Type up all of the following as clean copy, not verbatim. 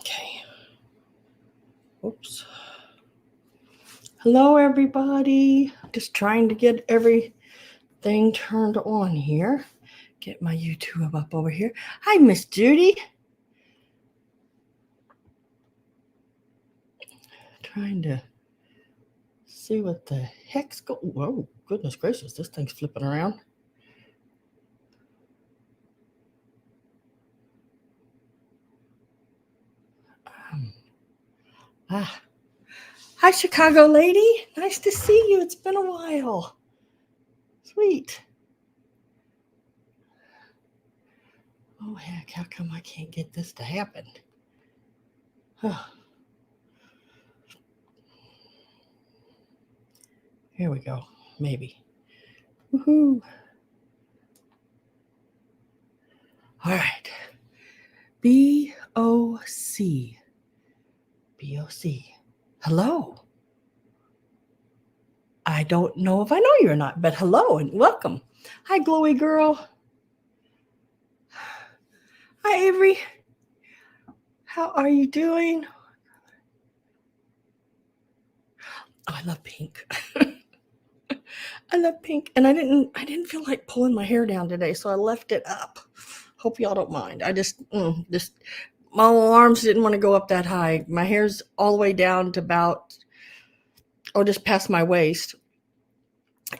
Okay. Oops. Hello, everybody. Just trying to get everything turned on here. Get my YouTube up over here. Hi, Miss Judy. Trying to see what the heck's going. Whoa, goodness gracious, this thing's flipping around. Hi, Chicago lady. Nice to see you. It's been a while. Sweet. Oh, heck, how come I can't get this to happen? Oh. Here we go. Maybe. Woohoo. All right. B-O-C. B-O-C. Hello. I don't know if I know you or not, but hello and welcome. Hi, glowy girl. Hi, Avery. How are you doing? Oh, I love pink. I love pink, and I didn't feel like pulling my hair down today, so I left it up. Hope y'all don't mind. I just my arms didn't want to go up that high. My hair's all the way down to about, just past my waist.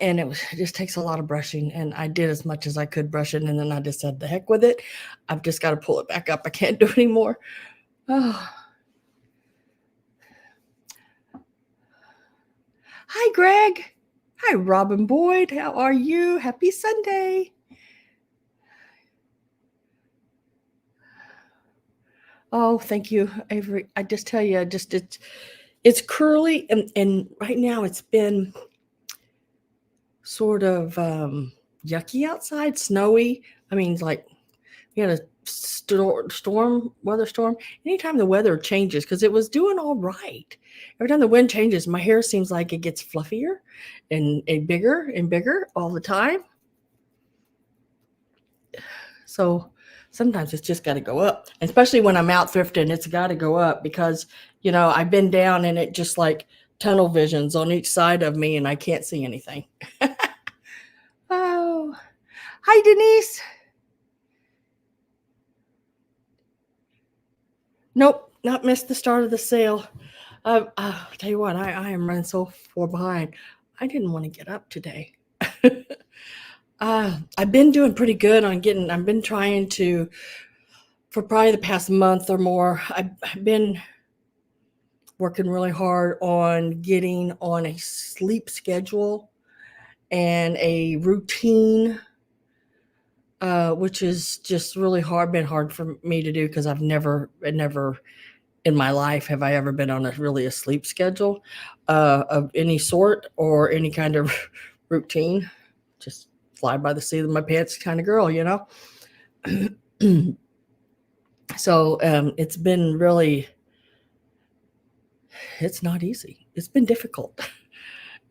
And it just takes a lot of brushing, and I did as much as I could brush it, and then I just said the heck with it. I've just got to pull it back up. I can't do it anymore. Oh. Hi, Greg. Hi, Robin Boyd. How are you? Happy Sunday. Oh, thank you, Avery. I just tell you, it's curly, and right now it's been sort of yucky outside, snowy. I mean, like we had a weather storm. Anytime the weather changes, because it was doing all right. Every time the wind changes, my hair seems like it gets fluffier and bigger and bigger all the time. So sometimes it's just got to go up, and especially when I'm out thrifting, it's got to go up because, I've been down and it just like tunnel visions on each side of me and I can't see anything. Oh, hi, Denise. Nope, not missed the start of the sale. I'll tell you what, I am running so far behind. I didn't want to get up today. I've been doing pretty good on I've been trying to, for probably the past month or more, I've been working really hard on getting on a sleep schedule and a routine, which is just really been hard for me to do because I've never in my life have I ever been on a sleep schedule of any sort or any kind of routine. Just fly by the seat of my pants kind of girl, So it's been really, it's not easy. It's been difficult.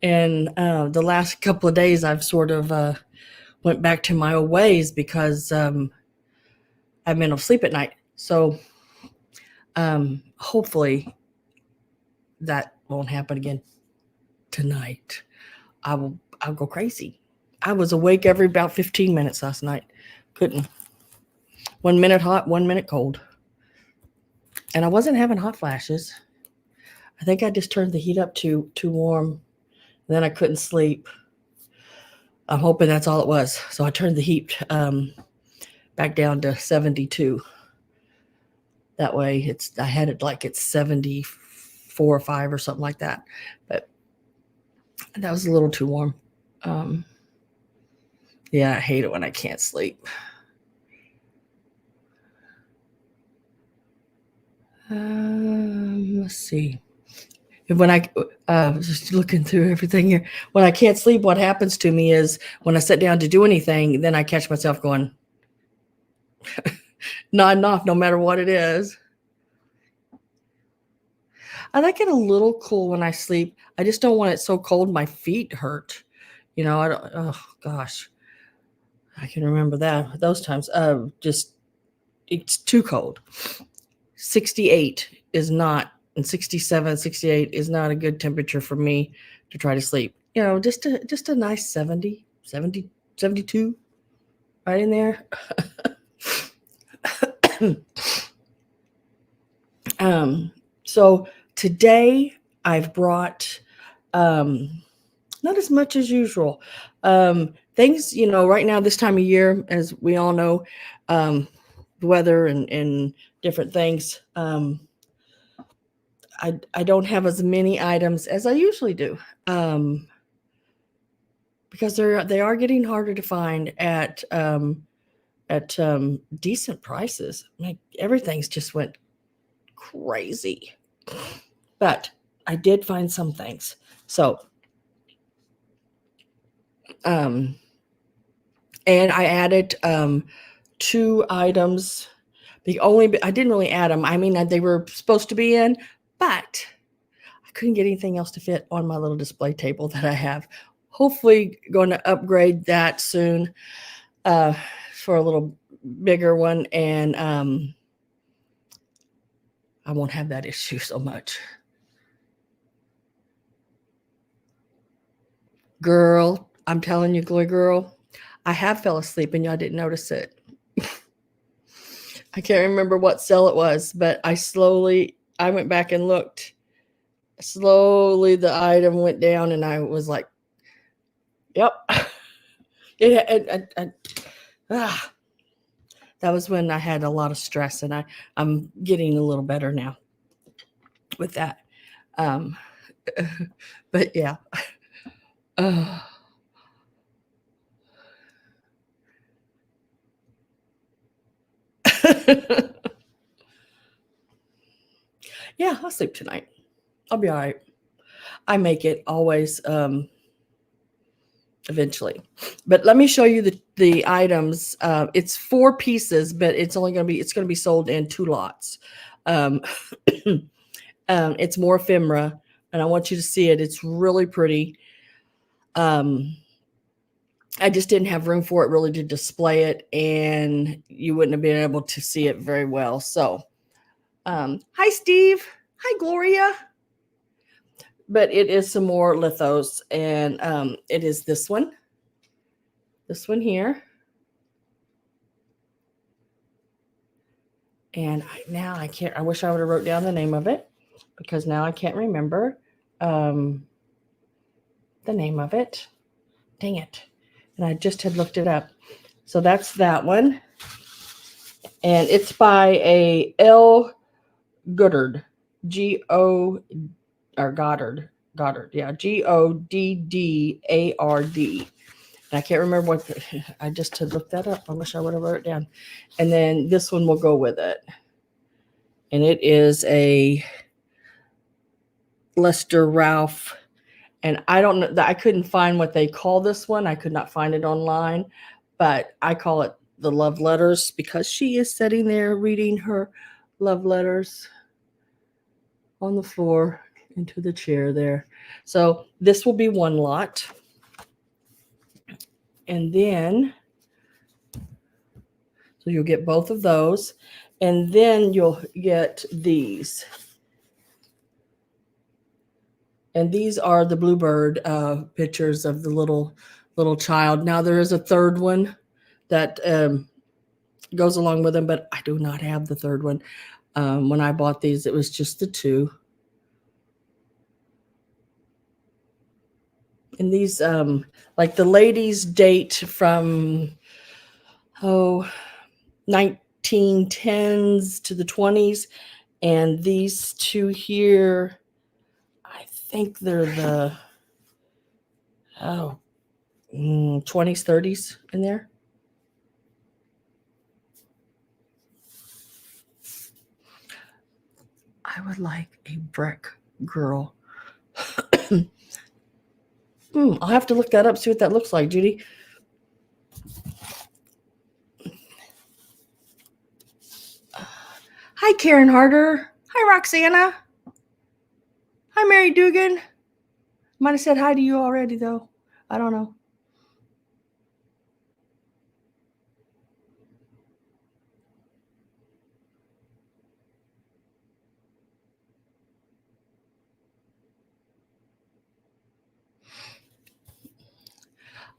And the last couple of days I've sort of went back to my old ways because I've been able to sleep at night. So hopefully that won't happen again tonight. I'll go crazy. I was awake every about 15 minutes last night. Couldn't. 1 minute hot, 1 minute cold. And I wasn't having hot flashes. I think I just turned the heat up too warm. And then I couldn't sleep. I'm hoping that's all it was. So I turned the heat back down to 72. That way I had it like it's 74 or 5 or something like that. But that was a little too warm. Yeah, I hate it when I can't sleep. Let's see. When I just looking through everything here, when I can't sleep, what happens to me is when I sit down to do anything, then I catch myself going, nodding off no matter what it is. I like it a little cool when I sleep. I just don't want it so cold my feet hurt. I don't, oh gosh. I can remember those times. Just it's too cold. 68 is not, and 67, 68 is not a good temperature for me to try to sleep. You know, just a nice 70, 70, 72, right in there. So today I've brought not as much as usual. Things, you know, right now, this time of year, as we all know, the weather and different things, I don't have as many items as I usually do, because they are getting harder to find at decent prices. Like everything's just went crazy, but I did find some things. So, and I added 2 items. I didn't really add them. I mean, they were supposed to be in, but I couldn't get anything else to fit on my little display table that I have. Hopefully, going to upgrade that soon for a little bigger one, and I won't have that issue so much. Girl, I'm telling you, Glory Girl, I have fell asleep and y'all didn't notice it. I can't remember what cell it was, but I went back and looked. Slowly, the item went down, and I was like, "Yep." That was when I had a lot of stress, and I'm getting a little better now with that. But yeah. Yeah, I'll sleep tonight. I'll be all right. I make it always, eventually. But let me show you the items. It's 4 pieces, but it's going to be sold in 2 lots. It's more ephemera, and I want you to see it. It's really pretty. I just didn't have room for it really to display it, and you wouldn't have been able to see it very well. So, hi, Steve. Hi, Gloria. But it is some more lithos, and it is this one here. And now I can't, I wish I would have wrote down the name of it, because now I can't remember the name of it. Dang it. And I just had looked it up. So that's that one. And it's by a L. Goddard. Goddard. Yeah. Goddard. And I can't remember I just had looked that up. I wish I would have wrote it down. And then this one will go with it. And it is a Lester Ralph. And I don't know, I couldn't find what they call this one. I could not find it online, but I call it the love letters, because she is sitting there reading her love letters on the floor into the chair there. So this will be 1 lot. And then, so you'll get both of those. And then you'll get these. And these are the bluebird pictures of the little child. Now there is a 3rd one that goes along with them, but I do not have the 3rd one. When I bought these, it was just the 2. And these, like the ladies date from 1910s to the 20s, and these 2 here, I think they're the 20s, 30s in there. I would like a brick girl. I'll have to look that up, see what that looks like, Judy. Hi, Karen Harder. Hi, Roxana. Hi, Mary Dugan. Might have said hi to you already, though. I don't know.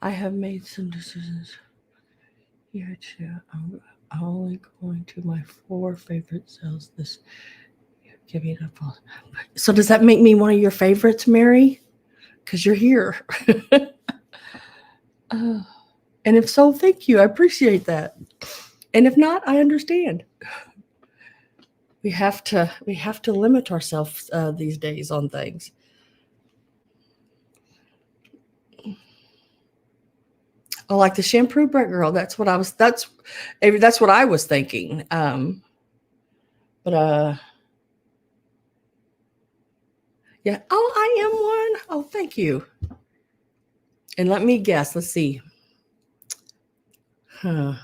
I have made some decisions here too. I'm only going to my 4 favorite sales this year. Give me a pause. So does that make me one of your favorites, Mary? Because you're here. And if so, thank you. I appreciate that. And if not, I understand. We have to limit ourselves these days on things. Oh, like the shampoo break girl. That's what I was. That's what I was thinking. But yeah. Oh, I am one. Oh, thank you. And let me guess. Let's see. Huh.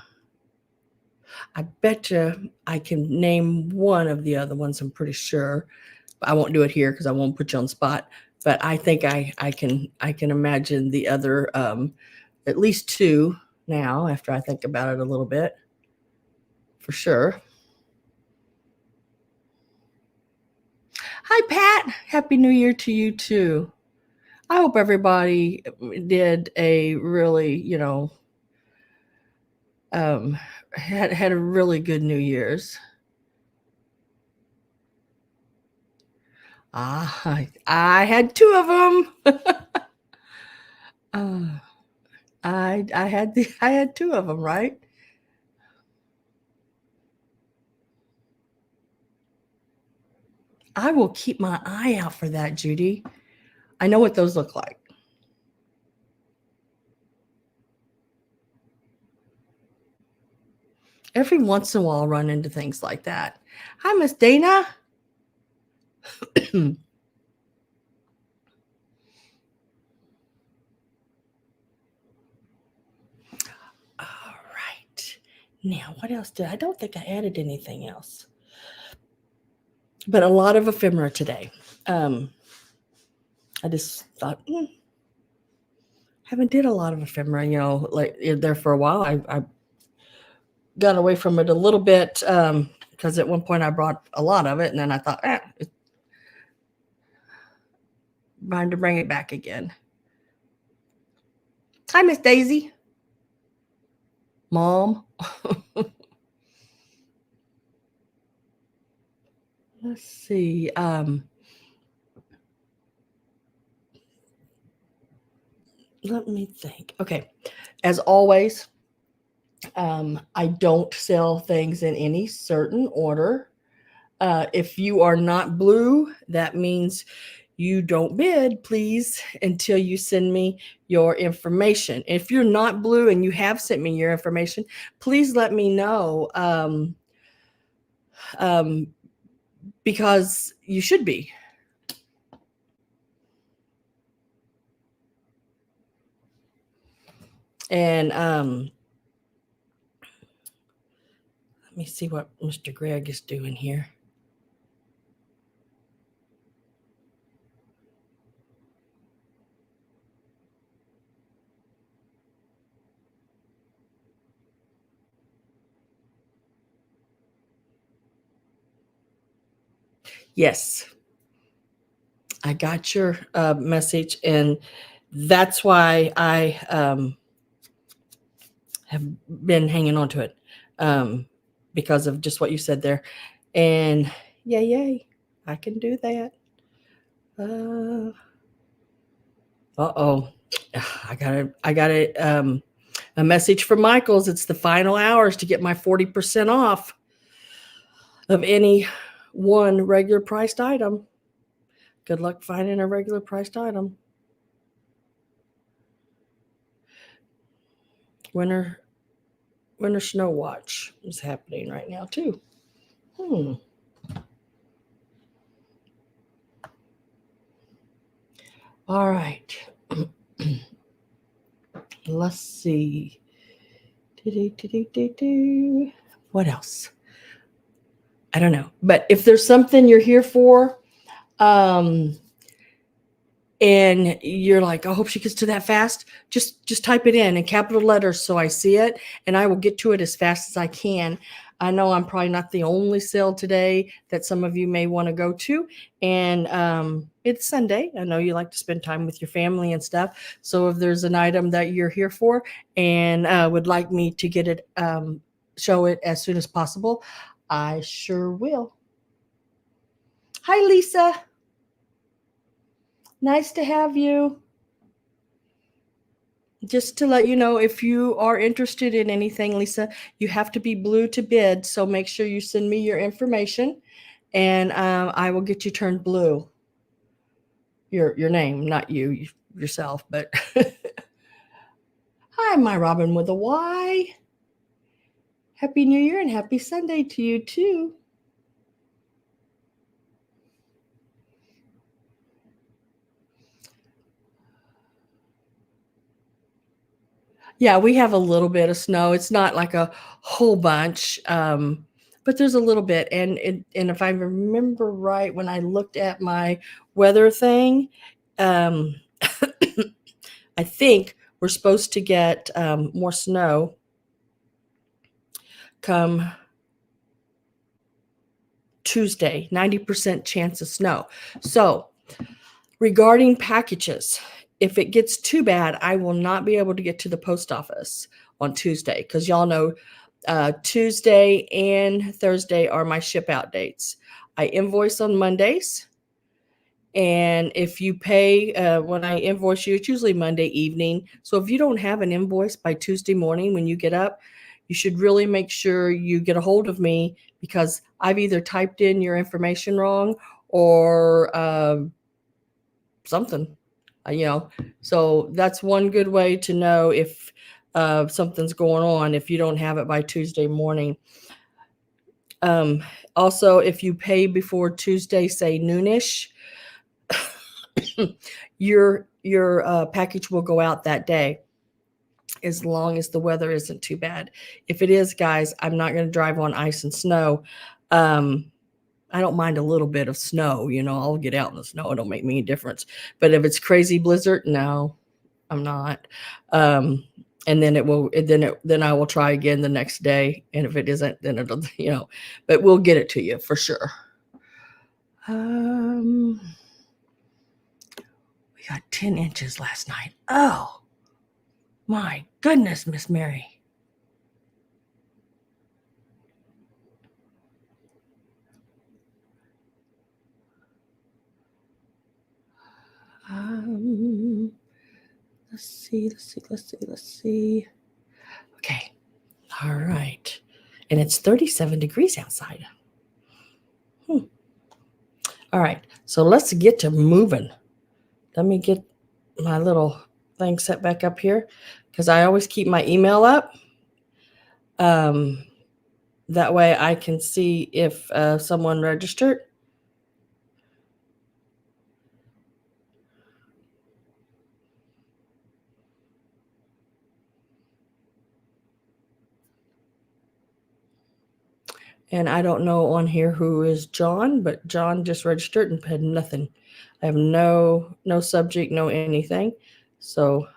I bet you I can name one of the other ones. I'm pretty sure. But I won't do it here because I won't put you on the spot. But I think I can imagine the other at least 2 now after I think about it a little bit. For sure. Hi, Pat. Happy New Year to you too. I hope everybody did a really, had a really good New Year's. I had 2 of them. I had 2 of them, right? I will keep my eye out for that, Judy. I know what those look like. Every once in a while, I'll run into things like that. Hi, Miss Dana. All right. Now, what else did I don't think I added anything else. But a lot of ephemera today. I just thought, haven't did a lot of ephemera, like there for a while. I got away from it a little bit because at one point I brought a lot of it, and then I thought, it's time to bring it back again. Hi, Miss Daisy. Mom. Let's see. Let me think. Okay. As always, I don't sell things in any certain order. If you are not blue, that means you don't bid, please, until you send me your information. If you're not blue and you have sent me your information, please let me know because you should be. And let me see what Mr. Greg is doing here. Yes, I got your message, and that's why I have been hanging on to it because of just what you said there. And yay, I can do that. Uh-oh. I got a message from Michaels. It's the final hours to get my 40% off of any one regular priced item. Good luck finding a regular priced item. Winter snow watch is happening right now too. All right. Let's see. What else? I don't know. But if there's something you're here for, and you're like, I hope she gets to that fast, just type it in capital letters so I see it, and I will get to it as fast as I can. I know I'm probably not the only sale today that some of you may want to go to. And it's Sunday. I know you like to spend time with your family and stuff. So if there's an item that you're here for and would like me to get it, show it as soon as possible, I sure will. Hi, Lisa. Nice to have you. Just to let you know, if you are interested in anything, Lisa, you have to be blue to bid. So make sure you send me your information, and I will get you turned blue. Your name, not you yourself, but hi, my Robin with a Y. Happy New Year and happy Sunday to you too. Yeah, we have a little bit of snow. It's not like a whole bunch, but there's a little bit. And if I remember right, when I looked at my weather thing, I think we're supposed to get more snow come Tuesday, 90% chance of snow. So regarding packages, if it gets too bad, I will not be able to get to the post office on Tuesday because y'all know Tuesday and Thursday are my ship out dates. I invoice on Mondays. And if you pay when I invoice you, it's usually Monday evening. So if you don't have an invoice by Tuesday morning when you get up, you should really make sure you get a hold of me because I've either typed in your information wrong or something, So that's one good way to know if something's going on if you don't have it by Tuesday morning. Also, if you pay before Tuesday, say noonish, your package will go out that day as long as the weather isn't too bad. If it is, guys, I'm not going to drive on ice and snow. I don't mind a little bit of snow, I'll get out in the snow. It don't make me any difference. But if it's crazy blizzard, no, I'm not. And then then I will try again the next day. And if it isn't, then it'll, but we'll get it to you for sure. We got 10 inches last night. Oh my goodness, Miss Mary. Let's see. Okay. All right. And it's 37 degrees outside. All right. So let's get to moving. Let me get my little thing set back up here because I always keep my email up. That way I can see if someone registered. And I don't know on here who is John, but John just registered and had nothing. I have no subject, no anything. So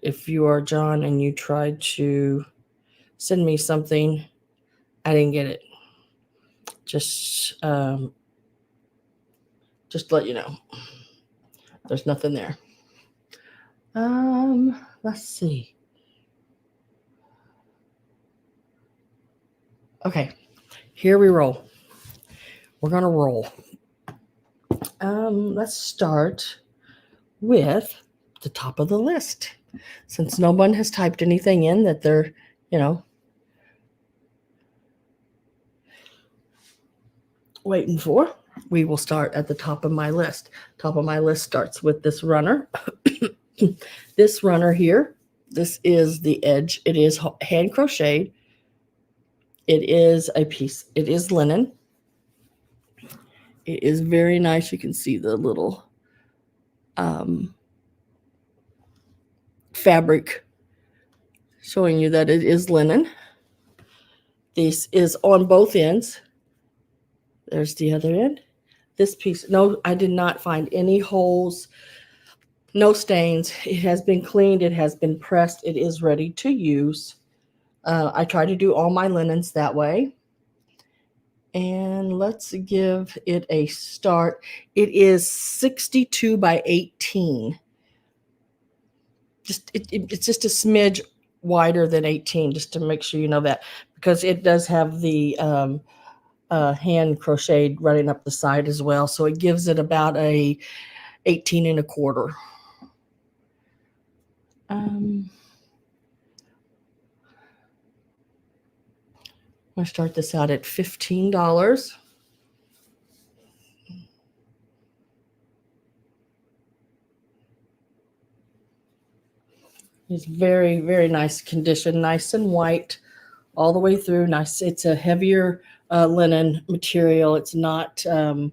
if you are John and you tried to send me something, I didn't get it. Just to let you know. There's nothing there. Let's see. Okay, here we roll. We're gonna roll. Let's start with the top of the list. Since no one has typed anything in that they're, waiting for, we will start at the top of my list. Top of my list starts with this runner. This runner here, this is the edge. It is hand crocheted. It is a piece. It is linen. It is very nice. You can see the little fabric showing you that it is linen. This is on both ends. There's the other end. This piece, no, I did not find any holes, no stains. It has been cleaned. It has been pressed. It is ready to use. I try to do all my linens that way. And let's give it a start. It is 62 by 18. It's just a smidge wider than 18, just to make sure you know that, because it does have the hand crocheted running up the side as well. So it gives it about a 18 and a quarter. I'm going to start this out at $15. It's very, very nice condition, nice and white all the way through. Nice. It's a heavier linen material. It's not, real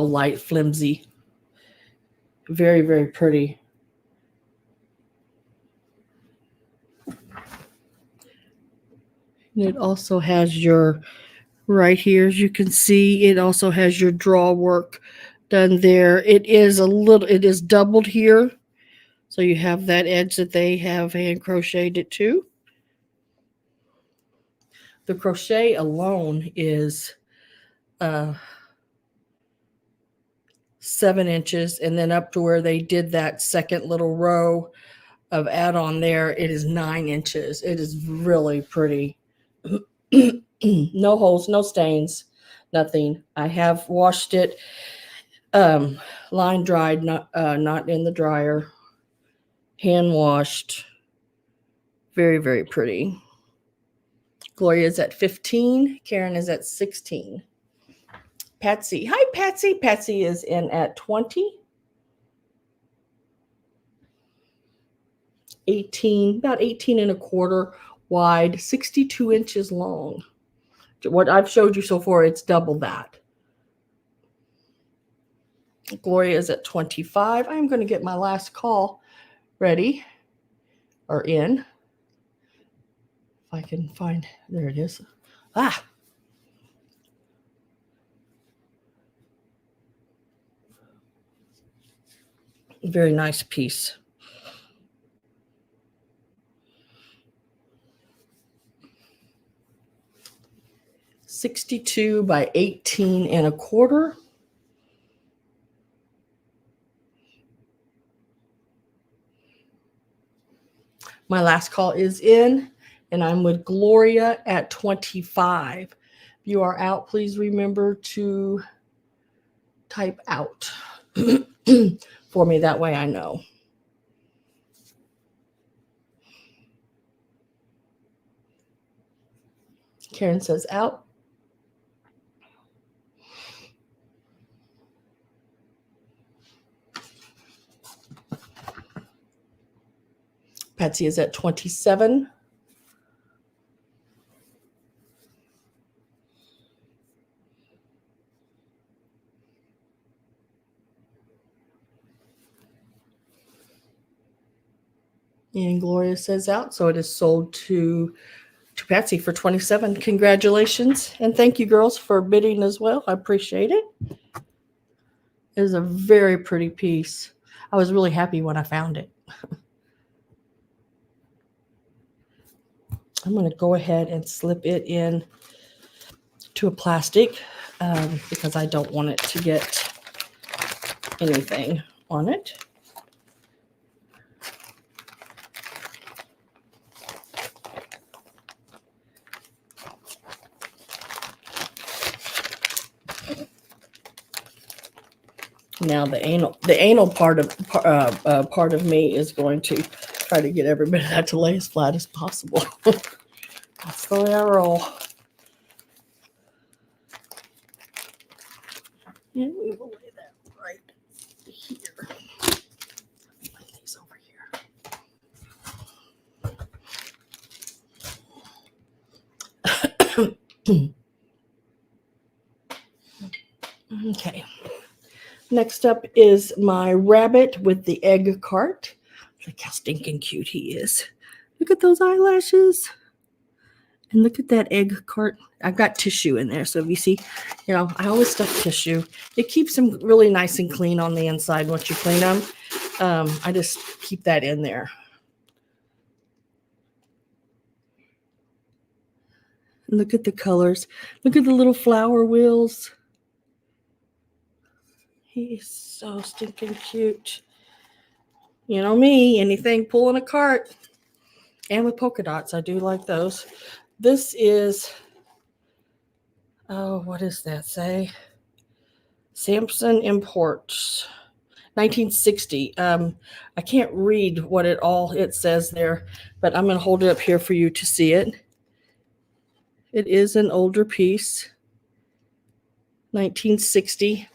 light, flimsy. Very, very pretty. And it also has your, right here, as you can see, it also has your draw work done there. It is doubled here. So you have that edge that they have hand crocheted it to. The crochet alone is 7 inches, and then up to where they did that second little row of add-on there, it is 9 inches. It is really pretty. No holes, no stains, nothing. I have washed it, line dried, not in the dryer, hand washed. Very, very pretty. Gloria is at 15. Karen is at 16. Patsy. Hi, Patsy. Patsy is in at 20. 18, about 18 and a quarter wide, 62 inches long. What I've showed you so far, it's double that. Gloria is at 25. I'm going to get my last call ready or in. If I can find, there it is. Ah. Very nice piece. $62 by 18 and a quarter. My last call is in, and I'm with Gloria at 25. If you are out, please remember to type out for me. That way I know. Karen says out. Patsy is at 27. And Gloria says out, so it is sold to Patsy for 27. Congratulations, and thank you, girls, for bidding as well. I appreciate it. It is a very pretty piece. I was really happy when I found it. I'm going to go ahead and slip it in to a plastic because I don't want it to get anything on it. Now the anal part of me is going to try to get every bit of that to lay as flat as possible. That's the way I roll. And we will lay that right here. Lay these over here. Okay. Next up is my rabbit with the egg cart. Look how stinking cute he is. Look at those eyelashes. And look at that egg cart. I've got tissue in there. So if you see, I always stuff tissue. It keeps them really nice and clean on the inside once you clean them. I just keep that in there. And look at the colors. Look at the little flower wheels. He's so stinking cute. You know me, anything pulling a cart. And with polka dots, I do like those. This is, what does that say? Samson Imports, 1960. I can't read what it says there, but I'm going to hold it up here for you to see it. It is an older piece, 1960.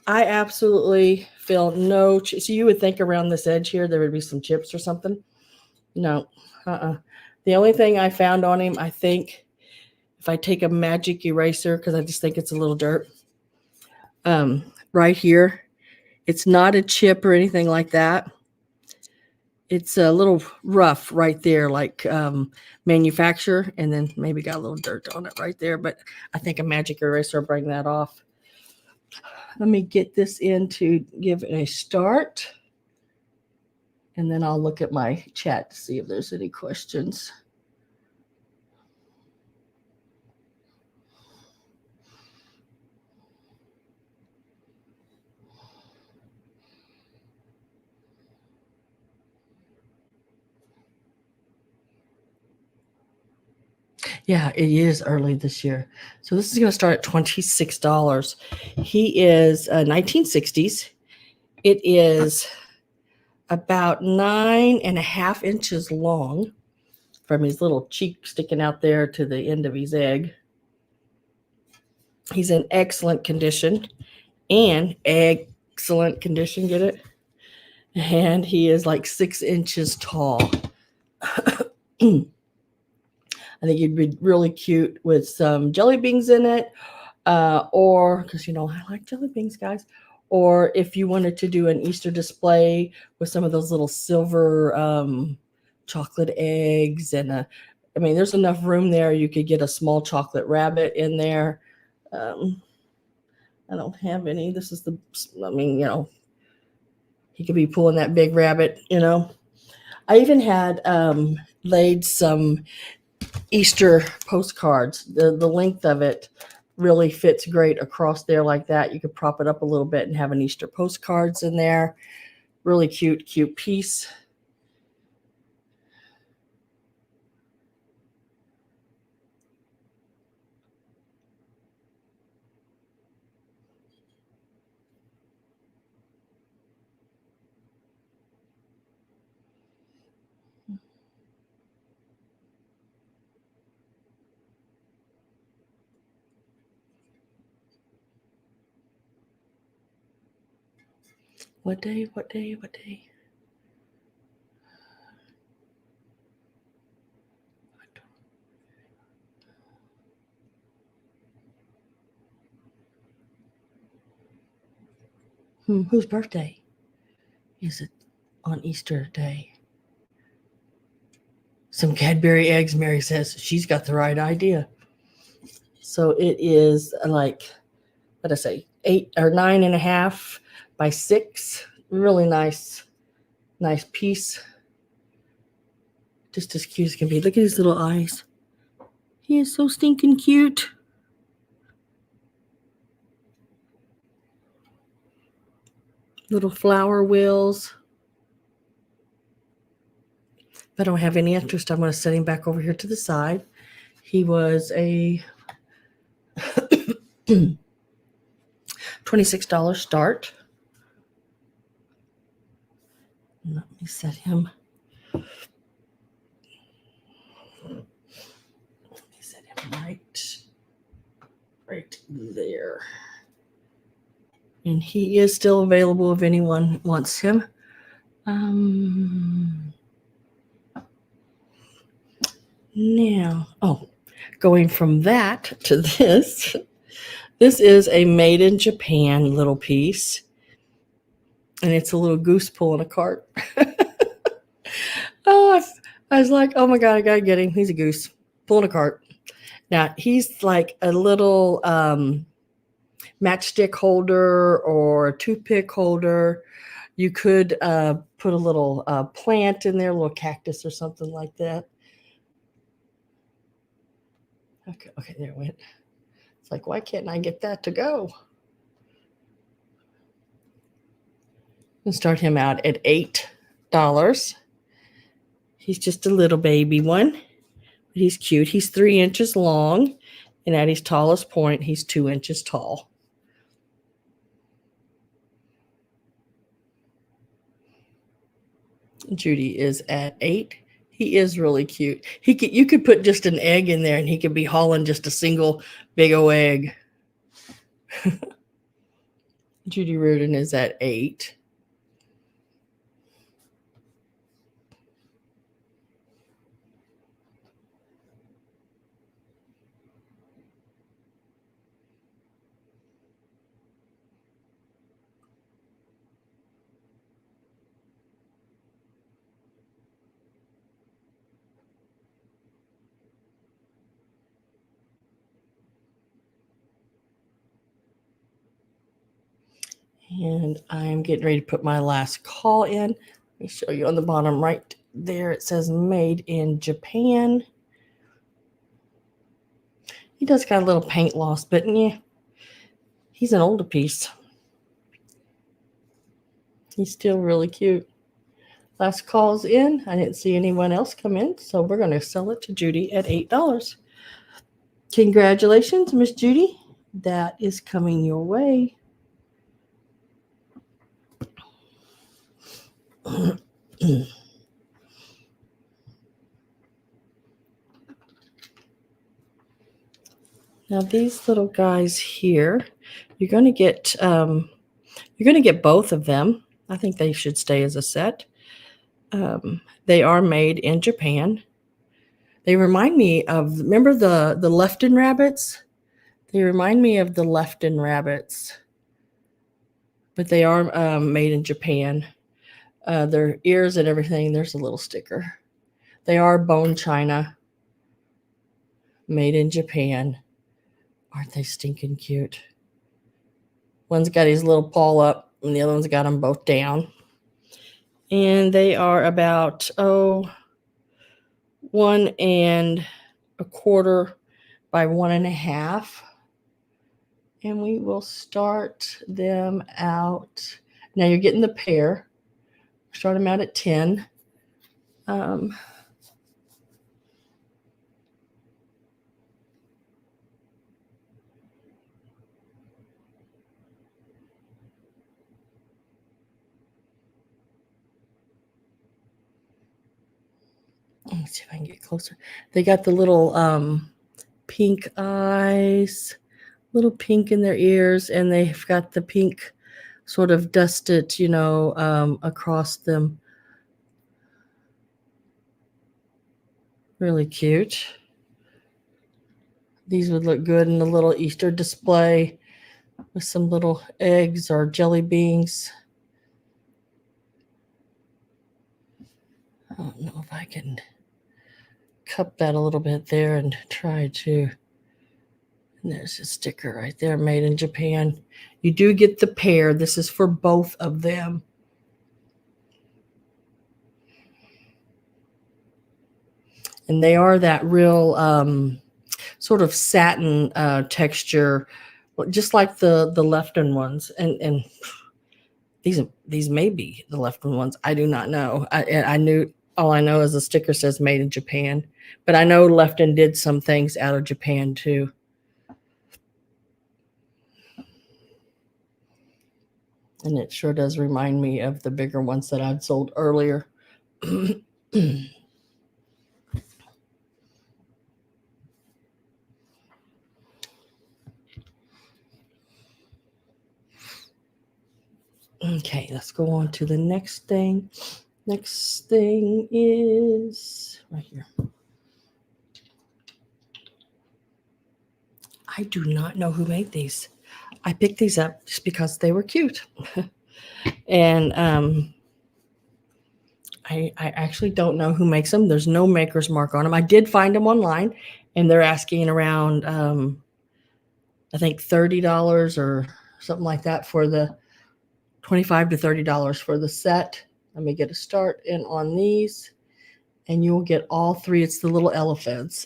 I absolutely feel no. So you would think around this edge here there would be some chips or something. No, The only thing I found on him, I think, if I take a magic eraser, because I just think it's a little dirt, right here, it's not a chip or anything like that. It's a little rough right there, like manufacturer, and then maybe got a little dirt on it right there. But I think a magic eraser will bring that off. Let me get this in to give it a start. And then I'll look at my chat to see if there's any questions. Yeah, it is early this year. So this is going to start at $26. He is 1960s. It is about 9.5 inches long from his little cheek sticking out there to the end of his egg. He's in excellent condition and excellent condition, get it? And he is like 6 inches tall. I think he'd be really cute with some jelly beans in it, or because I like jelly beans, guys. Or if you wanted to do an Easter display with some of those little silver chocolate eggs, and there's enough room there. You could get a small chocolate rabbit in there. I don't have any. This is he could be pulling that big rabbit. I even had laid some Easter postcards. The length of it really fits great across there like that. You could prop it up a little bit and have an Easter postcards in there. Really cute piece. What day? Whose birthday is it on Easter Day? Some Cadbury eggs, Mary says. She's got the right idea. So it is like, what did I say, 8 or 9.5 by 6. Really nice piece. Just as cute as can be. Look at his little eyes. He is so stinking cute. Little flower wheels. If I don't have any interest, I'm going to set him back over here to the side. He was a $26 start. Let me set him. Right there. And he is still available if anyone wants him. Now, going from that to this. This is a made in Japan little piece. And it's a little goose pulling a cart. I was like, oh my God, I gotta get him. He's a goose. pulling a cart. Now he's like a little matchstick holder or toothpick holder. You could put a little plant in there, a little cactus or something like that. Okay, there it went. It's like, why can't I get that to go? And start him out at $8. He's just a little baby one. He's cute. He's 3 inches long, and at his tallest point, he's 2 inches tall. Judy is at 8. He is really cute. You could put just an egg in there, and he could be hauling just a single big old egg. Judy Reardon is at 8. And I'm getting ready to put my last call in. Let me show you on the bottom right there. It says made in Japan. He does got a little paint loss, but yeah, he's an older piece. He's still really cute. Last call's in. I didn't see anyone else come in, so we're going to sell it to Judy at $8. Congratulations, Miss Judy. That is coming your way. Now these little guys here, you're going to get both of them. I think they should stay as a set. They are made in Japan. They remind me of, remember the Lefton rabbits? They remind me of the Lefton rabbits, but they are made in Japan. Their ears and everything, there's a little sticker. They are bone china, made in Japan. Aren't they stinking cute? One's got his little paw up, and the other one's got them both down. And they are about 1 1/4 by 1 1/2. And we will start them out. Now you're getting the pair. Start them out at 10. Let me see if I can get closer. They got the little pink eyes, little pink in their ears, and they've got the pink sort of dusted, across them. Really cute. These would look good in a little Easter display with some little eggs or jelly beans. I don't know if I can cup that a little bit there and try to. And there's a sticker right there, made in Japan. You do get the pair. This is for both of them. And they are that real sort of satin texture, just like the Lefton ones. And these may be the Lefton ones. I do not know. All I know is the sticker says made in Japan. But I know Lefton did some things out of Japan too. And it sure does remind me of the bigger ones that I'd sold earlier. Okay, let's go on to the next thing. Next thing is right here. I do not know who made these. I picked these up just because they were cute. And I actually don't know who makes them. There's no maker's mark on them. I did find them online, and they're asking around I think $30 or something like that for the $25 to $30 for the set. Let me get a start in on these, and you will get all three. It's the little elephants.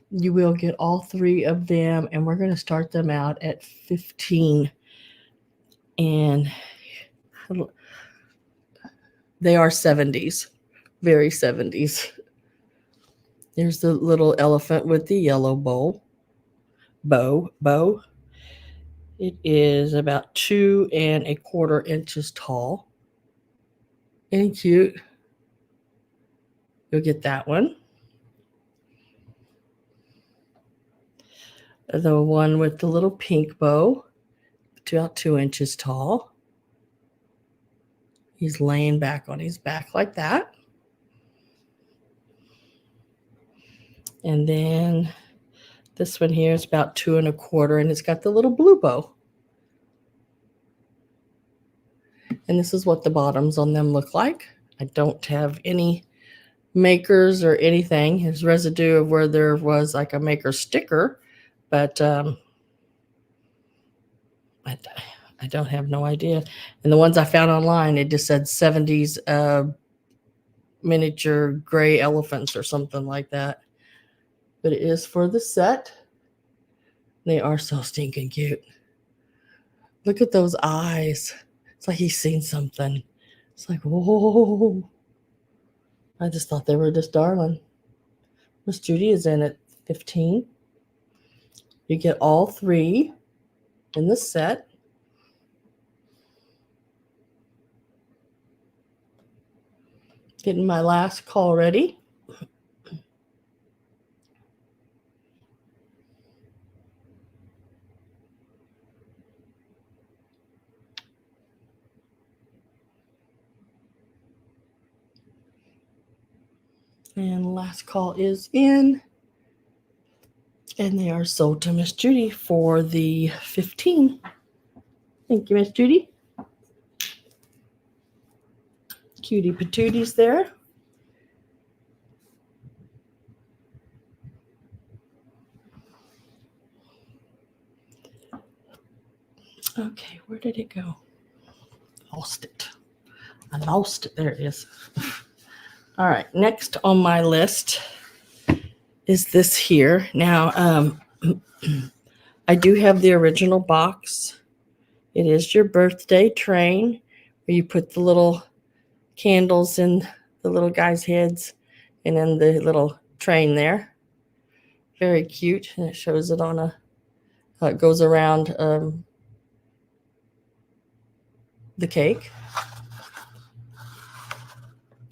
You will get all three of them, and we're going to start them out at 15. And they are 70s, very 70s. There's the little elephant with the yellow bow. It is about 2¼ inches tall. Ain't cute? You'll get that one. The one with the little pink bow, about 2 inches tall. He's laying back on his back like that. And then this one here is about 2¼ and it's got the little blue bow. And this is what the bottoms on them look like. I don't have any makers or anything. There's residue of where there was like a maker sticker, but I don't have no idea. And the ones I found online, it just said 70s miniature gray elephants or something like that. But it is for the set. They are so stinking cute. Look at those eyes. It's like he's seen something. It's like, whoa. I just thought they were just darling. Miss Judy is in at 15. You get all three in the set. Getting my last call ready. And last call is in. And they are sold to Miss Judy for the 15. Thank you, Miss Judy. Cutie patooties there. Okay, where did it go? Lost it. I lost it. There it is. All right, next on my list is this here. Now, I do have the original box. It is your birthday train where you put the little candles in the little guys' heads and then the little train there. Very cute. And it shows it on it goes around the cake.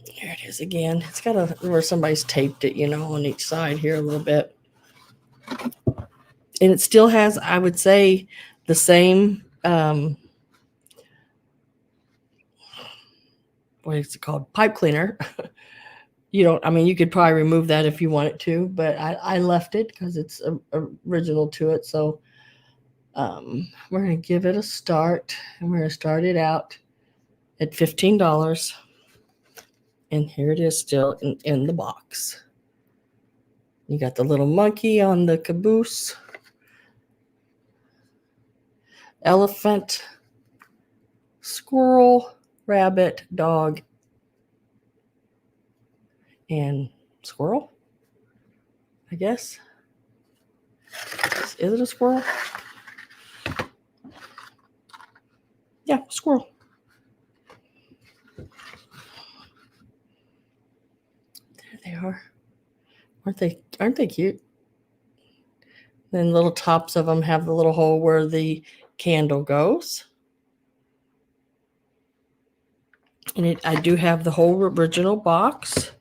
Here it is again. It's got where somebody's taped it, on each side here a little bit. And it still has, I would say, the same, what is it called? Pipe cleaner. You could probably remove that if you wanted to, but I left it because it's original to it. So we're going to give it a start, and we're going to start it out at $15. And here it is still in the box. You got the little monkey on the caboose. Elephant, squirrel, rabbit, dog, and squirrel, I guess. Is it a squirrel? Yeah, squirrel. There they are. Aren't they cute? Then little tops of them have the little hole where the candle goes. And I do have the whole original box.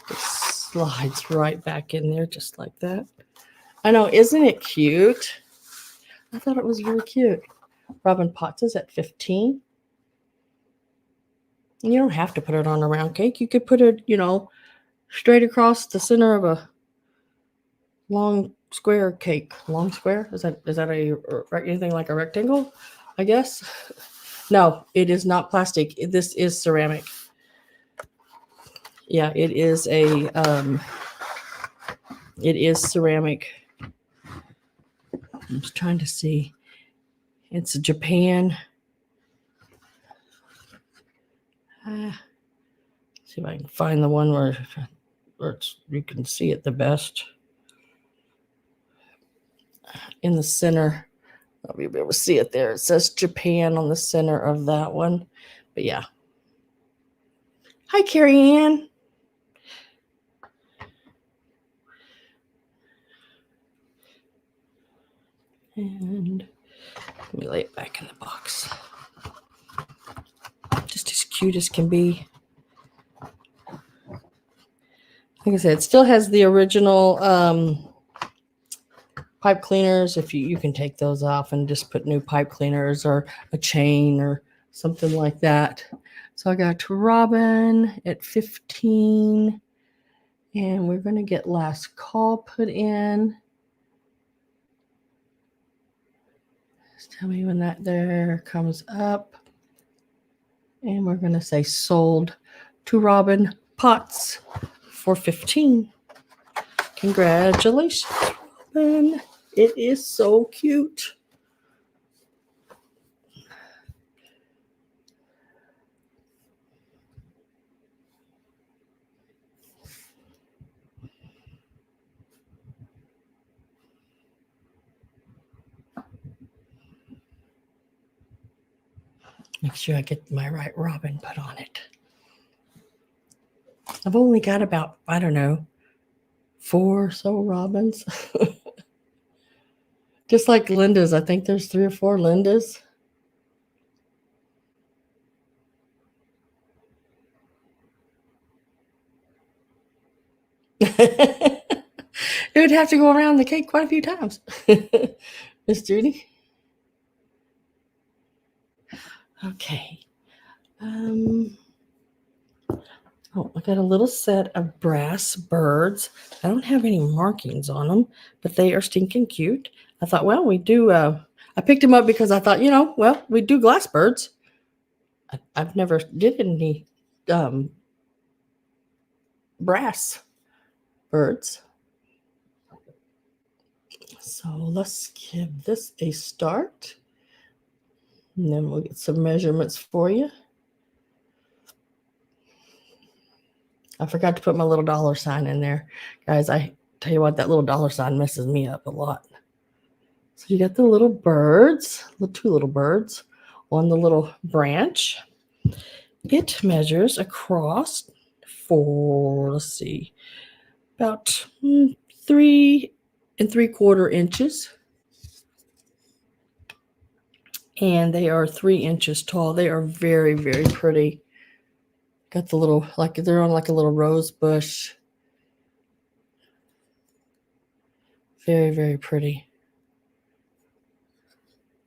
It slides right back in there just like that. I know, isn't it cute? I thought it was really cute. Robin Potts is at 15. And you don't have to put it on a round cake. You could put it, straight across the center of a long square cake. Long square? Is that anything like a rectangle? I guess. No, it is not plastic. This is ceramic. Yeah, it is a it is ceramic. I'm just trying to see. It's Japan. See if I can find the one where you can see it the best. In the center, I'll be able to see it there. It says Japan on the center of that one. But yeah. Hi, Carrie Ann. And let me lay it back in the box. Just as cute as can be. Like I said, it still has the original pipe cleaners. If you can take those off and just put new pipe cleaners or a chain or something like that. So I got Robin at 15. And we're going to get last call put in. Just tell me when that there comes up. And we're going to say sold to Robin Potts for 15. Congratulations, Robin. It is so cute. Make sure I get my right Robin put on it. I've only got about, I don't know, 4 or so Robins. Just like Linda's. I think there's 3 or 4 Linda's. It would have to go around the cake quite a few times. Miss Judy? Okay. Oh, I got a little set of brass birds. I don't have any markings on them, but they are stinking cute. I thought, well, we do. I picked them up because I thought, well, we do glass birds. I've never did any brass birds. So let's give this a start. And then we'll get some measurements for you. I forgot to put my little dollar sign in there. Guys, I tell you what, that little dollar sign messes me up a lot. So you got the little birds, the 2 little birds on the little branch. It measures across for, let's see, about 3 3/4 inches. And they are 3 inches tall. They are very, very pretty. Got the little, like they're on like a little rose bush. Very, very pretty.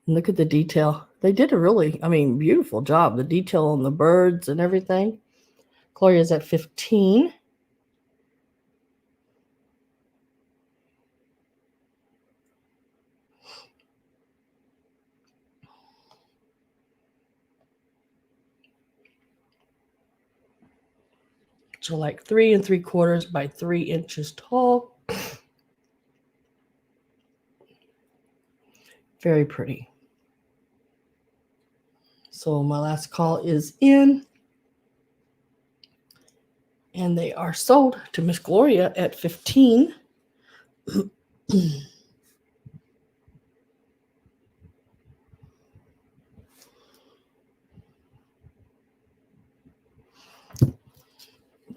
And look at the detail. They did a really, beautiful job. The detail on the birds and everything. Gloria's at 15. So like 3 3/4 by 3 inches tall. Very pretty. So my last call is in. And they are sold to Miss Gloria at 15.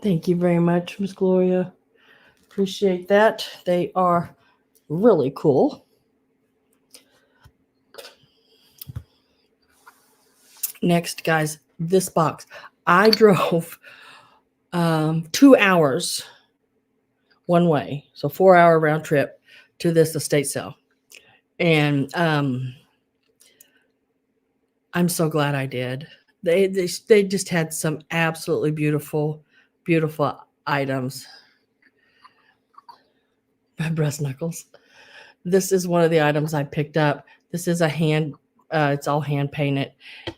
Thank you very much, Miss Gloria. Appreciate that. They are really cool. Next, guys, this box. I drove 2 hours one way, so 4-hour round trip to this estate sale. And I'm so glad I did. They just had some absolutely beautiful, beautiful items. My breast knuckles. This is one of the items I picked up. This is a hand, it's all hand painted.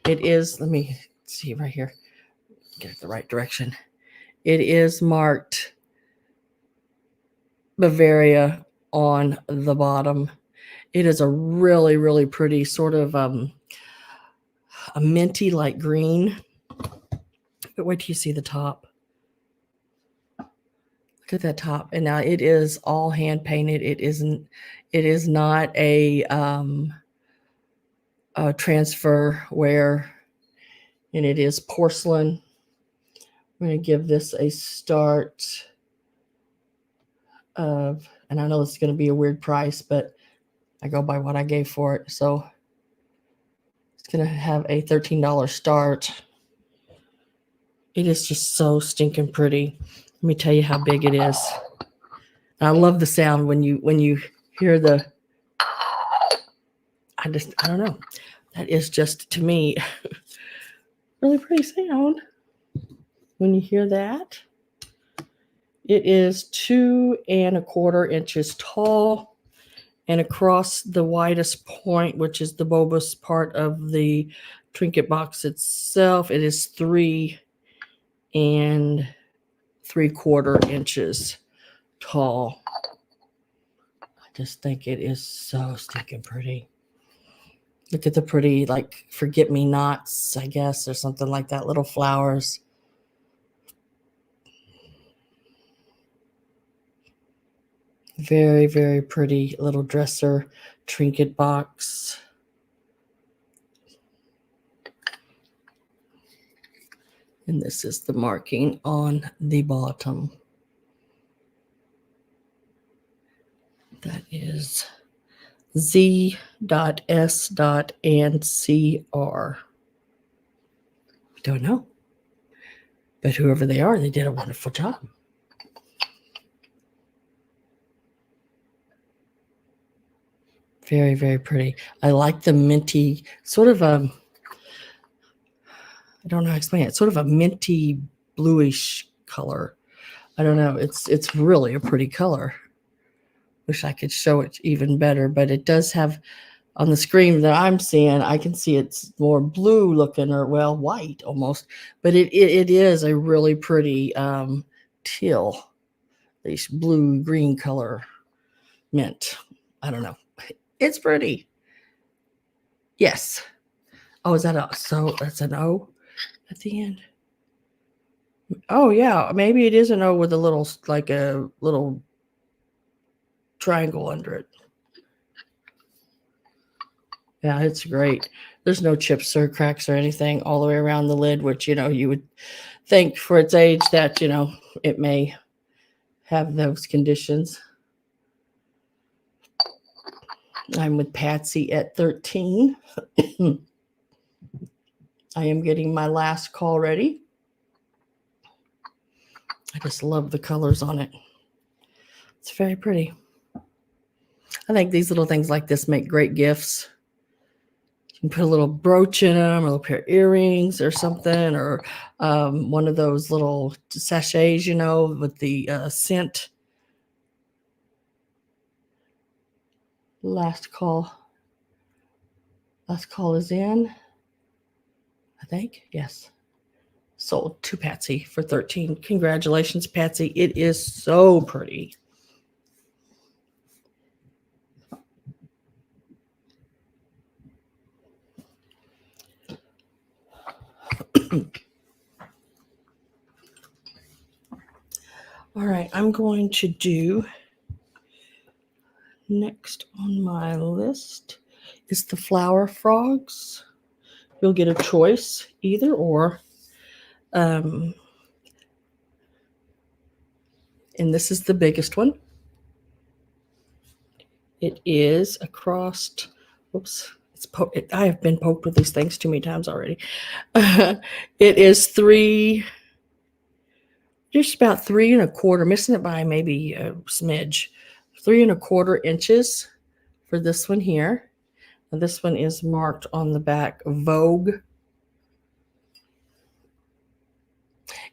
It is, let me see right here, get it the right direction. It is marked Bavaria on the bottom. It is a really, really pretty sort of a minty like green. But wait till you see the top. Look at that top. And now it is all hand painted. It is not a transfer wear, and it is porcelain. I'm going to give this a start of, and I know it's going to be a weird price, but I go by what I gave for it. So it's going to have a $13 start. It is just so stinking pretty. Let me tell you how big it is. And I love the sound when you hear the, I don't know. That is just, to me, really pretty sound. When you hear that, it is 2 1/4 inches tall, and across the widest point, which is the bulbous part of the trinket box itself, it is 3 3/4 inches tall. I just think it is so stinking pretty. Look at the pretty, like, forget-me-nots, I guess, or something like that, little flowers. Very, very pretty little dresser trinket box. And this is the marking on the bottom. That is Z.S.and.CR. Don't know. But whoever they are, they did a wonderful job. Very, very pretty. I like the minty, sort of I don't know how to explain it. Sort of a minty bluish color. I don't know. It's really a pretty color. Wish I could show it even better, but it does have, on the screen that I'm seeing, I can see it's more blue looking, or, well, white almost, but it is a really pretty teal, at least blue green color mint. I don't know. It's pretty. Yes. Oh, is that a, so that's an O at the end? Oh yeah, maybe it is an O with a little, like a little triangle under it. Yeah, it's great. There's no chips or cracks or anything all the way around the lid, which, you would think for its age that, it may have those conditions. I'm with Patsy at 13. I am getting my last call ready. I just love the colors on it. It's very pretty. I think these little things like this make great gifts. You can put a little brooch in them, or a little pair of earrings or something, or one of those little sachets, with the scent. Last call. Last call is in, I think. Yes. Sold to Patsy for 13. Congratulations, Patsy. It is so pretty. All right, I'm going to do, next on my list is the flower frogs. You'll get a choice, either or. And this is the biggest one. It is across, oops, I have been poked with these things too many times already. It is just about 3 1/4, missing it by maybe a smidge. 3 1/4 inches for this one here. And this one is marked on the back Vogue.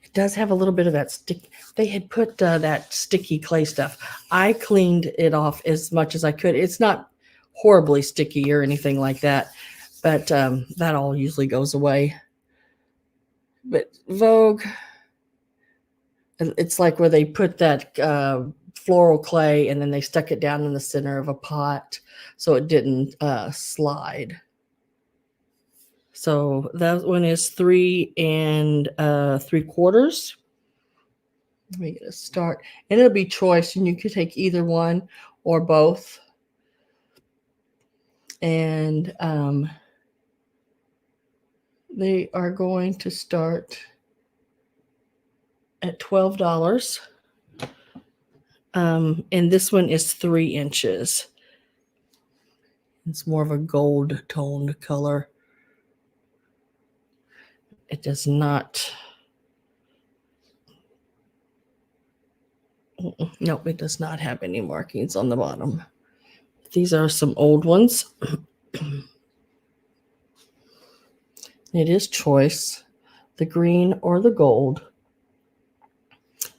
It does have a little bit of that stick. They had put that sticky clay stuff. I cleaned it off as much as I could. It's not horribly sticky or anything like that, but that all usually goes away. But Vogue, It's like where they put that floral clay and then they stuck it down in the center of a pot so it didn't slide. So that one is 3 3/4. Let me get a start. And it'll be choice, and you could take either one or both. And they are going to start at $12. And this one is 3 inches. It's more of a gold toned color. It does not. Nope, it does not have any markings on the bottom. These are some old ones. It is choice, the green or the gold.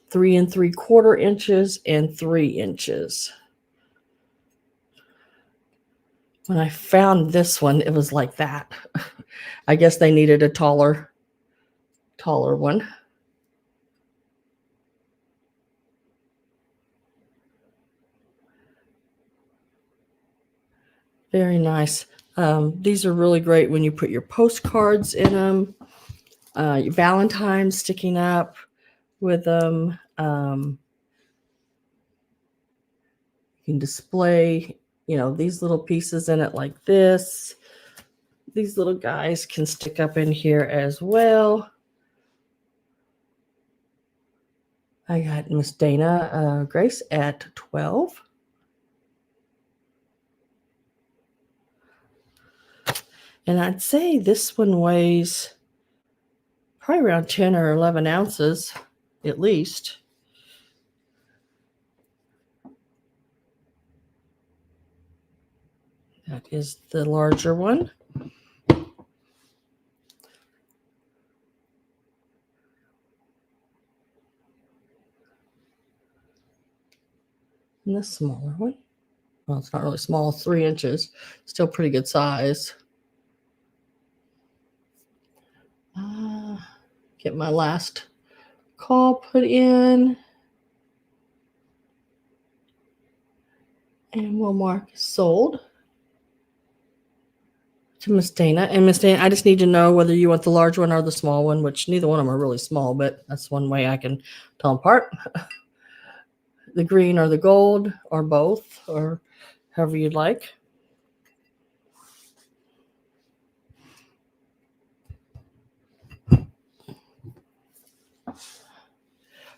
3 3/4 inches and 3 inches. When I found this one, it was like that. I guess they needed a taller one. Very nice. These are really great when you put your postcards in them, your Valentines sticking up with them. You can display, these little pieces in it like this. These little guys can stick up in here as well. I got Miss Dana Grace at 12. And I'd say this one weighs probably around 10 or 11 ounces at least. That is the larger one. And the smaller one. Well, it's not really small, 3 inches. Still pretty good size. Get my last call put in. And we'll mark sold to Miss Dana. And Miss Dana, I just need to know whether you want the large one or the small one, which neither one of them are really small, but that's one way I can tell them apart. The green or the gold or both, or however you'd like.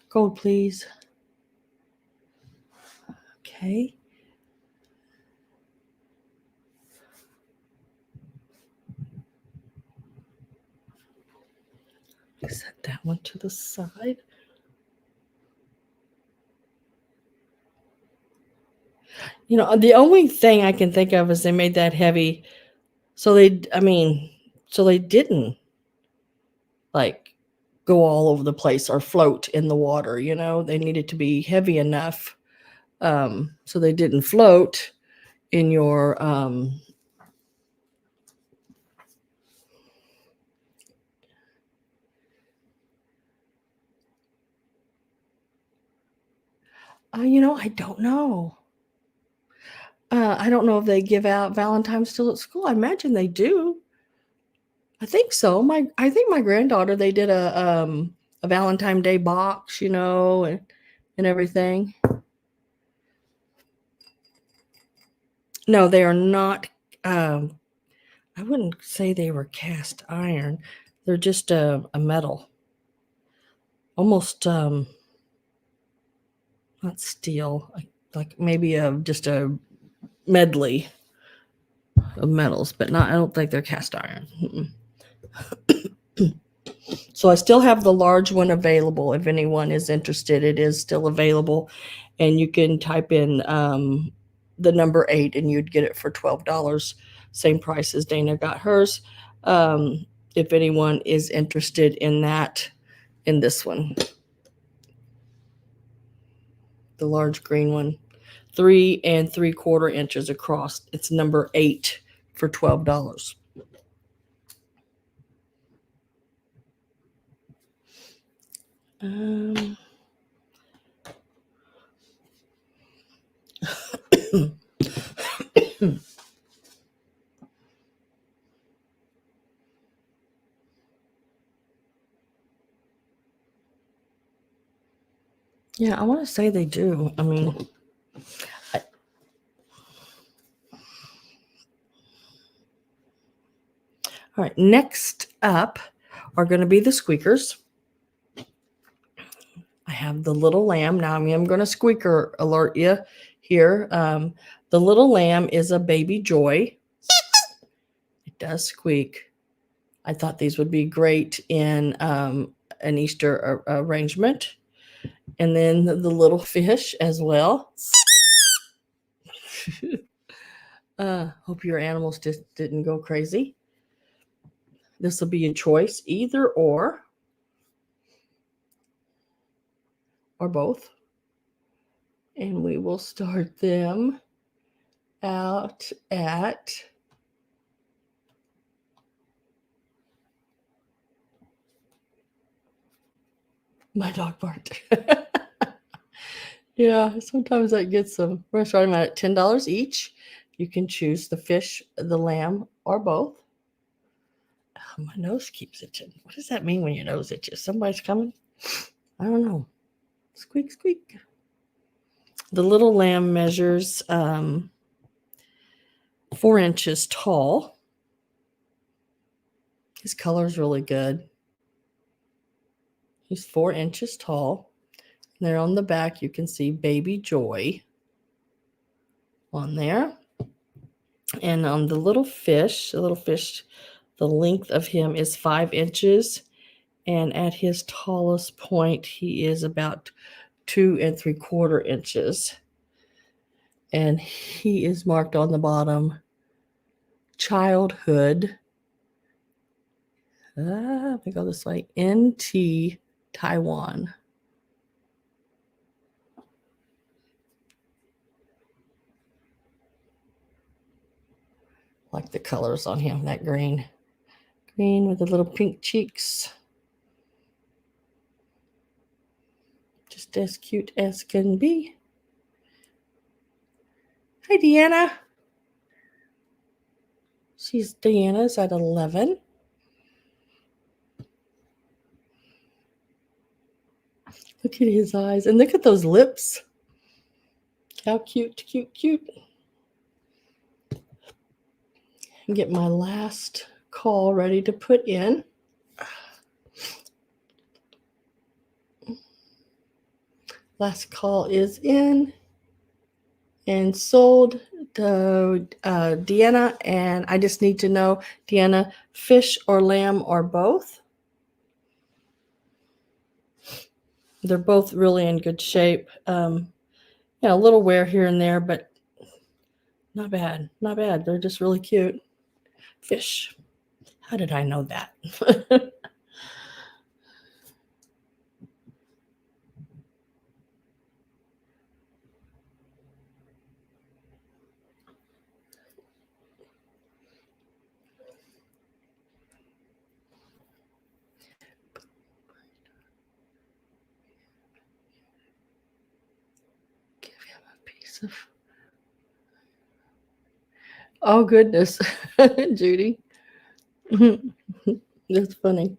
Gold, please. Okay. Set that one to the side. The only thing I can think of is they made that heavy. So they didn't like go all over the place or float in the water. They needed to be heavy enough. So they didn't float in your, I don't know. I don't know if they give out Valentines still at school. I imagine they do. I think so. I think my granddaughter, they did a Valentine Day box, and everything. No, they are not. I wouldn't say they were cast iron. They're just a metal, almost not steel, like maybe just a medley of metals, but I don't think they're cast iron. So I still have the large one available. If anyone is interested, it is still available, and you can type in the number 8 and you'd get it for $12. Same price as Dana got hers. If anyone is interested in that, in this one, the large green one, 3 3/4 inches across. It's number 8 for $12. Yeah, I want to say they do. I mean, all right, next up are going to be the squeakers. I have the little lamb. Now I'm going to squeaker alert you here. The little lamb is a baby joy. It does squeak. I thought these would be great in an Easter arrangement. And then the little fish as well. Hope your animals just didn't go crazy. This will be a choice, either or both. And we will start them out at my dog barked. Yeah, sometimes that gets them. We're starting out at $10 each. You can choose the fish, the lamb, or both. Oh, my nose keeps itching. What does that mean when your nose itches? Somebody's coming? I don't know. Squeak, squeak. The little lamb measures 4 inches tall. His color is really good. He's 4 inches tall. There on the back, you can see Baby Joy on there. And on the little fish, the length of him is 5 inches. And at his tallest point, he is about 2 3/4 inches. And he is marked on the bottom, childhood. Let me go this way. NT Taiwan. Like the colors on him, that green with the little pink cheeks. Just as cute as can be. Hi, Deanna. Deanna's at 11. Look at his eyes. And look at those lips. How cute, cute, cute. And get my last call ready to put in. Last call is in and sold to Deanna. And I just need to know, Deanna, fish or lamb or both? They're both really in good shape. A little wear here and there, but not bad. Not bad. They're just really cute. Fish. How did I know that? Give him a piece of. Oh, goodness. Judy. That's funny.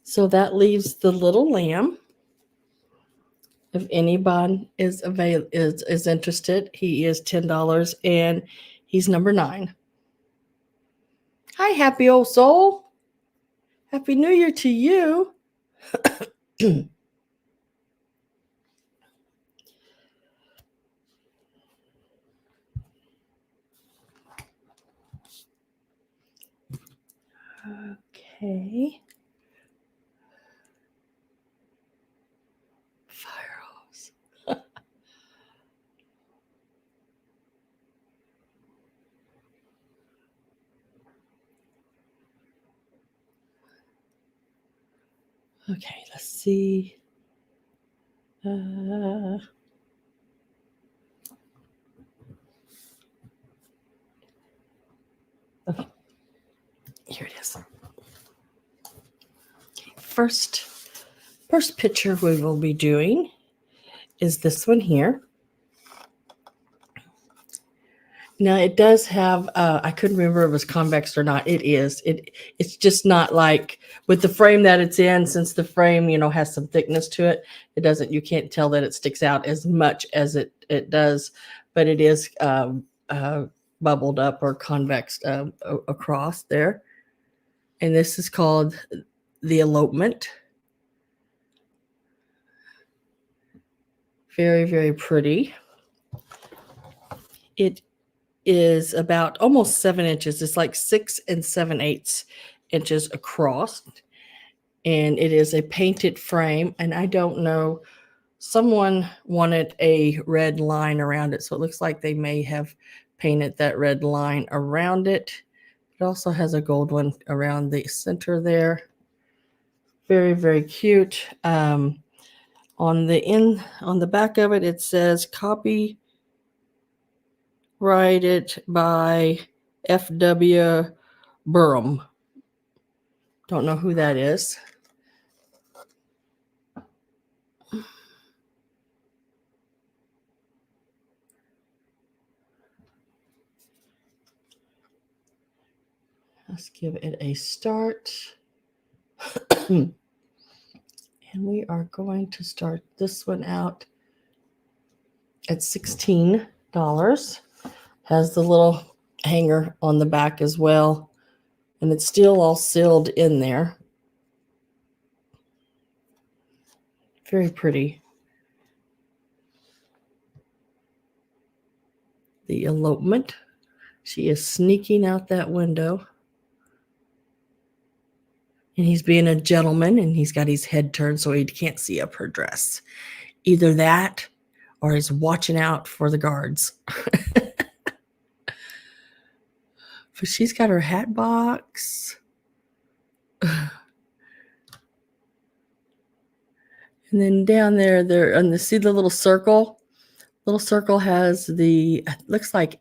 So that leaves the little lamb. If anyone is interested, he is $10 and he's number 9. Hi, happy old soul. Happy New Year to you. Okay. Fire hose. Okay, let's see. Okay, here it is. Okay, first picture we will be doing is this one here. Now it does have, I couldn't remember if it was convex or not. It is. It's just not like with the frame that it's in, since the frame, has some thickness to it. It doesn't, you can't tell that it sticks out as much as it does, but it is bubbled up or convex across there. And this is called the Elopement. Very, very pretty. It is about almost 7 inches. It's like 6 7/8 inches across. And it is a painted frame. And I don't know, someone wanted a red line around it. So it looks like they may have painted that red line around it. It also has a gold one around the center there. Very, very cute. On the back of it, it says copyrighted by F.W. Burham. Don't know who that is. Let's give it a start. And we are going to start this one out at $16. Has the little hanger on the back as well. And it's still all sealed in there. Very pretty. The Elopement. She is sneaking out that window. And he's being a gentleman, and he's got his head turned so he can't see up her dress. Either that or he's watching out for the guards. But she's got her hat box. And then down there, and see the little circle? Little circle has it looks like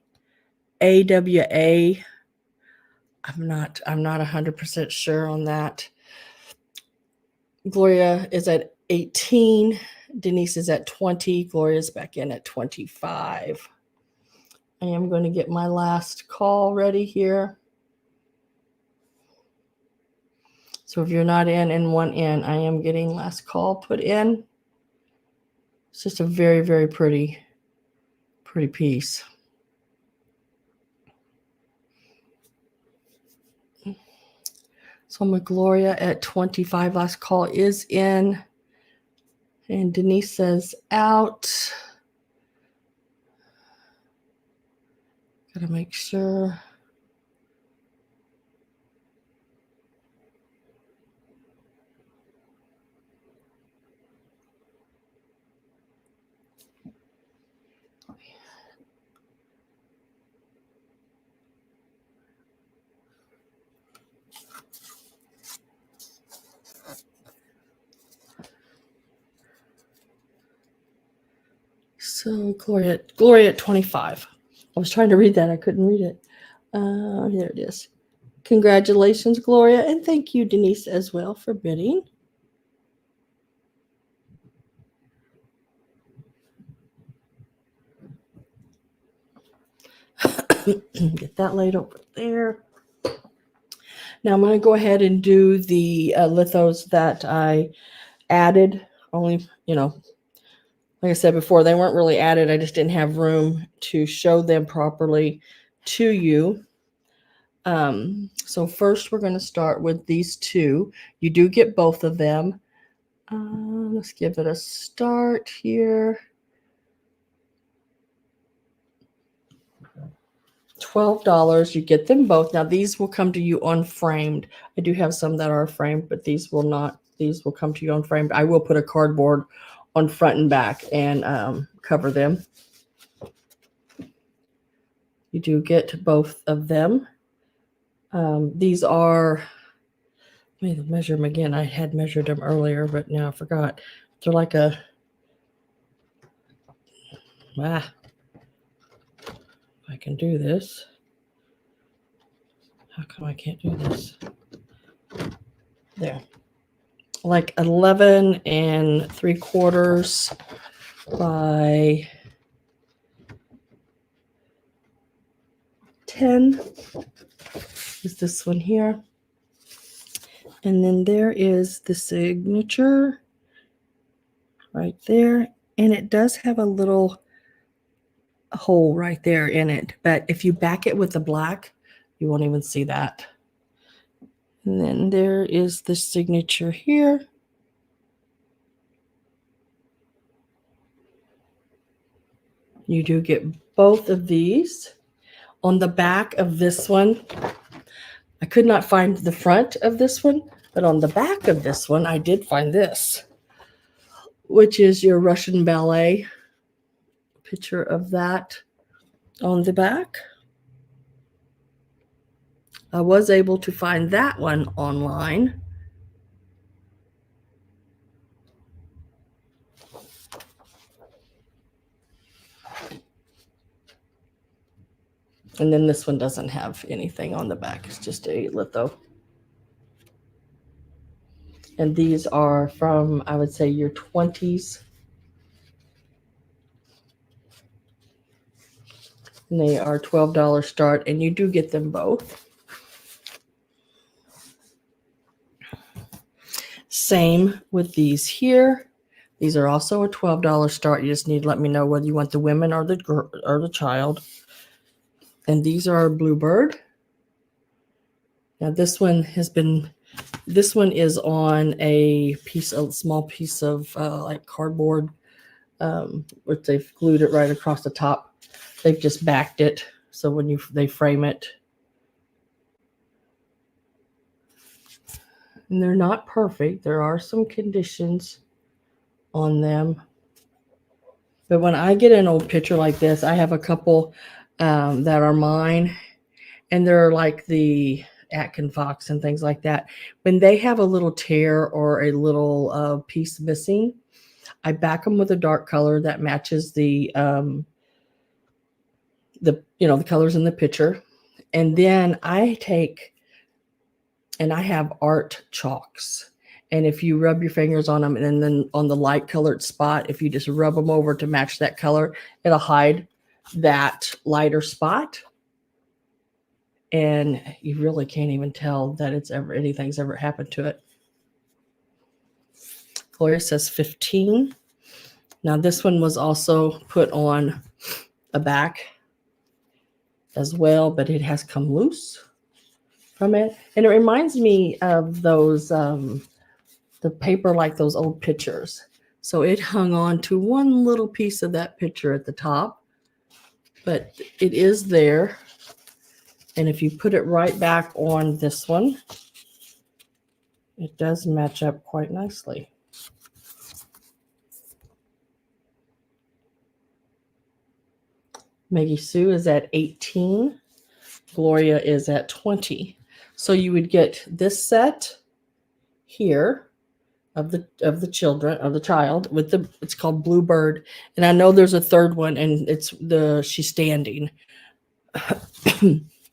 AWA. I'm not 100% sure on that. Gloria is at 18. Denise is at 20. Gloria's back in at 25. I am going to get my last call ready here. So if you're not in and one in, I am getting last call put in. It's just a very, very pretty piece. So I'm with Gloria at 25. Last call is in. And Denise says out. Gotta make sure. So Gloria at 25. I was trying to read that. I couldn't read it. Here it is. Congratulations, Gloria. And thank you, Denise, as well, for bidding. Get that laid over there. Now I'm going to go ahead and do the lithos that I added. Only, like I said before, they weren't really added. I just didn't have room to show them properly to you. So first we're going to start with these two. You do get both of them. Let's give it a start here. $12. You get them both. Now these will come to you unframed. I do have some that are framed, but these will not. These will come to you unframed. I will put a cardboard on front and back and cover them. You do get both of them. These are, let me measure them again. I had measured them earlier, but now I forgot. They're like if I can do this. How come I can't do this? There. like 11 3/4 by 10 is this one here. And then there is the signature right there. And it does have a little hole right there in it. But if you back it with the black, you won't even see that. And then there is the signature here. You do get both of these. On the back of this one, I could not find the front of this one, but on the back of this one, I did find this, which is your Russian ballet. Picture of that on the back. I was able to find that one online. And then this one doesn't have anything on the back. It's just a litho. And these are from, I would say, your 20s. And they are $12 start, and you do get them both. Same with these here. These are also a $12 start. You just need to let me know whether you want the women or the girl or the child. And these are Bluebird. Now this one is on a small piece of like cardboard, which they've glued it right across the top. They've just backed it, so when they frame it. And they're not perfect. There are some conditions on them. But when I get an old picture like this, I have a couple that are mine, and they're like the Atkin Fox and things like that. When they have a little tear or a little piece missing, I back them with a dark color that matches the colors in the picture. And then I have art chalks. And if you rub your fingers on them, and then on the light colored spot, if you just rub them over to match that color, it'll hide that lighter spot. And you really can't even tell that anything's ever happened to it. Gloria says 15. Now this one was also put on a back as well, but it has come loose from it. And it reminds me of those, the paper, like those old pictures. So it hung on to one little piece of that picture at the top, but it is there. And if you put it right back on this one, it does match up quite nicely. Maggie Sue is at 18. Gloria is at 20. So you would get this set here of the child with it's called Bluebird. And I know there's a third one, and she's standing.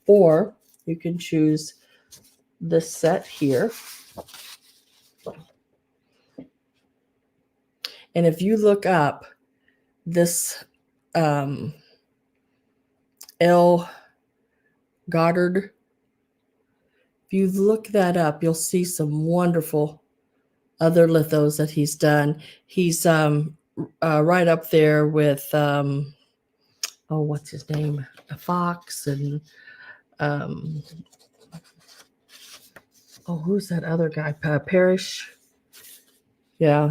Or you can choose this set here. And if you look up this L. Goddard, if you look that up, you'll see some wonderful other lithos that he's done. He's right up there with what's his name? A Fox, and who's that other guy? Parrish. Yeah,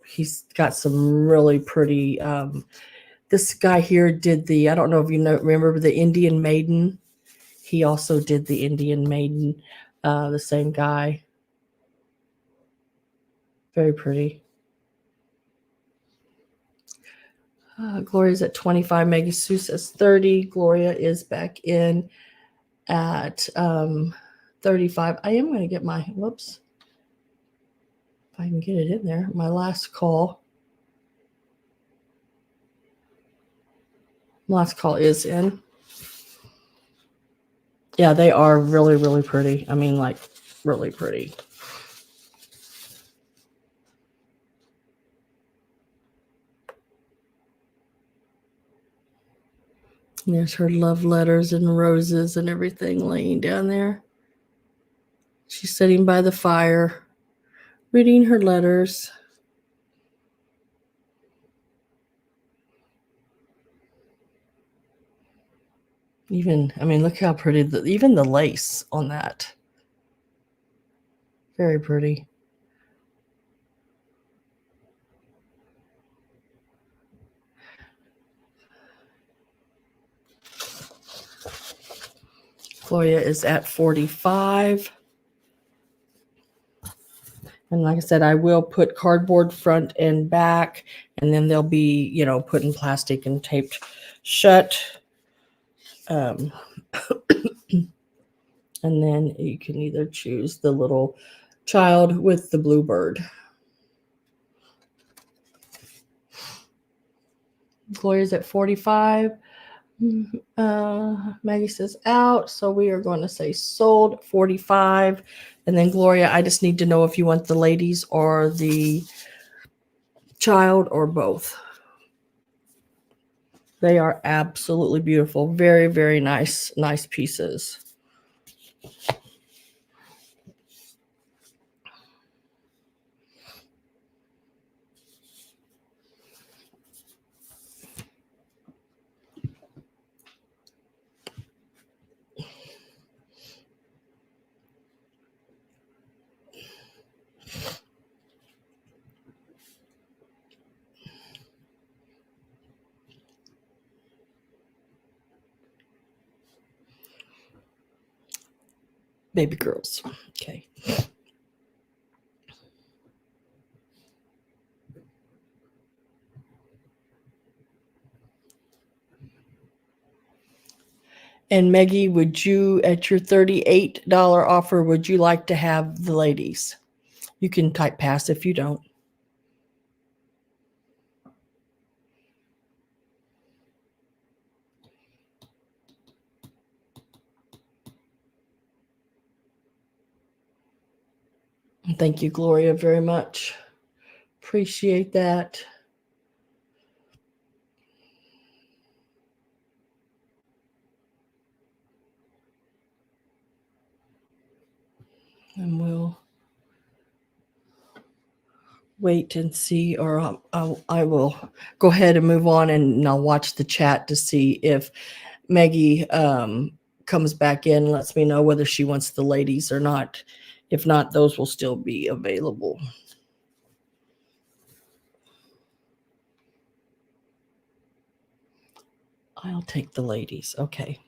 he's got some really pretty. This guy here did I don't know if you remember the Indian Maiden. He also did the Indian Maiden, the same guy. Very pretty. Gloria's at 25. Maggie Sue says 30. Gloria is back in at 35. I am going to get whoops. If I can get it in there. My last call. Last call is in. Yeah, they are really, really pretty. I mean, like, really pretty. There's her love letters and roses and everything laying down there. She's sitting by the fire, reading her letters. Even, I mean, look how pretty, even the lace on that. Very pretty. Gloria is at 45. And like I said, I will put cardboard front and back, and then they'll be, put in plastic and taped shut. And then you can either choose the little child with the bluebird. Gloria's at 45. Maggie says out, so we are going to say sold 45. And then Gloria, I just need to know if you want the ladies or the child or both. They are absolutely beautiful. Very, very nice pieces. Baby girls. Okay. And Maggie, would you, at your $38 offer, would you like to have the ladies? You can type pass if you don't. Thank you, Gloria, very much. Appreciate that. And we'll wait and see, or I will go ahead and move on, and I'll watch the chat to see if Maggie comes back in and lets me know whether she wants the ladies or not. If not, those will still be available. I'll take the ladies. Okay.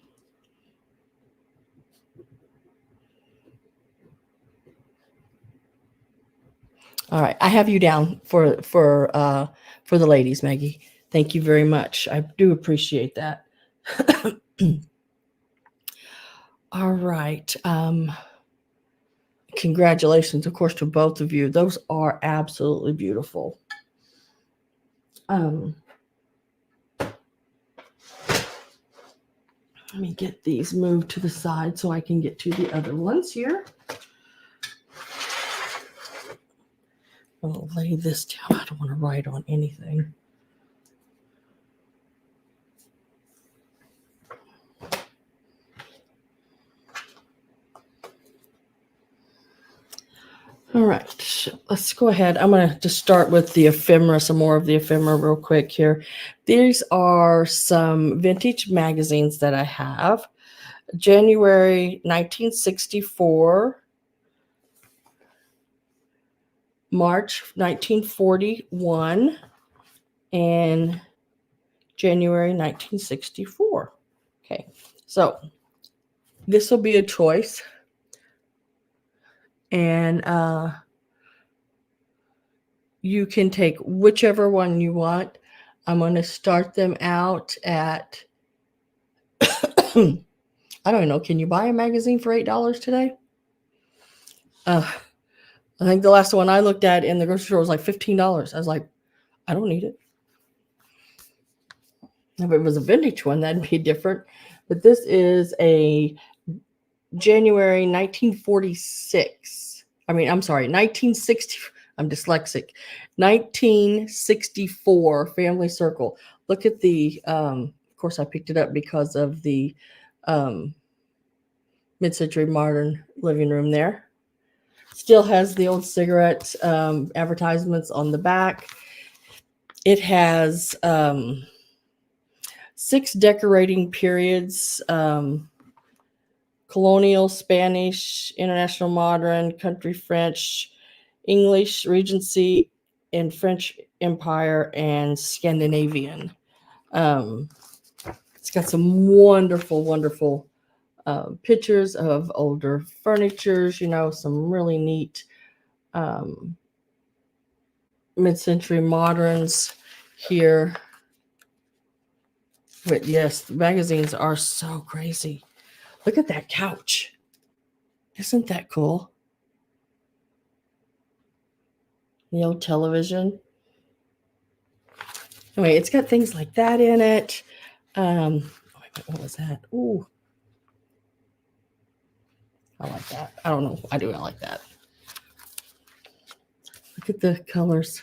All right. I have you down for the ladies, Maggie. Thank you very much. I do appreciate that. All right. Congratulations, of course, to both of you. Those are absolutely beautiful. Let me get these moved to the side so I can get to the other ones here. I'll lay this down. I don't want to write on anything. All right, let's go ahead. I'm going to just start with the ephemera, some more of the ephemera real quick here. These are some vintage magazines that I have. January 1964, March 1941, and January 1964. Okay, so this will be a choice. And you can take whichever one you want. I'm going to start them out at, I don't know, can you buy a magazine for $8 today? I think the last one I looked at in the grocery store was like $15. I was like, I don't need it. If it was a vintage one, that'd be different. But this is a January 1946. I'm sorry, 1960. I'm dyslexic. 1964 Family Circle. Look at the course, I picked it up because of the mid-century modern living room there. Still has the old cigarette advertisements on the back. It has 6 decorating periods, colonial, Spanish, international modern, country French, English, Regency, and French Empire, and Scandinavian. It's got some wonderful, wonderful pictures of older furnitures, some really neat mid-century moderns here. But yes, the magazines are so crazy. Look at that couch. Isn't that cool? The old television. Anyway, it's got things like that in it. What was that? Ooh. I like that. I don't know. I like that. Look at the colors.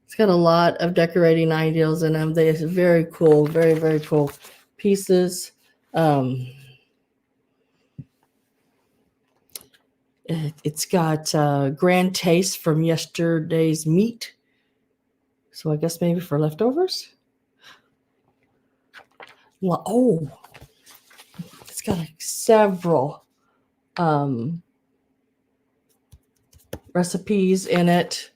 It's got a lot of decorating ideals in them. They're very cool, very, very cool pieces. It's got grand taste from yesterday's meat. So I guess maybe for leftovers. Oh, it's got several recipes in it.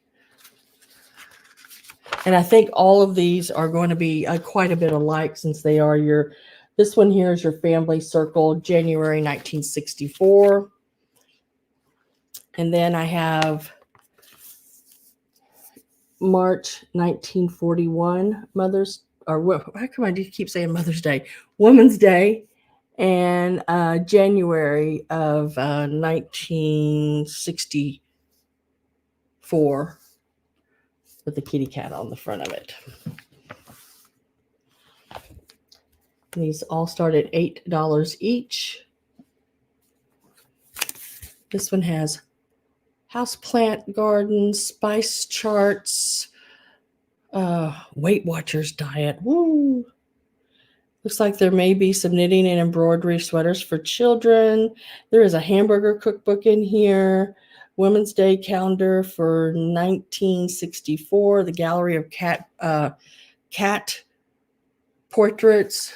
And I think all of these are going to be quite a bit alike, since they are this one here is your family circle, January 1964. And then I have March 1941, how come I keep saying Mother's Day? Women's Day. And January of 1964 with the kitty cat on the front of it. And these all start at $8 each. This one has houseplant gardens, spice charts, Weight Watchers diet. Woo! Looks like there may be some knitting and embroidery sweaters for children. There is a hamburger cookbook in here. Women's Day calendar for 1964. The gallery of cat portraits.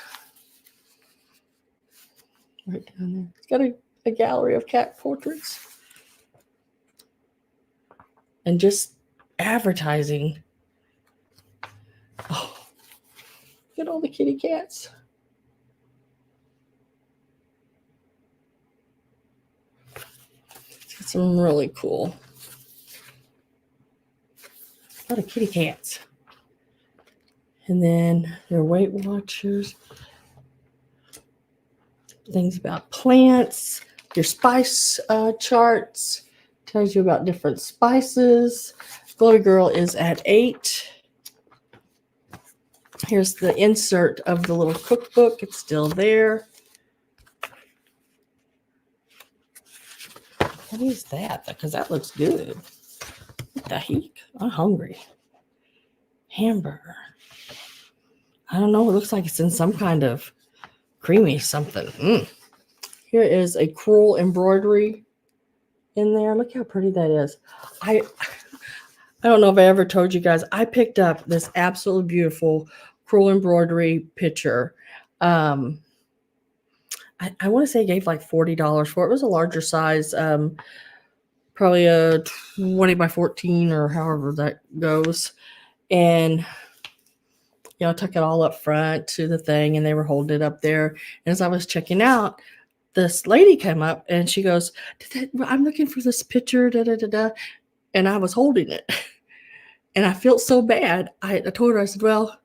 Right down there. It's got a gallery of cat portraits. And just advertising. Oh, look at all the kitty cats. It's got some really cool. A lot of kitty cats. And then their Weight Watchers. Things about plants. Your spice charts. Tells you about different spices. Glory Girl is at $8. Here's the insert of the little cookbook. It's still there. What is that? Because that looks good. What the heck? I'm hungry. Hamburger. I don't know. It looks like it's in some kind of creamy something. Here is a crewel embroidery in there. Look how pretty that is. I don't know if I ever told you guys, I picked up this absolutely beautiful crewel embroidery picture. I want to say I gave like $40 for it. It was a larger size, probably a 20 by 14 or however that goes. And I took it all up front to the thing, and they were holding it up there. And as I was checking out, this lady came up and she goes, I'm looking for this picture, and I was holding it. And I felt so bad. I told her, I said, well,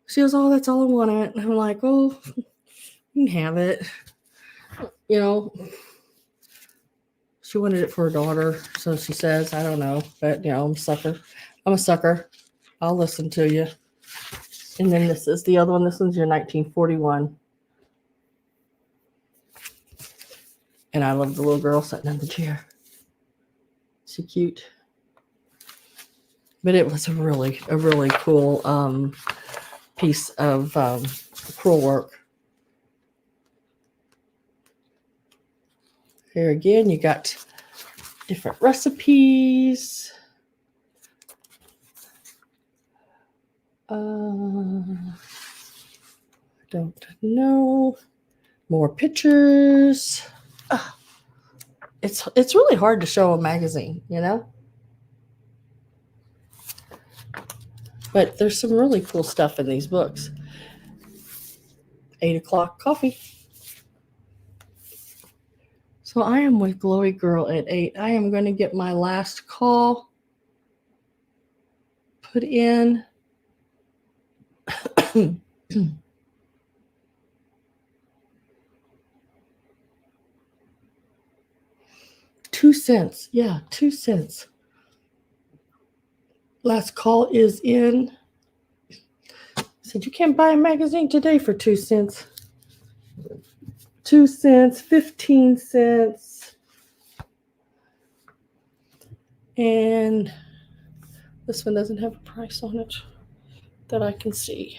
she goes, oh, that's all I wanted. And I'm like, oh, you can have it. She wanted it for her daughter. So she says, I don't know. But, I'm a sucker. I'm a sucker. I'll listen to you. And then this is the other one. This one's your 1941. And I love the little girl sitting in the chair. So cute. But it was a really cool piece of crewel work. Here again, you got different recipes. Don't know. More pictures. It's really hard to show a magazine, you know? But there's some really cool stuff in these books. 8 o'clock coffee. So I am with Glowy Girl at 8. I am going to get my last call put in. 2 cents. Yeah, 2 cents. Last call is in. Said you can't buy a magazine today for 2 cents. 2 cents, 15 cents. And this one doesn't have a price on it that I can see.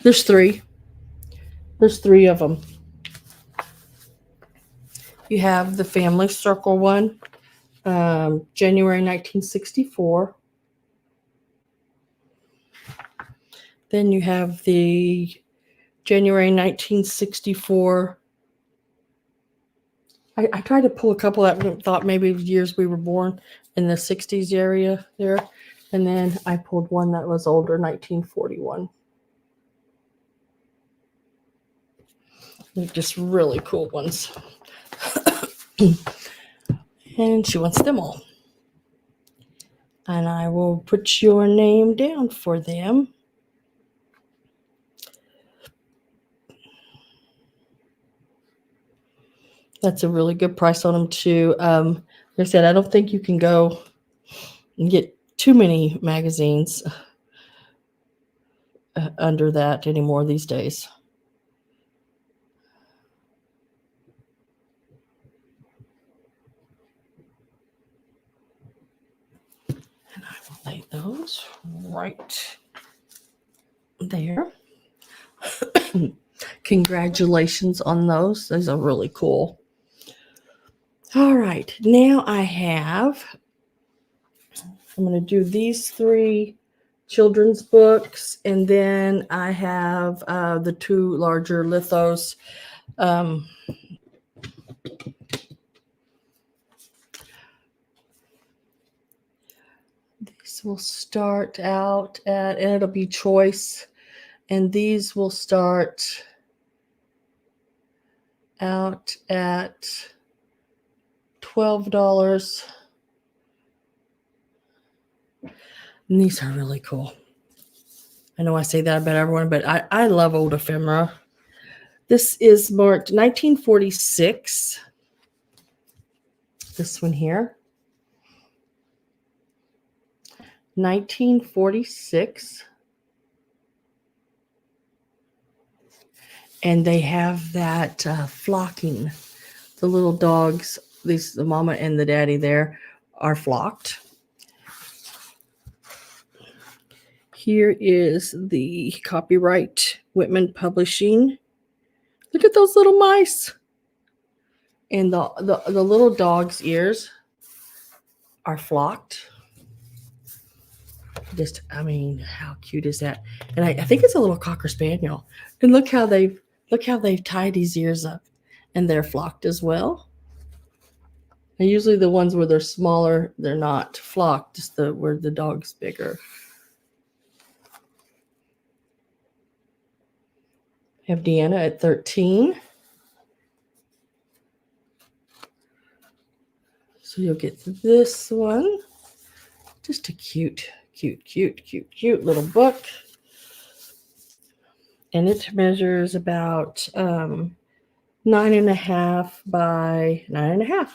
There's 3. There's 3 of them. You have the Family Circle one, January 1964. Then you have the January 1964. I tried to pull a couple that thought maybe years we were born in the 60s area there. And then I pulled one that was older, 1941. They're just really cool ones. And she wants them all. And I will put your name down for them. That's a really good price on them too. Like I said, I don't think you can go and get too many magazines under that anymore these days. And I will lay those right there. Congratulations on those. Those are really cool. All right. Now I'm going to do these 3 children's books, and then I have the 2 larger lithos. These will start out at, and it'll be choice, and these will start out at $12. And these are really cool. I know I say that about everyone, but I love old ephemera. This is marked 1946. This one here. 1946. And they have that flocking. The little dogs, the mama and the daddy there, are flocked. Here is the copyright Whitman Publishing. Look at those little mice. And the little dog's ears are flocked. Just, I mean, how cute is that? And I think it's a little Cocker Spaniel. And look how they've tied his ears up. And they're flocked as well. And usually the ones where they're smaller, they're not flocked, just where the dog's bigger. Have Deanna at 13. So you'll get this one. Just a cute little book. And it measures about 9.5 by 9.5.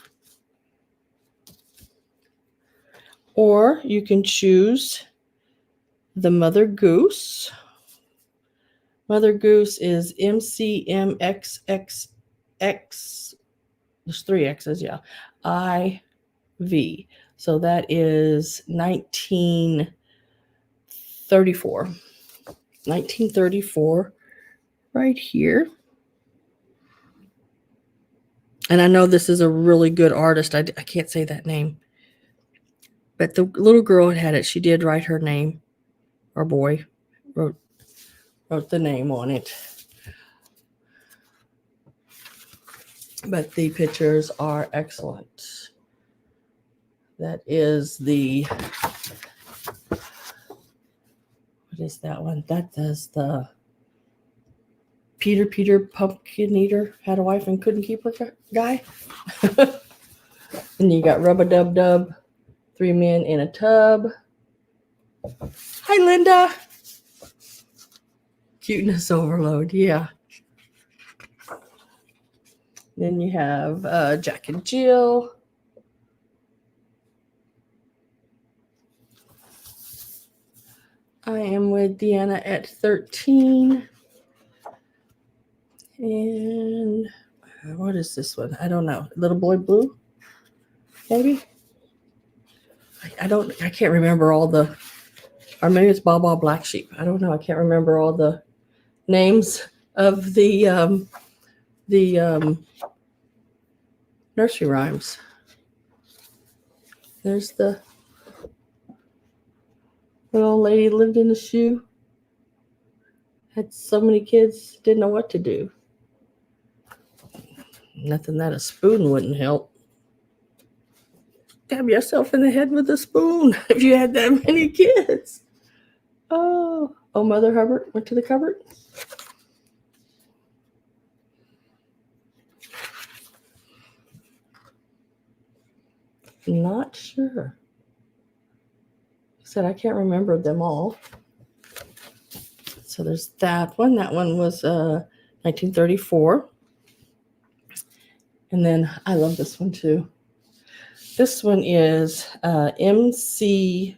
Or you can choose the Mother Goose. Mother Goose is MCMXXX. There's 3 X's, yeah. IV. So that is 19 34. 1934, right here. And I know this is a really good artist. I can't say that name. But the little girl had it. She did write her name. Or boy wrote the name on it. But the pictures are excellent. That is the, what is that one? That is the Peter Pumpkin Eater had a wife and couldn't keep her guy. And you got Rub-a-Dub-Dub, 3 men in a tub. Hi, Linda. Cuteness overload, yeah. Then you have Jack and Jill. I am with Deanna at 13. And what is this one? I don't know. Little Boy Blue? Maybe? I can't remember all the, or maybe it's Baba Black Sheep. I don't know. I can't remember all the names of the nursery rhymes. There's the little lady lived in a shoe. Had so many kids, didn't know what to do. Nothing that a spoon wouldn't help. Stab yourself in the head with a spoon if you had that many kids. Oh, Mother Hubbard went to the cupboard. Not sure. I said I can't remember them all. So there's that one. That one was 1934. And then I love this one too. This one is MCML.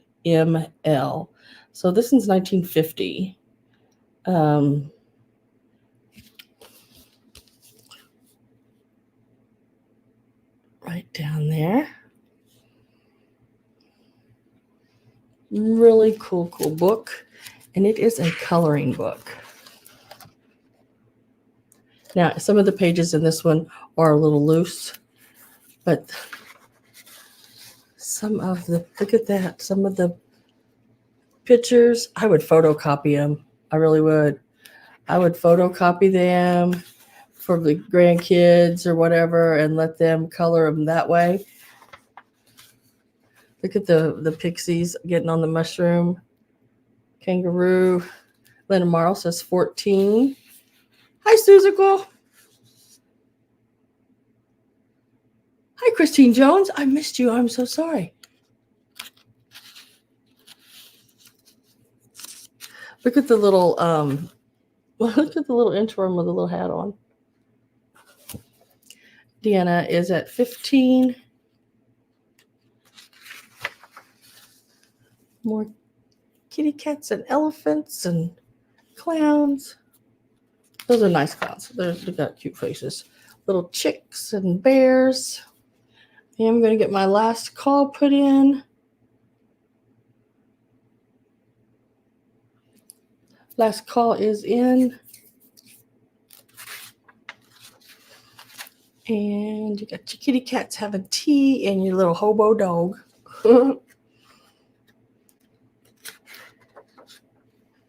So this one's 1950. Right down there. Really cool book. And it is a coloring book. Now, some of the pages in this one are a little loose, but some of the, look at that, some of the pictures, I would photocopy them. I really would. I would photocopy them for the grandkids or whatever and let them color them that way. Look at the pixies getting on the mushroom. Kangaroo. Linda Marl says 14. Hi, Suzical. Hi, Christine Jones. I missed you. I'm so sorry. Look at the little look at the little intern with a little hat on. Deanna is at 15. More kitty cats and elephants and clowns. Those are nice clowns. They've got cute faces. Little chicks and bears. And I'm going to get my last call put in. Last call is in. And you got your kitty cats having tea and your little hobo dog.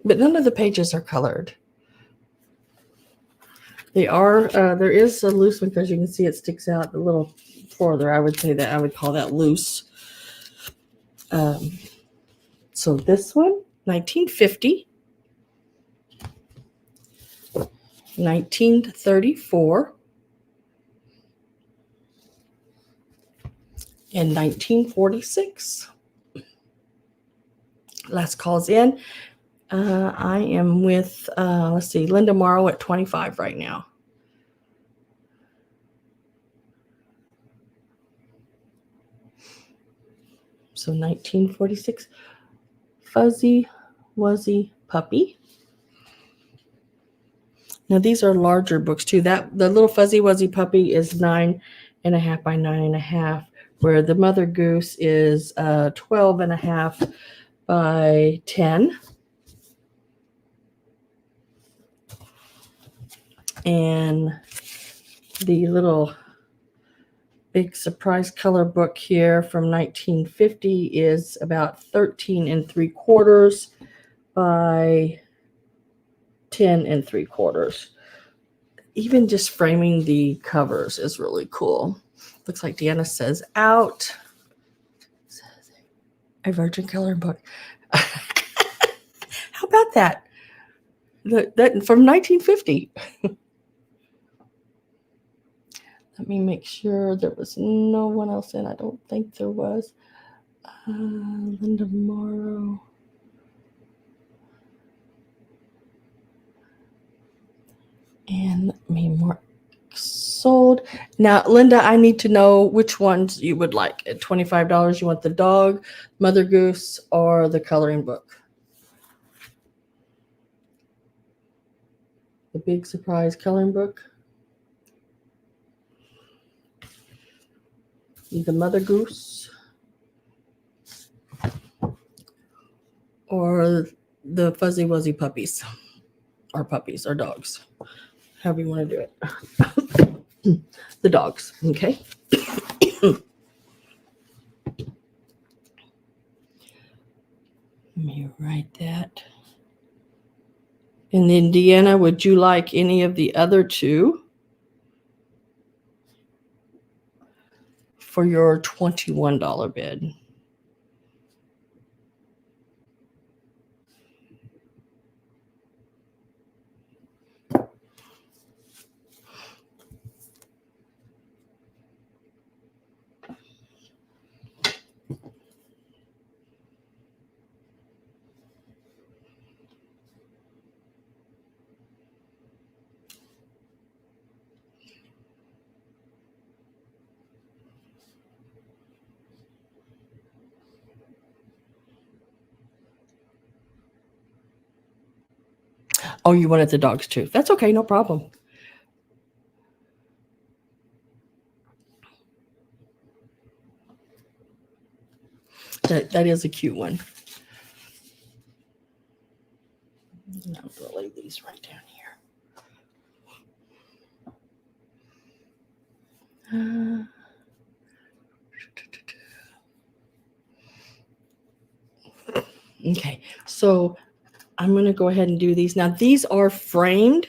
But none of the pages are colored. They are, there is a loose one because you can see it sticks out a little farther. I would say that, I would call that loose. So this one, 1950, 1934, and 1946. Last call's in. I am with, let's see, Linda Morrow at 25 right now. So 1946, Fuzzy Wuzzy Puppy. Now these are larger books too. The little Fuzzy Wuzzy Puppy is 9.5 by 9.5, where the Mother Goose is 12.5 by 10. And the little big surprise color book here from 1950 is about 13 3/4 by 10 3/4. Even just framing the covers is really cool. Looks like Deanna says out. A virgin coloring book. How about that? That from 1950. Let me make sure there was no one else in. I don't think there was. Linda Morrow. And let me mark sold. Now, Linda, I need to know which ones you would like. At $25, you want the dog, Mother Goose, or the coloring book? The big surprise coloring book? The Mother Goose? Or the Fuzzy Wuzzy puppies? Or puppies or dogs? However you want to do it. The dogs, okay? Let me write that. And then, Deanna, would you like any of the other two for your $21 bid? Oh, you wanted the dogs too. That's okay, no problem. That is a cute one. I'm going to lay these right down here. Okay, so I'm going to go ahead and do these. Now, these are framed.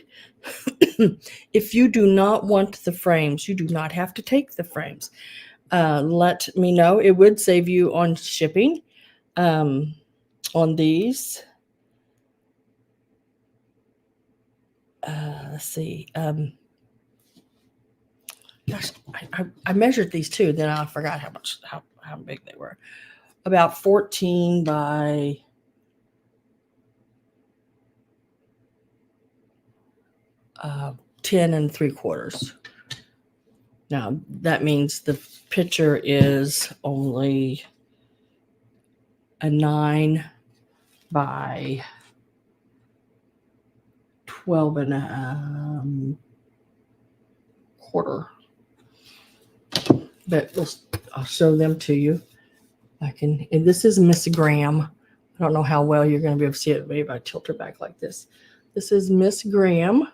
If you do not want the frames, you do not have to take the frames. Let me know. It would save you on shipping on these. Let's see. Gosh, I measured these too. Then I forgot how big they were. About 14 by 10 3/4. Now that means the picture is only a 9 by 12 and a quarter. But I'll show them to you. And this is Miss Graham. I don't know how well you're going to be able to see it. Maybe I tilt her back like this. This is Miss Graham.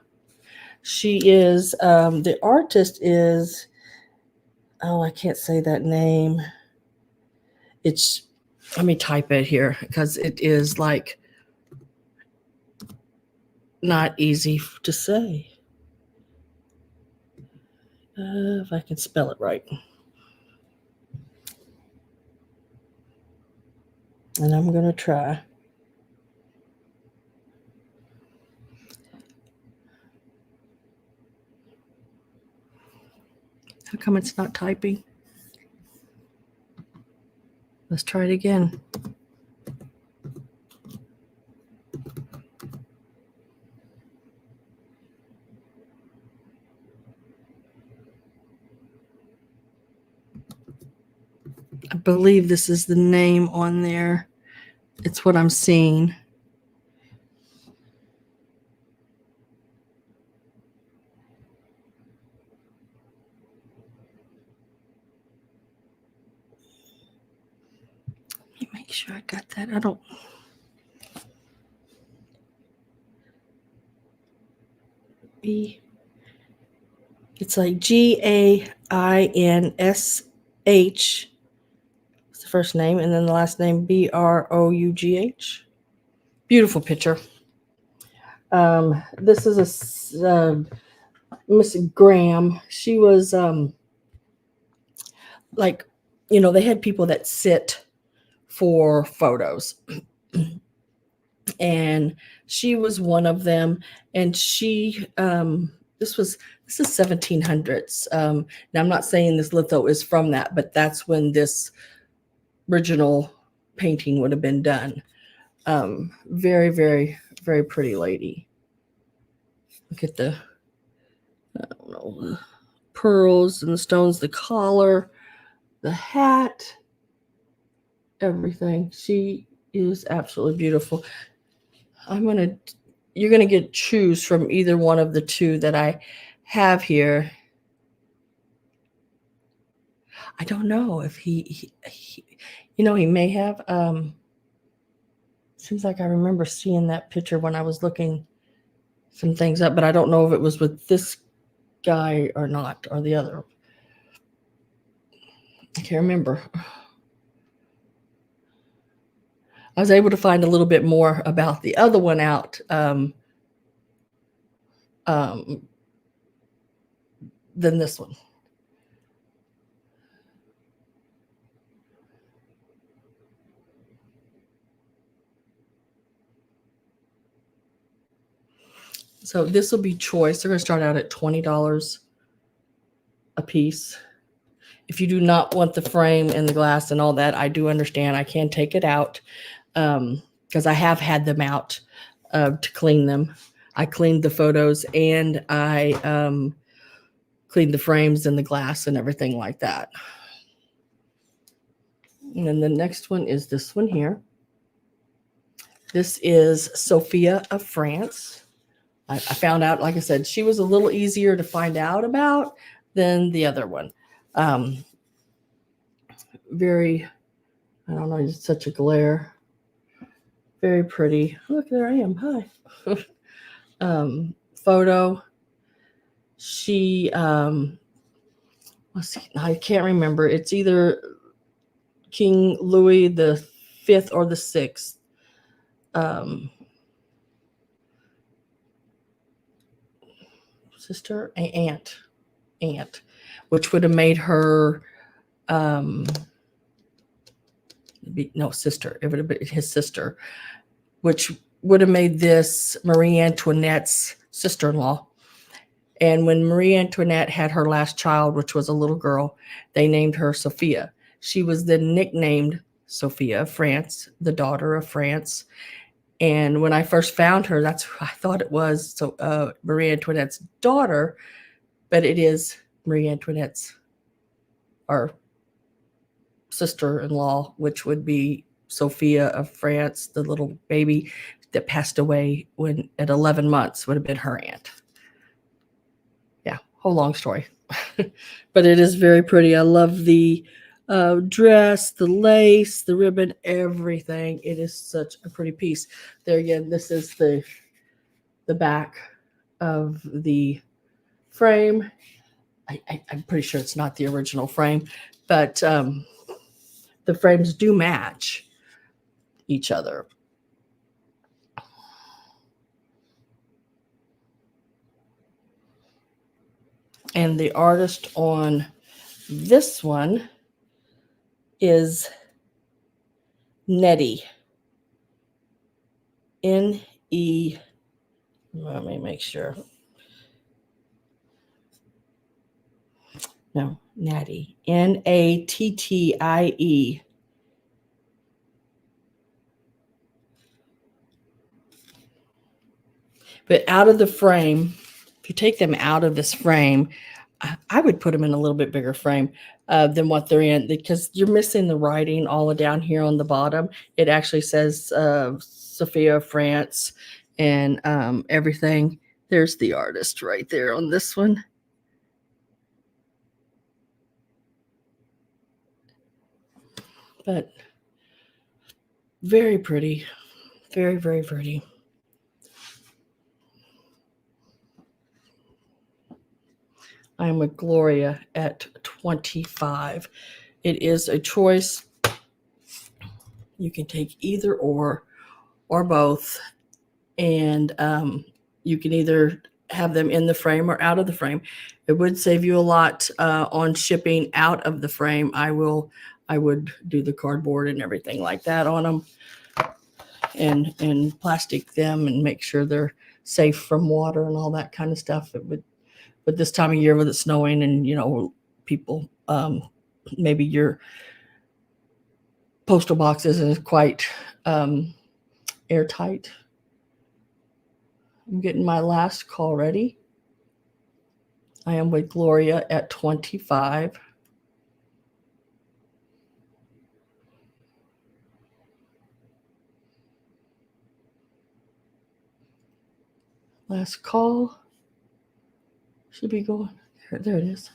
She is, the artist is, I can't say that name. Let me type it here because it is like not easy to say. If I can spell it right. And I'm going to try. How come it's not typing? Let's try it again. I believe this is the name on there. It's what I'm seeing. Let me make sure I got that. I don't. B. It's like Gainsh. It's the first name, and then the last name Brough. Beautiful picture. This is Miss Graham. She was like, they had people that sit for photos, and she was one of them. And she this is 1700s. Now I'm not saying this litho is from that, but that's when this original painting would have been done. Very, very, very pretty lady. Look at the, I don't know, the pearls and the stones, the collar, the hat, everything. She is absolutely beautiful. You're gonna get choose from either one of the two that I have here. I don't know if he he may have. Seems like I remember seeing that picture when I was looking some things up, but I don't know if it was with this guy or not, or the other. I can't remember. I was able to find a little bit more about the other one out than this one. So this will be choice. They're going to start out at $20 a piece. If you do not want the frame and the glass and all that, I do understand. I can take it out because I have had them out to clean them. I cleaned the photos and I cleaned the frames and the glass and everything like that. And then the next one is this one here. This is Sophia of France. I found out, like I said, she was a little easier to find out about than the other one. Very, I don't know, it's such a glare. Very pretty. Look, there I am. Hi. Photo. She, let's see, I can't remember. It's either King Louis the Fifth or the Sixth. Sister, aunt, which would have made her, sister. It would have been his sister, which would have made this Marie Antoinette's sister-in-law. And when Marie Antoinette had her last child, which was a little girl, they named her Sophia. She was then nicknamed Sophia of France, the daughter of France. And when I first found her, that's who I thought it was. So Marie Antoinette's daughter, but it is Marie Antoinette's, our sister-in-law, which would be Sophia of France, the little baby that passed away when at 11 months would have been her aunt. Yeah, whole long story. But it is very pretty. I love the dress, the lace, the ribbon, everything. It is such a pretty piece. There again, this is the back of the frame. I'm pretty sure it's not the original frame, but the frames do match each other. And the artist on this one is Nettie. N-E, let me make sure. No, Nattie. Nattie. But out of the frame, if you take them out of this frame, I would put them in a little bit bigger frame than what they're in, because you're missing the writing all down here on the bottom. It actually says Sophia of France and everything. There's the artist right there on this one. But very pretty. Very, very pretty. I'm with Gloria at 25. It is a choice. You can take either or both, and you can either have them in the frame or out of the frame. It would save you a lot on shipping out of the frame. I would do the cardboard and everything like that on them, and plastic them and make sure they're safe from water and all that kind of stuff. It would, but this time of year with it snowing and people, maybe your postal box isn't quite airtight. I'm getting my last call ready. I am with Gloria at 25. Last call. Should be going. There it is.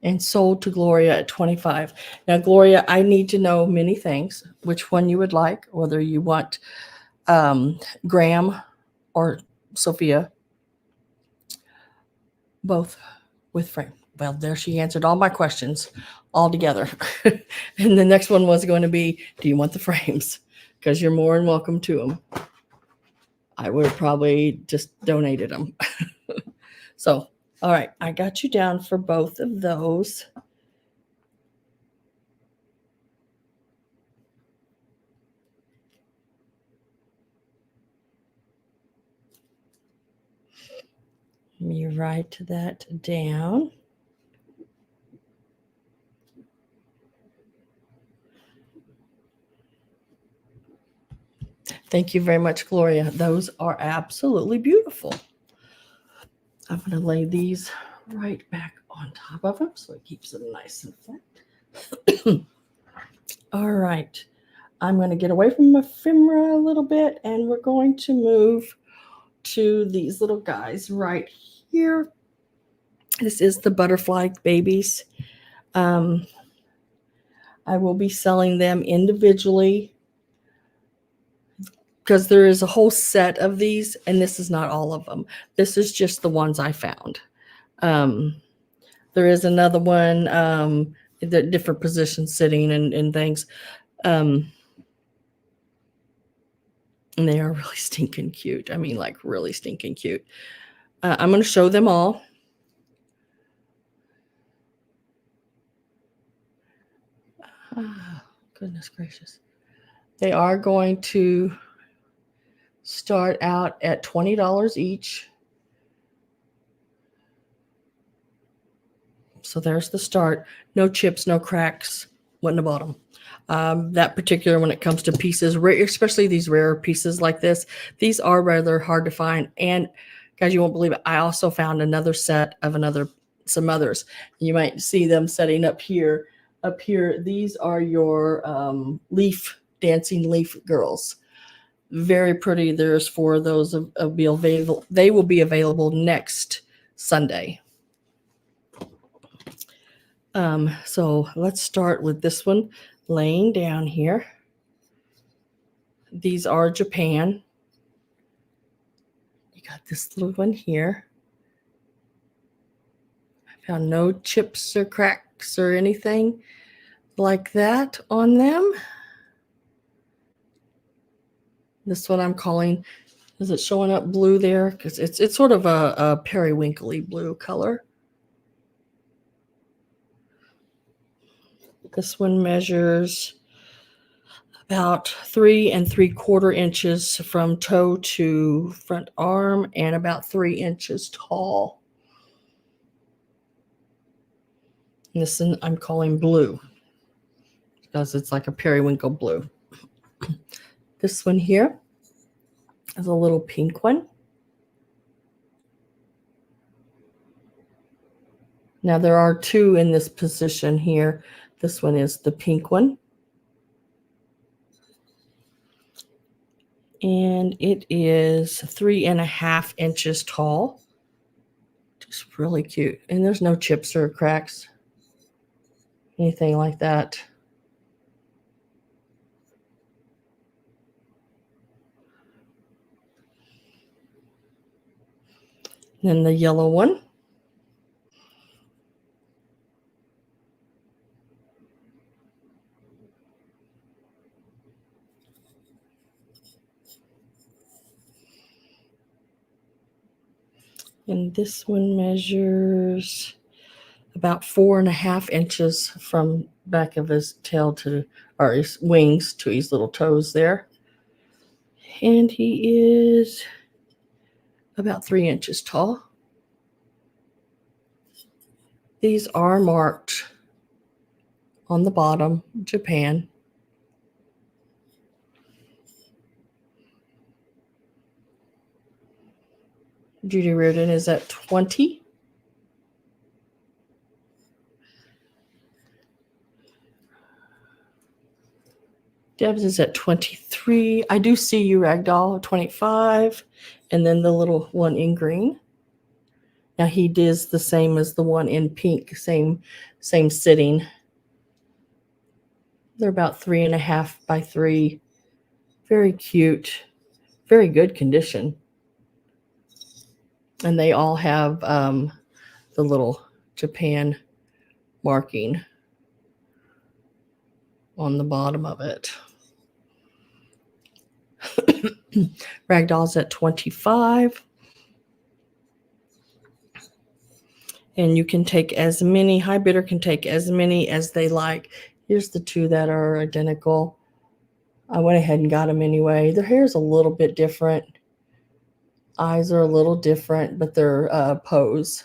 And sold to Gloria at 25. Now, Gloria, I need to know many things. Which one you would like, whether you want Graham or Sophia. Both with frame. Well, there she answered all my questions all together. And the next one was going to be, do you want the frames? Because you're more than welcome to them. I would have probably just donated them. So, all right, I got you down for both of those. Let me write that down. Thank you very much, Gloria. Those are absolutely beautiful. I'm going to lay these right back on top of them so it keeps them nice and flat. All right. I'm going to get away from ephemera a little bit, and we're going to move to these little guys right here. This is the butterfly babies. I will be selling them individually because there is a whole set of these, and this is not all of them. This is just the ones I found. There is another one, the different positions sitting and things. And they are really stinking cute. I mean, like really stinking cute. I'm going to show them all. Oh, goodness gracious. They are going to start out at $20 each. So there's the start. No chips, no cracks. What in the bottom? That particular, when it comes to pieces, especially these rare pieces like this, these are rather hard to find. And guys, you won't believe it, I also found another set of some others. You might see them setting up here. Up here, these are your dancing leaf girls. Very pretty. There's 4 of those of be available. They will be available next Sunday. So let's start with this one laying down here. These are Japan. You got this little one here. I found no chips or cracks or anything like that on them. This one I'm calling, is it showing up blue there? Because it's sort of a periwinkly blue color. This one measures about 3 3/4 inches from toe to front arm and about 3 inches tall. And this one I'm calling blue because it's like a periwinkle blue. This one here is a little pink one. Now there are 2 in this position here. This one is the pink one. And it is 3 1/2 inches tall. Just really cute. And there's no chips or cracks, anything like that. Then the yellow one. And this one measures about 4.5 inches from back of his tail to, or his wings to his little toes there. And he is about 3 inches tall. These are marked on the bottom, Japan. Judy Reardon is at 20. Debs is at 23. I do see you, Ragdoll, 25. And then the little one in green. Now he does the same as the one in pink, same sitting. They're about 3.5 by 3. Very cute. Very good condition. And they all have the little Japan marking on the bottom of it. Ragdoll's at 25. And you can take as many, High Bidder can take as many as they like. Here's the two that are identical. I went ahead and got them anyway. Their hair is a little bit different. Eyes are a little different, but their pose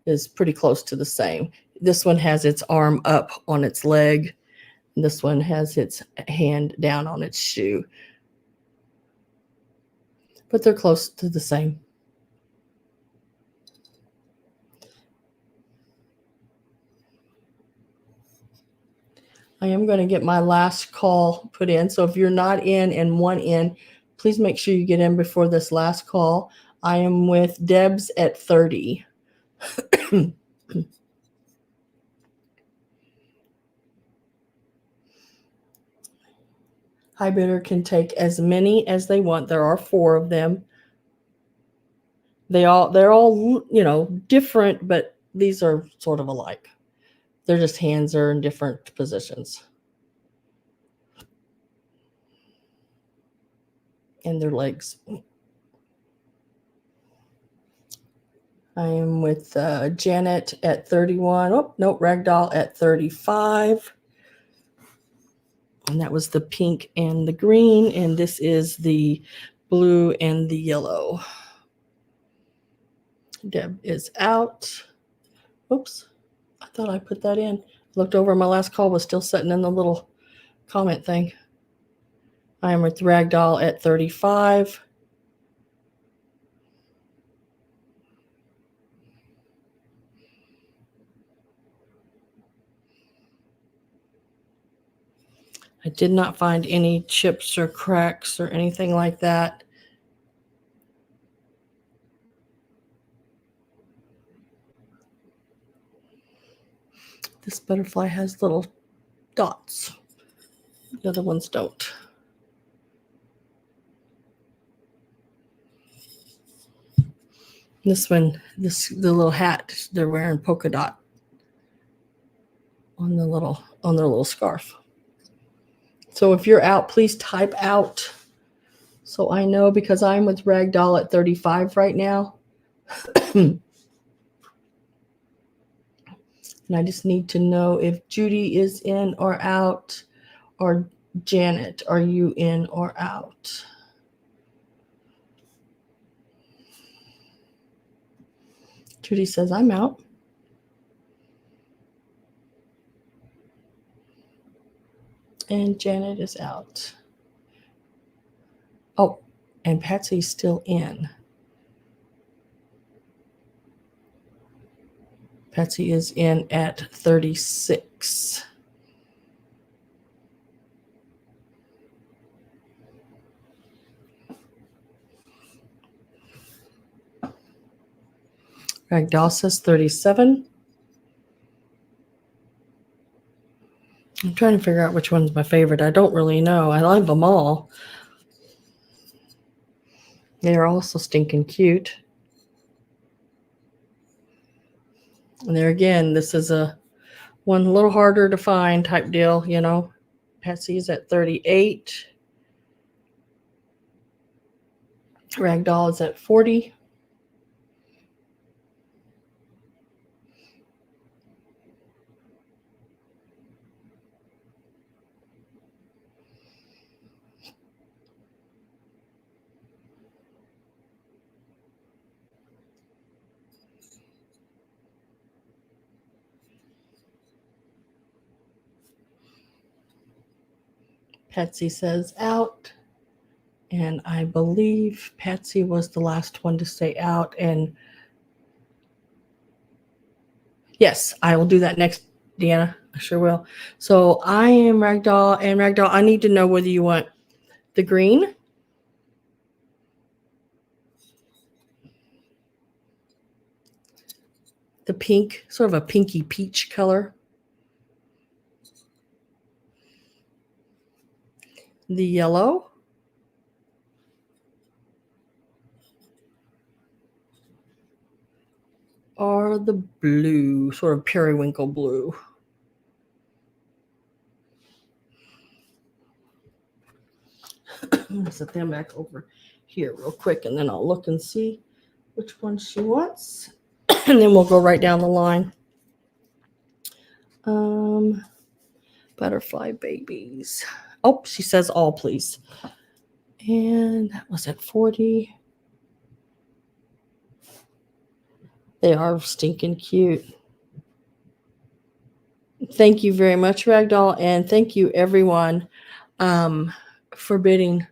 is pretty close to the same. This one has its arm up on its leg. This one has its hand down on its shoe. But they're close to the same. I am going to get my last call put in. So if you're not in and want in, please make sure you get in before this last call. I am with Debs at 30. High Bidder can take as many as they want. There are 4 of them. They're all, different, but these are sort of alike. They're just hands are in different positions. And their legs. I am with Janet at 31. Oh, no, Ragdoll at 35. And that was the pink and the green. And this is the blue and the yellow. Deb is out. Oops. I thought I put that in. Looked over, my last call was still sitting in the little comment thing. I am with Ragdoll at 35. I did not find any chips or cracks or anything like that. This butterfly has little dots. The other ones don't. This one, the little hat, they're wearing polka dot on their little scarf. So if you're out, please type out so I know, because I'm with Ragdoll at 35 right now. And I just need to know if Judy is in or out, or Janet, are you in or out? Judy says, I'm out. And Janet is out. Oh, and Patsy's still in. Patsy is in at 36. Ragdoll says 37. I'm trying to figure out which one's my favorite. I don't really know. I love them all. They're also stinking cute. And there again, this is one a little harder to find type deal, Patsy's at 38. Ragdoll is at 40. Patsy says out. And I believe Patsy was the last one to say out. And yes, I will do that next, Deanna. I sure will. So I am Ragdoll, and Ragdoll, I need to know whether you want the green, the pink, sort of a pinky peach color, the yellow, or the blue, sort of periwinkle blue. I'm going to set them back over here real quick, and then I'll look and see which one she wants. And then we'll go right down the line. Butterfly babies. Oh, she says all, please. And that was at 40. They are stinking cute. Thank you very much, Ragdoll, and thank you, everyone, for bidding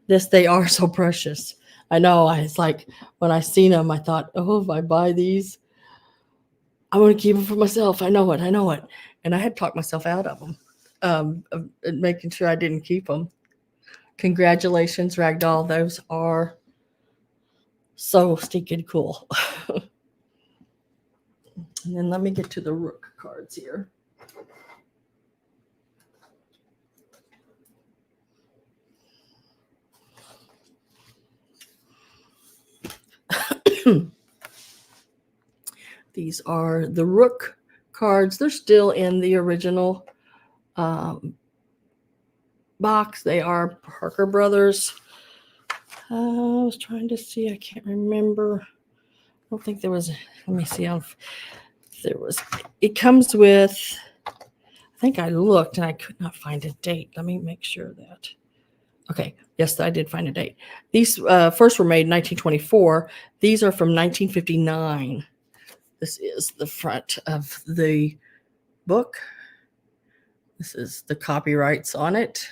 this. They are so precious. I know. It's like when I seen them, I thought, oh, if I buy these, I want to keep them for myself. I know it. And I had talked myself out of them, of making sure I didn't keep them. Congratulations, Ragdoll. Those are so stinking cool. And then let me get to the Rook cards here. These are the Rook cards. They're still in the original box. They are Parker Brothers. I was trying to see. I can't remember. I don't think there was. Let me see if there was. It comes with. I think I looked and I could not find a date. Let me make sure that. Okay. Yes, I did find a date. These first were made in 1924. These are from 1959. This is the front of the book. This is the copyrights on it.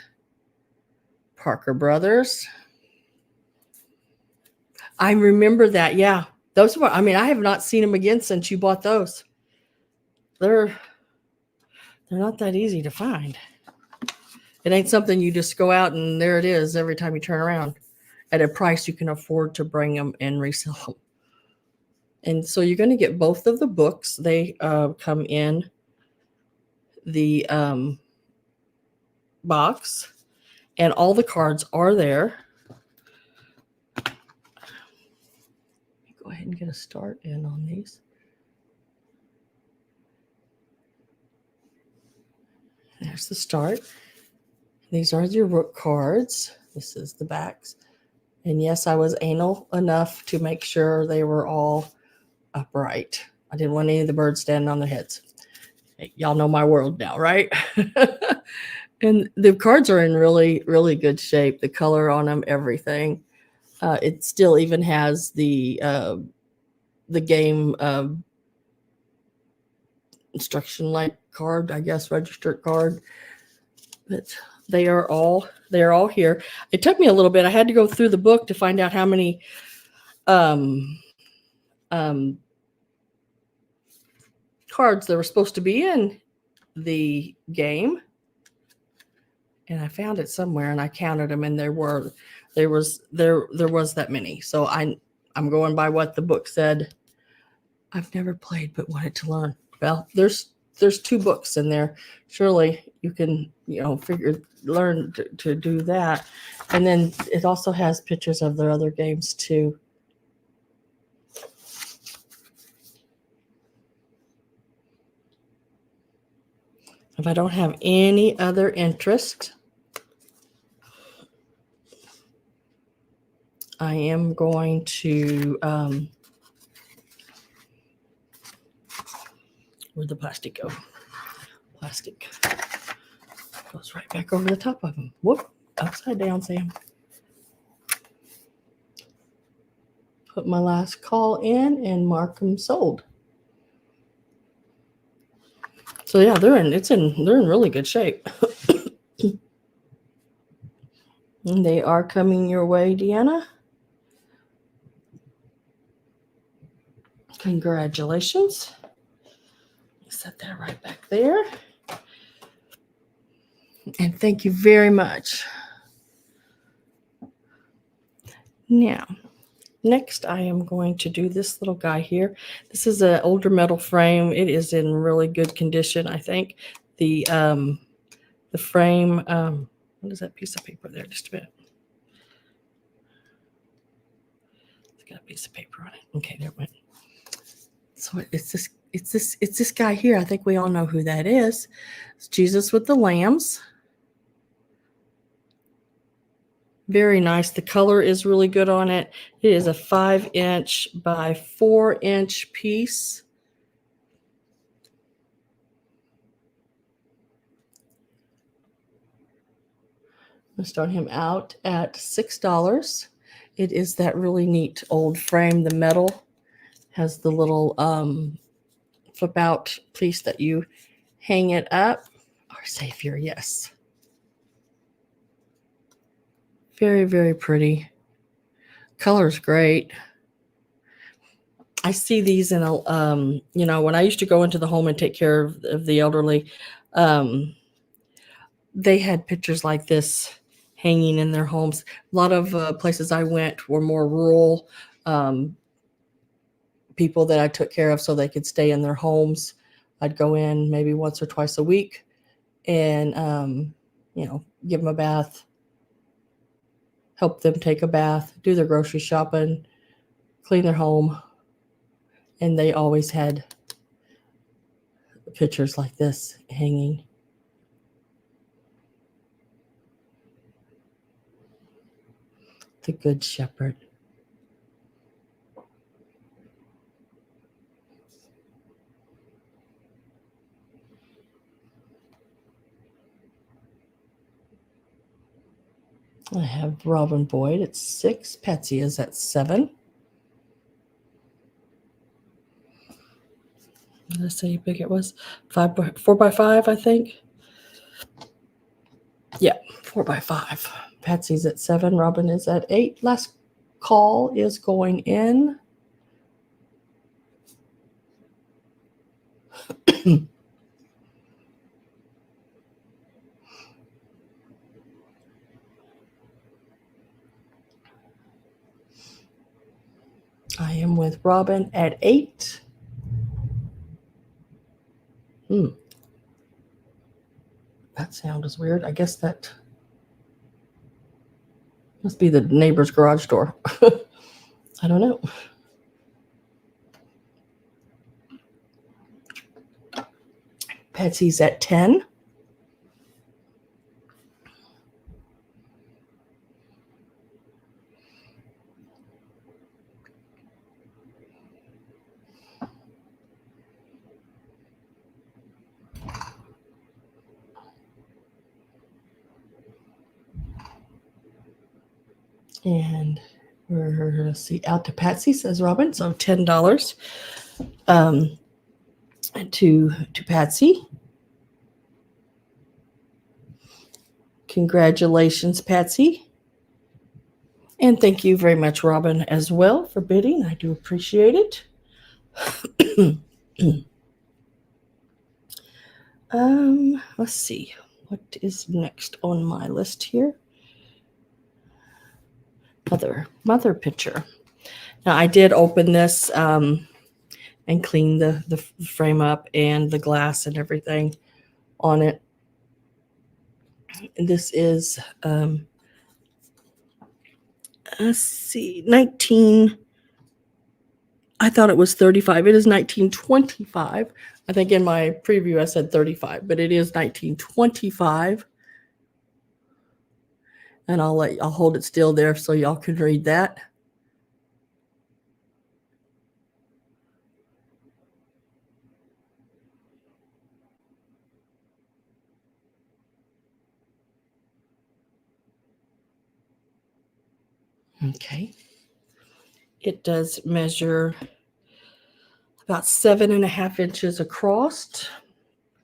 Parker Brothers. I remember that. Yeah. Those were, I have not seen them again since you bought those. They're not that easy to find. It ain't something you just go out and there it is every time you turn around at a price you can afford to bring them and resell them. And so you're going to get both of the books. They come in the box, and all the cards are there. Go ahead and get a start in on these. There's the start. These are your Rook cards. This is the backs. And yes, I was anal enough to make sure they were all upright. I didn't want any of the birds standing on their heads. Hey, y'all know my world now, right? And the cards are in really, really good shape. The color on them, everything. It still even has the game instruction-like card, I guess, registered card. But they are all here. It took me a little bit. I had to go through the book to find out how many cards there were supposed to be in the game. And I found it somewhere and I counted them, and there was that many. So I'm going by what the book said. I've never played but wanted to learn. Well, there's 2 books in there. Surely you can, learn to do that. And then it also has pictures of their other games too. If I don't have any other interest, I am going to where'd the plastic go? Plastic goes right back over the top of them. Whoop, upside down, Sam. Put my last call in and mark them sold. So yeah, they're in really good shape. And they are coming your way, Deanna. Congratulations. Set that right back there. And thank you very much. Now, next I am going to do this little guy here. This is an older metal frame. It is in really good condition, I think. The frame, what is that piece of paper there? Just a minute. It's got a piece of paper on it. Okay, there it went. So it's this guy here. I think we all know who that is. It's Jesus with the lambs. Very nice. The color is really good on it. It is a 5-inch by 4-inch piece. I'm going to start him out at $6. It is that really neat old frame. The metal has the little flip out piece that you hang it up. Our Savior, yes. Very, very pretty. Color's great. I see these in a, when I used to go into the home and take care of the elderly, they had pictures like this hanging in their homes. A lot of places I went were more rural people that I took care of so they could stay in their homes. I'd go in maybe once or twice a week and, give them a bath, help them take a bath, do their grocery shopping, clean their home. And they always had pictures like this hanging. The Good Shepherd. I have Robin Boyd at 6. Patsy is at 7. Let's see how big it was. 4 by 5, I think. Yeah, 4 by 5. Patsy's at 7. Robin is at 8. Last call is going in. I am with Robin at 8. That sound is weird. I guess that must be the neighbor's garage door. I don't know. Patsy's at 10. And we're out to Patsy, says Robin. So $10 to Patsy. Congratulations, Patsy. And thank you very much, Robin, as well, for bidding. I do appreciate it. Let's see. What is next on my list here? Mother picture. Now, I did open this and clean the frame up and the glass and everything on it. And this is, let's see, I thought it was 35. It is 1925. I think in my preview I said 35, but it is 1925. And I'll hold it still there so y'all can read that. Okay. It does measure about 7.5 inches across,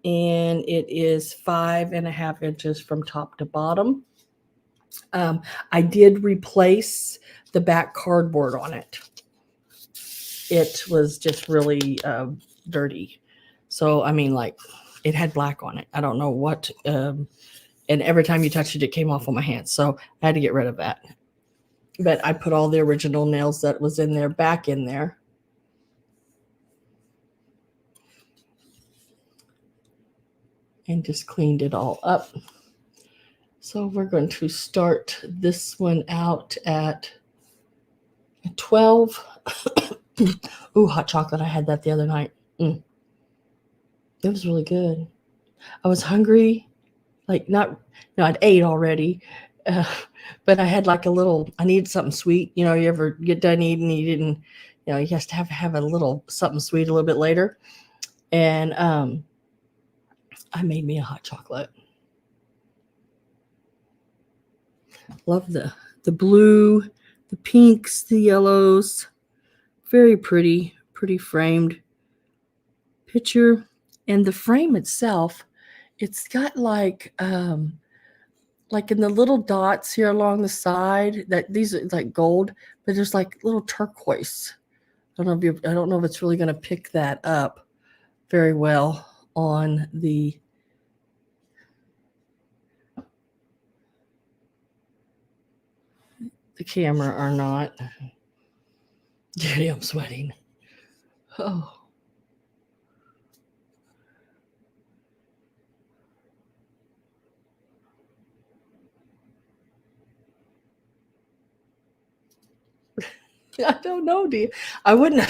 and it is 5.5 inches from top to bottom. I did replace the back cardboard on it. It was just really dirty. So, I mean, like, it had black on it. I don't know what. And every time you touched it, it came off on my hands. So I had to get rid of that. But I put all the original nails that was in there back in there. And just cleaned it all up. So we're going to start this one out at 12. Ooh, hot chocolate. I had that the other night. It was really good. I was hungry. Like, I'd ate already. But I had like I needed something sweet. You ever get done eating and you didn't, you have to have a little something sweet a little bit later. And I made me a hot chocolate. Love the blue, the pinks, the yellows. Very pretty framed picture. And the frame itself, it's got like in the little dots here along the side, that these are like gold, but there's like little turquoise. I don't know if it's really going to pick that up very well on the camera or not. Daddy, I'm sweating. Oh. I don't know, dear. I wouldn't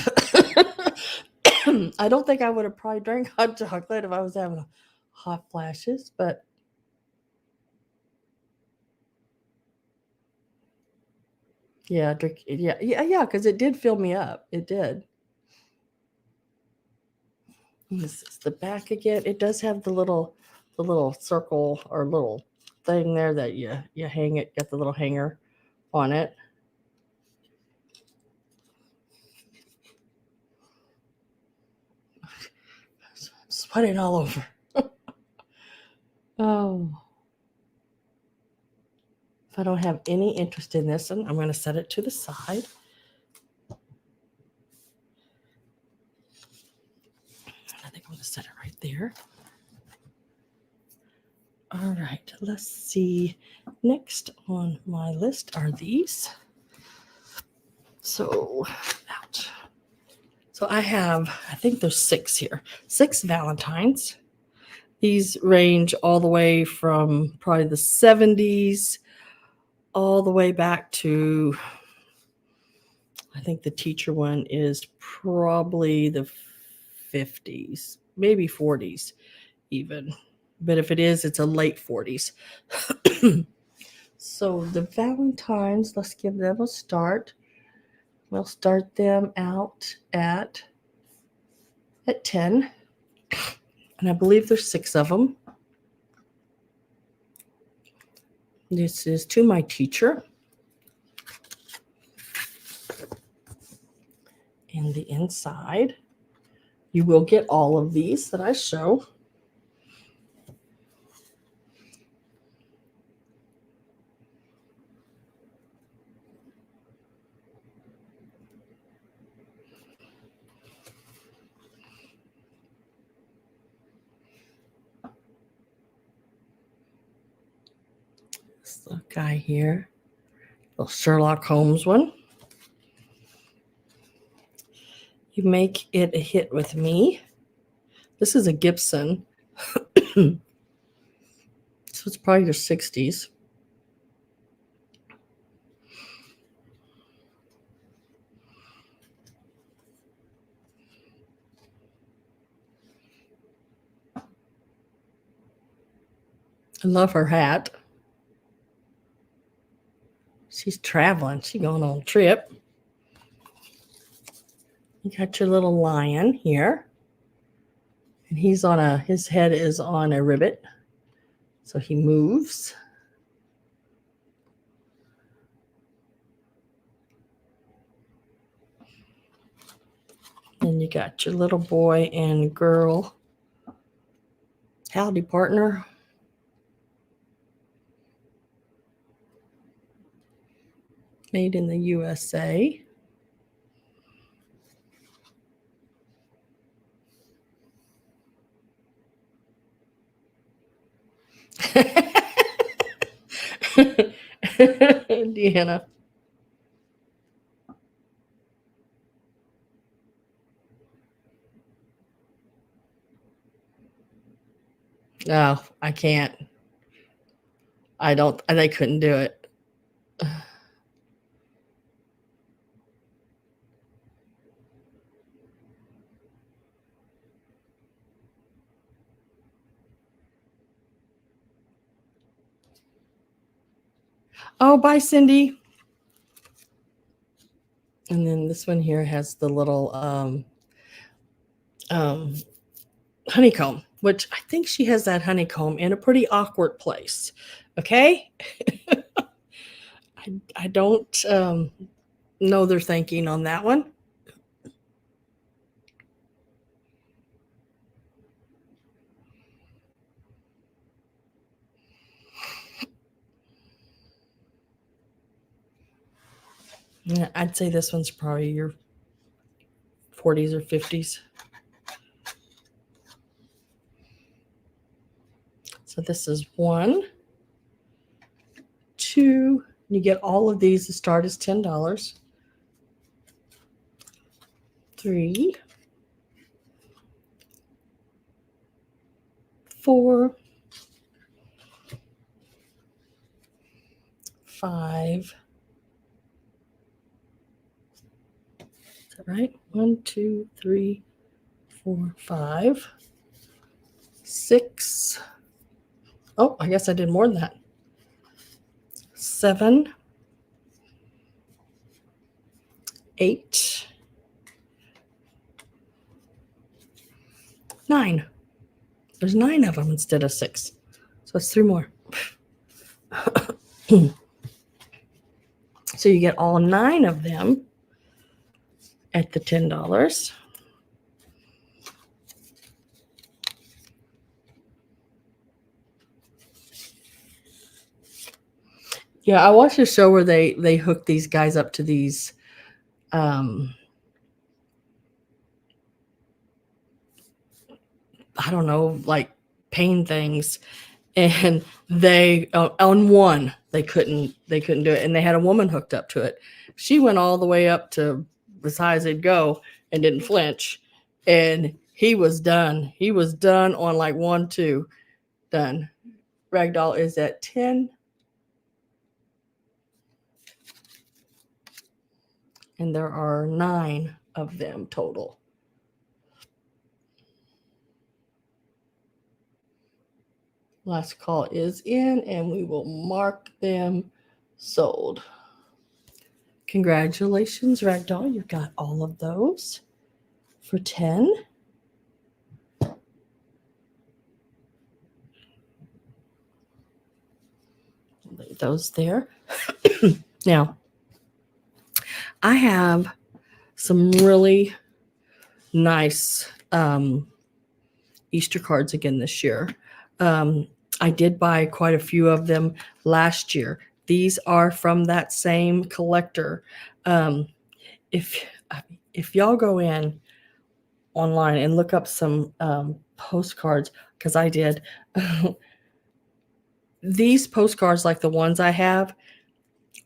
I don't think I would have probably drank hot chocolate if I was having hot flashes, but yeah, because it did fill me up. It did. And this is the back again. It does have the little circle or little thing there that you hang it, got the little hanger on it. I'm sweating all over. Oh. If I don't have any interest in this one, I'm going to set it to the side. I think I'm going to set it right there. All right, let's see. Next on my list are these. So, ouch. So I think there's 6 here. 6 Valentines. These range all the way from probably the 70s all the way back to, I think the teacher one is probably the 50s, maybe 40s even. But if it is, it's a late 40s. So the Valentines, let's give them a start. We'll start them out at 10. And I believe there's 6 of them. This is to my teacher. And the inside, you will get all of these that I show. This little guy here, little Sherlock Holmes one. You make it a hit with me. This is a Gibson. So it's probably your 60s. I love her hat. She's traveling. She's going on a trip. You got your little lion here. And his head is on a ribbit. So he moves. And you got your little boy and girl. Howdy, partner. Made in the USA. Deanna. No, I can't. I don't. They couldn't do it. Oh, bye, Cindy. And then this one here has the little honeycomb, which I think she has that honeycomb in a pretty awkward place. Okay. I don't know their thinking on that one. Yeah, I'd say this one's probably your 40s or 50s. So this is 1, 2. You get all of these. The start is $10. 3, 4, 5. Is that right? 1, 2, 3, 4, 5, 6. Oh, I guess I did more than that. 7, 8, 9. There's 9 of them instead of 6. So it's 3 more. So you get all 9 of them at the $10. Yeah, I watched a show where they hook these guys up to these I don't know, like pain things, and they on one they couldn't do it, and they had a woman hooked up to it. She went all the way up to as high as they'd go and didn't flinch, and he was done. He was done on like 1, 2, done. Ragdoll is at 10. And there are 9 of them total. Last call is in, and we will mark them sold. Congratulations, Ragdoll. You got all of those for 10. Lay those there. Now, I have some really nice Easter cards again this year. I did buy quite a few of them last year. These are from that same collector. If y'all go in online and look up some postcards, because I did, these postcards, like the ones I have,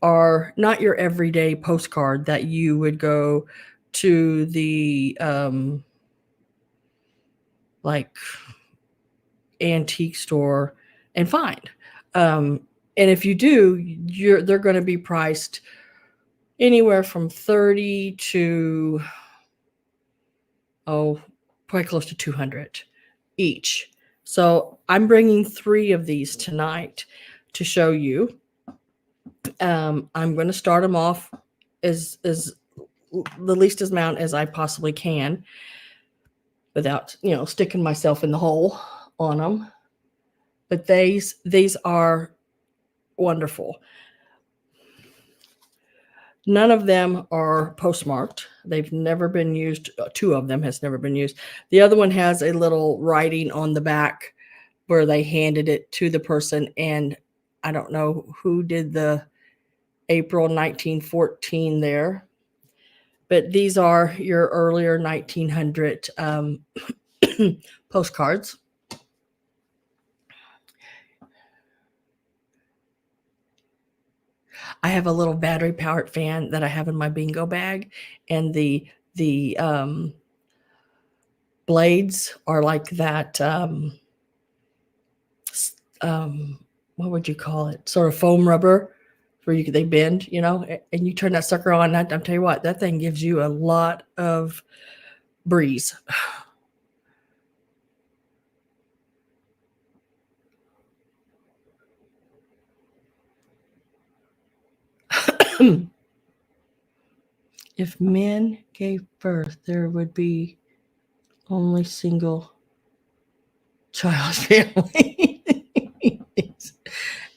are not your everyday postcard that you would go to the like antique store and find. And if you do, they're going to be priced anywhere from 30 to probably close to 200 each. So I'm bringing 3 of these tonight to show you. I'm going to start them off as the least amount as I possibly can without, sticking myself in the hole on them. But these are wonderful. None of them are postmarked. They've never been used. 2 of them has never been used. The other one has a little writing on the back where they handed it to the person, and I don't know who did the April 1914 there. But these are your earlier 1900 postcards. I have a little battery powered fan that I have in my bingo bag, and the blades are like that. What would you call it? Sort of foam rubber, where they bend, and you turn that sucker on. I'll tell you what, that thing gives you a lot of breeze. If men gave birth, there would be only single child family.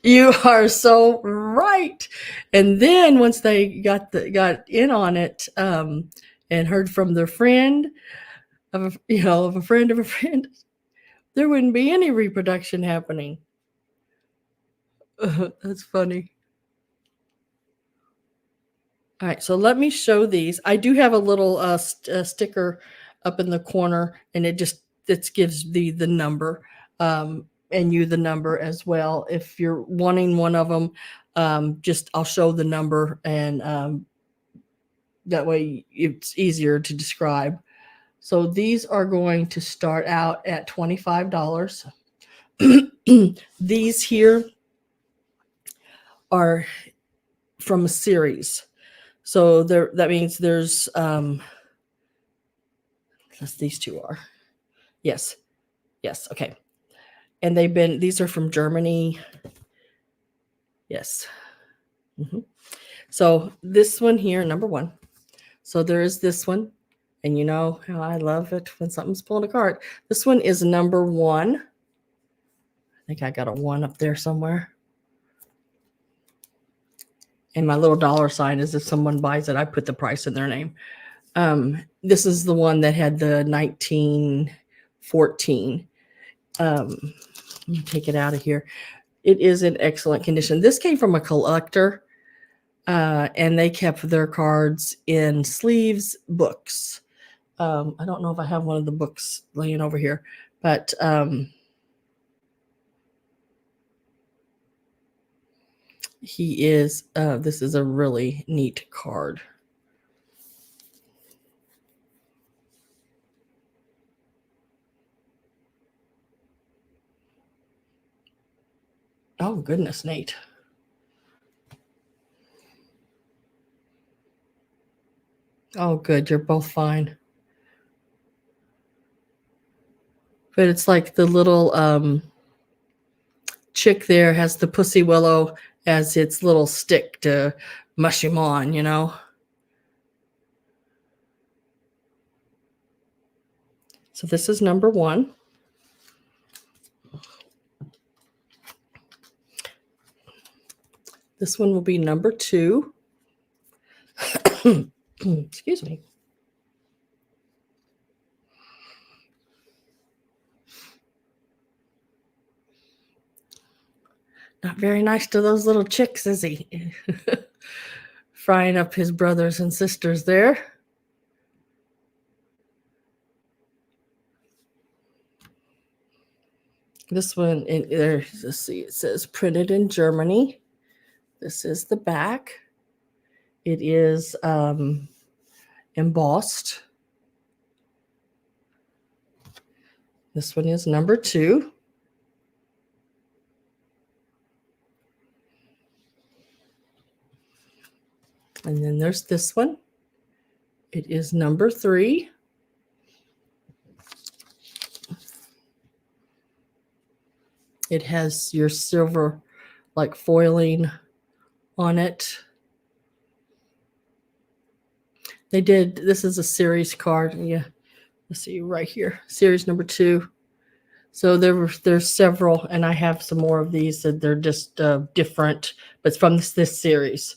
You are so right. And then once they got in on it, and heard from their friend of a friend of a friend, there wouldn't be any reproduction happening. That's funny. All right, so let me show these. I do have a little sticker up in the corner, and it gives the number, and you the number as well. If you're wanting one of them, I'll show the number, and that way it's easier to describe. So these are going to start out at $25. These here are from a series. So that means there's these two are. Yes. Okay. And these are from Germany. Yes. Mm-hmm. So this one here, number 1. So there is this one. And you know how I love it when something's pulling a card. This one is number 1. I think I got a 1 up there somewhere. And my little dollar sign is if someone buys it, I put the price in their name. This is the one that had the 1914. Let me take it out of here. It is in excellent condition. This came from a collector, and they kept their cards in sleeves books. I don't know if I have one of the books laying over here, but this is a really neat card. Oh, goodness, Nate. Oh, good. You're both fine. But it's like the little chick there has the pussy willow as its little stick to mush him on, So this is number 1. This one will be number 2. Excuse me. Not very nice to those little chicks, is he? Frying up his brothers and sisters there. This one, let's see, it says printed in Germany. This is the back. It is embossed. This one is number 2. And then there's this one. It is number 3. It has your silver like foiling on it. This is a series card. Yeah. Let's see right here. Series number 2. So there's several, and I have some more of these that they're just different, but it's from this series.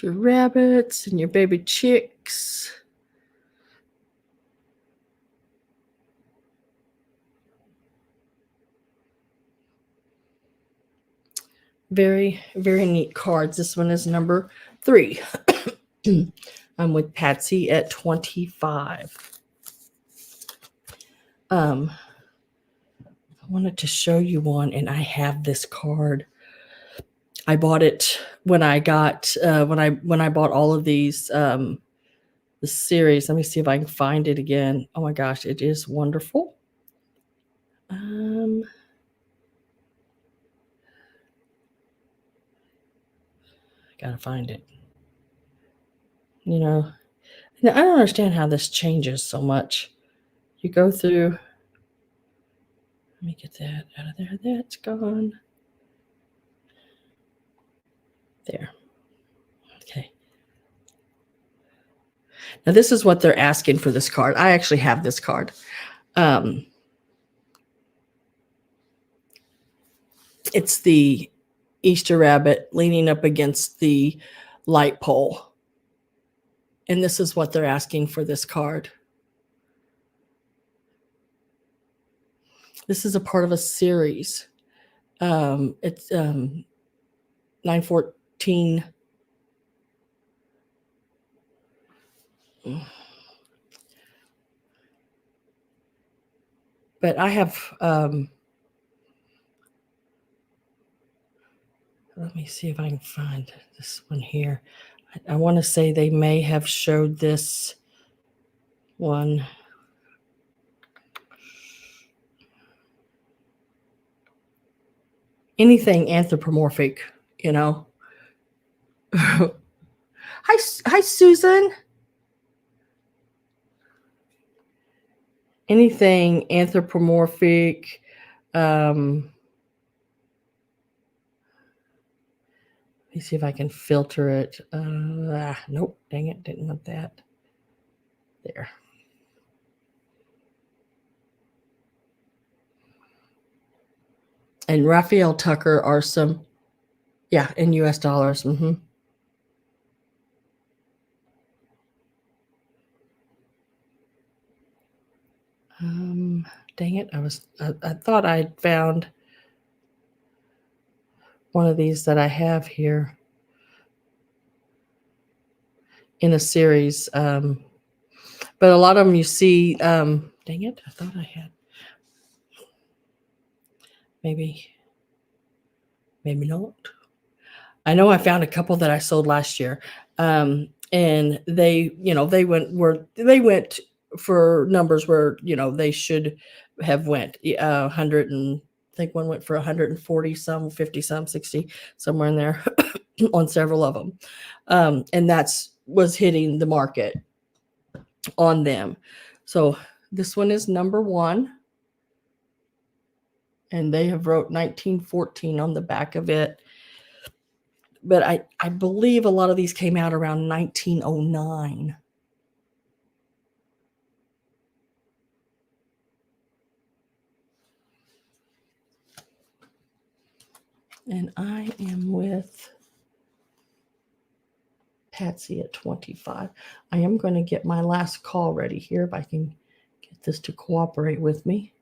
Your rabbits and your baby chicks. Very, very neat cards. This one is number 3. I'm with Patsy at 25. I wanted to show you one, and I have this card. I bought it when I got when I bought all of these the series. Let me see if I can find it again. Oh my gosh, it is wonderful. Gotta find it. You know, I don't understand how this changes so much. You go through. Let me get that out of there. That's gone. There. Okay. Now this is what they're asking for this card. I actually have this card. It's the Easter rabbit leaning up against the light pole. And this is what they're asking for this card. This is a part of a series. It's 914. But I have, let me see if I can find this one here. I want to say they may have showed this one. Anything anthropomorphic, you know. Hi, Susan. Anything anthropomorphic. Let me see if I can filter it. Nope, dang it, didn't want that. There. And Raphael Tucker are some, yeah, in US dollars. Mm-hmm. Dang it, I thought I'd found one of these that I have here in a series. But a lot of them you see, dang it, I thought I had. Maybe not. I know I found a couple that I sold last year. And they, they went for numbers where, they should have went 100 and I think one went for 140 some, 50 some, 60, somewhere in there on several of them. And that's was hitting the market on them. So this one is number 1. And they have wrote 1914 on the back of it. But I believe a lot of these came out around 1909. And I am with Patsy at 25. I am going to get my last call ready here if I can get this to cooperate with me.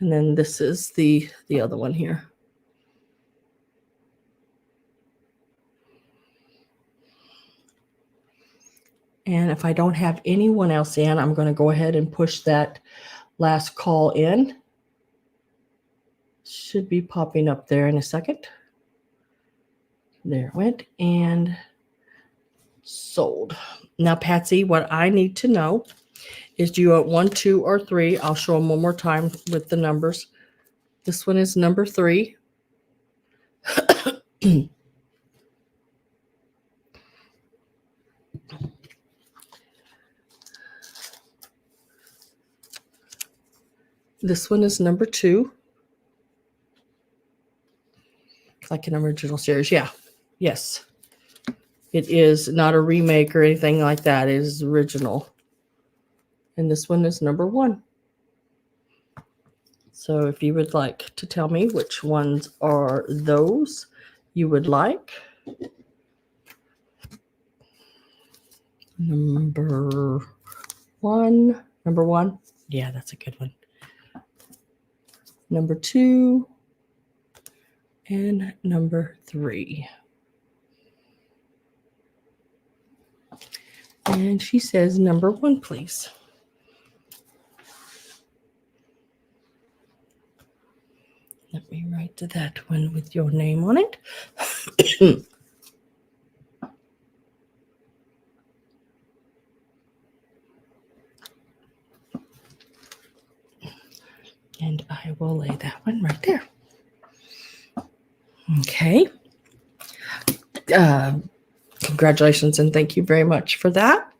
And then this is the other one here. And if I don't have anyone else in, I'm going to go ahead and push that last call in. Should be popping up there in a second. There it went and sold. Now, Patsy, what I need to know is, do you want 1, 2, or 3? I'll show them one more time with the numbers. This one is number 3. This one is number 2. Like an original series. Yeah. Yes. It is not a remake or anything like that. It is original. And this one is number 1. So if you would like to tell me which ones are those you would like. Number 1. Number 1. Yeah, that's a good one. Number 2. and number 3. And she says number 1, please. Let me write to that one with your name on it. And I will lay that one right there. Okay. Congratulations and thank you very much for that.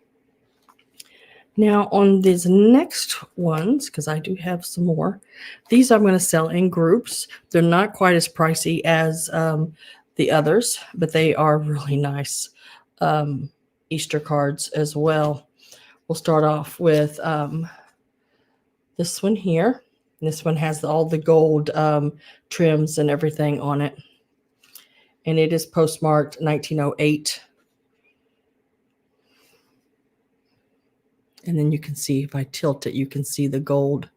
Now on these next ones, because I do have some more, these I'm going to sell in groups. They're not quite as pricey as the others, but they are really nice Easter cards as well. We'll start off with this one here. This one has all the gold trims and everything on it. And it is postmarked 1908. And then you can see, if I tilt it, you can see the gold.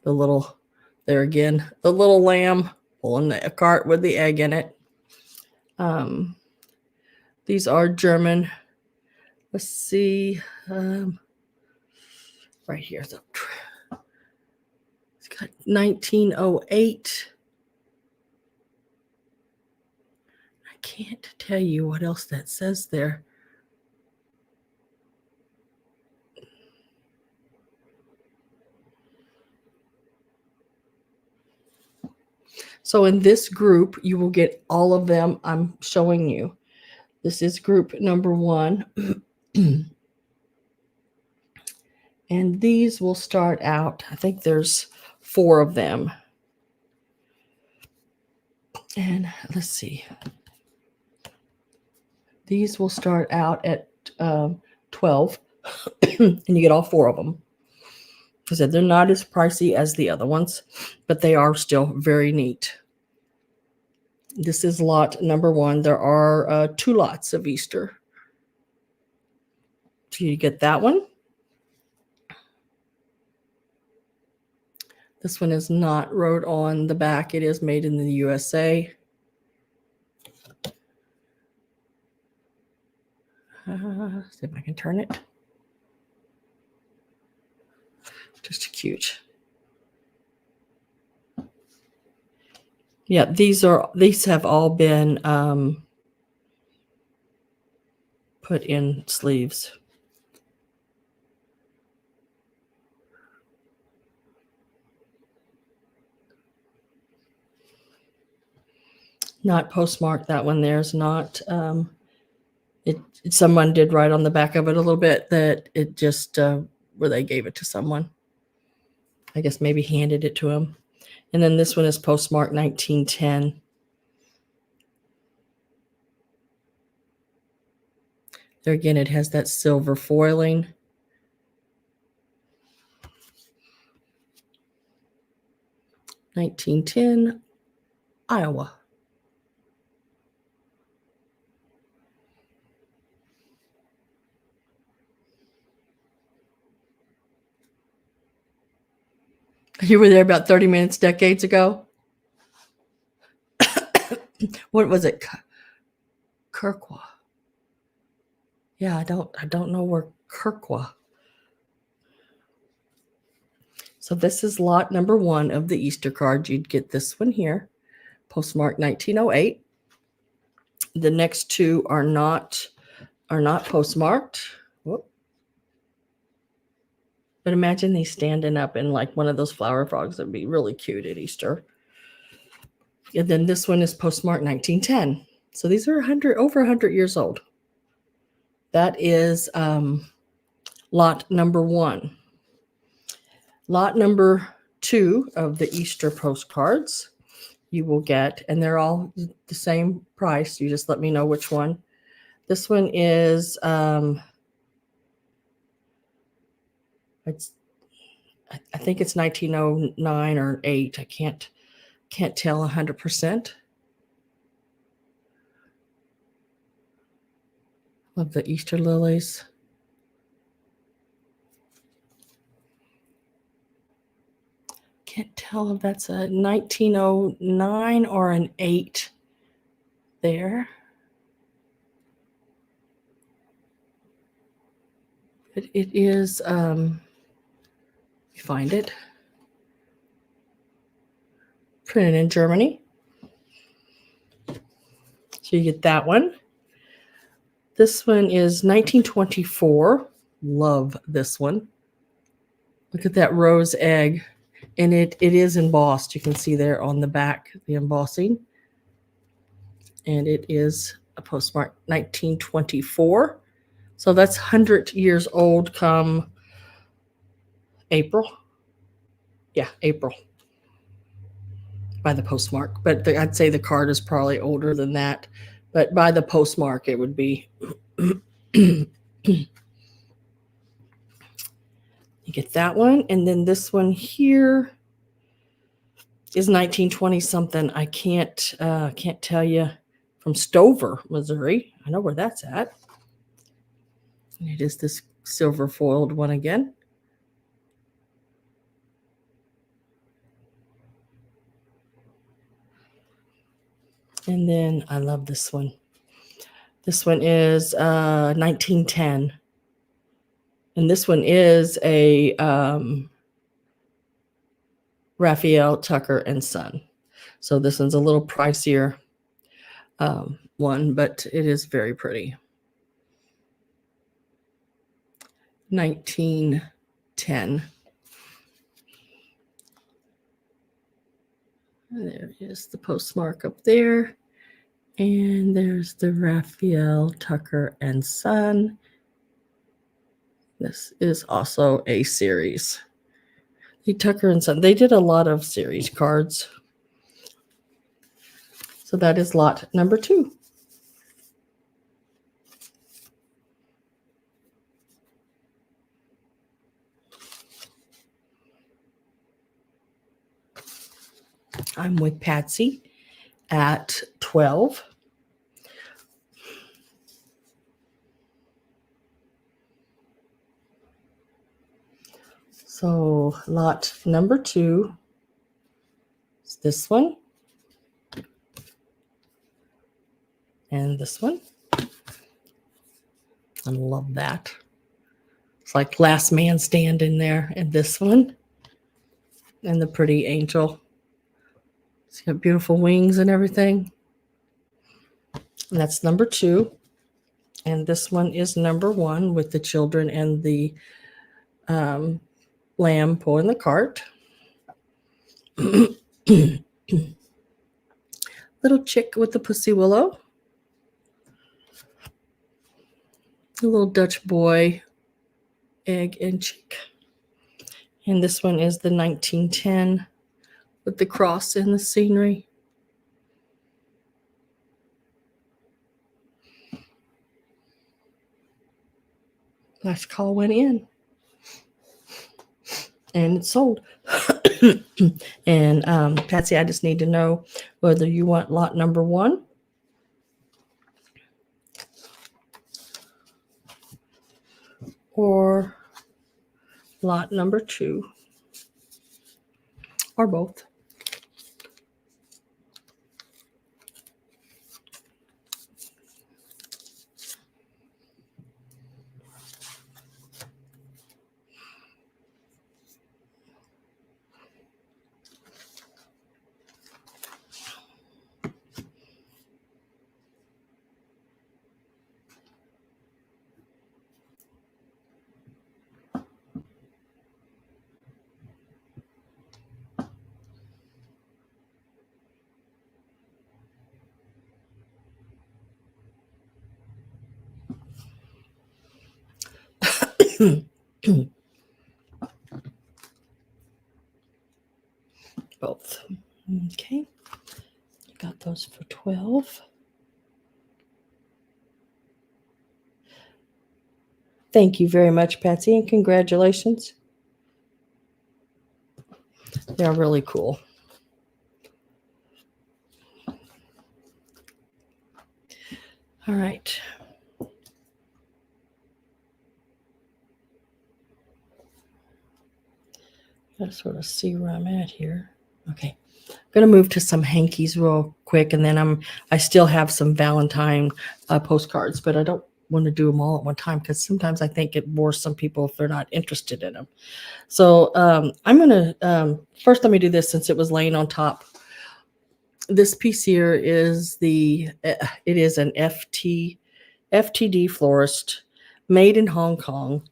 The little, there again, the little lamb pulling the cart with the egg in it. These are German. Let's see. Right here. It's got 1908. I can't tell you what else that says there. So in this group, you will get all of them I'm showing you. This is group number 1. And these will start out, I think there's 4 of them. And let's see. These will start out at 12. And you get all 4 of them. I said they're not as pricey as the other ones, but they are still very neat. This is lot number 1. There are 2 lots of Easter. So you get that one. This one is not wrote on the back. It is made in the USA. See if I can turn it. Just cute. Yeah, these have all been put in sleeves. Not postmarked. That one there's not. Someone did write on the back of it a little bit that it just where they gave it to someone. I guess maybe handed it to him. And then this one is postmarked 1910. There again, it has that silver foiling. (1910) Iowa. You were there about 30 minutes, decades ago. What was it? Kirkwa. Yeah, I don't know where Kirkwa. So this is lot number 1 of the Easter card. You'd get this one here, postmarked 1908. The next 2 are not postmarked. Whoop. But imagine these standing up in like one of those flower frogs. That'd be really cute at Easter. And then this one is postmarked 1910. So these are over 100 years old. That is lot number 1. Lot number 2 of the Easter postcards you will get, and they're all the same price. You just let me know which one. This one is I think it's 1909 or 8. I can't tell 100%. Love the Easter lilies. Can't tell. tell if that's a 1909 or an 8 there. But it is, find it, printed in Germany. So you get that one. This one is 1924. Love this one. Look at that rose egg. And it is embossed. You can see there on the back, the embossing. And it is a postmark 1924. So that's 100 years old come April. Yeah, April by the postmark. But I'd say the card is probably older than that. But by the postmark, it would be. You get that one. And then this one here is 1920 something. I can't tell you. From Stover, Missouri. I know where that's at. And it is this silver foiled one again. And then I love this one. This one is 1910. And this one is a Raphael, Tucker, and Son. So this one's a little pricier one, but it is very pretty. 1910. There is the postmark up there. And there's the Raphael, Tucker, and Son. This is also a series. The Tucker and Son, they did a lot of series cards. So that is lot number 2. I'm with Patsy at 12. So lot number 2 is this one. And this one. I love that. It's like Last Man Standing there. And this one. And the pretty angel. It's got beautiful wings and everything. And that's number 2. And this one is number 1 with the children and the lamb pulling the cart. Little chick with the pussy willow. A little Dutch boy, egg and chick. And this one is the 1910 with the cross and the scenery. Last call went in. And it's sold. And Patsy, I just need to know whether you want lot number 1 or lot number 2 or both. Both. Okay. Got those for 12. Thank you very much, Patsy, and congratulations. They're really cool. All right. Gotta sort of see where I'm at here. Okay. I'm going to move to some hankies real quick, and then I still have some Valentine postcards, but I don't want to do them all at one time because sometimes I think it bores some people if they're not interested in them. So I'm going to first let me do this since it was laying on top. This piece here is it is an FTD florist made in Hong Kong.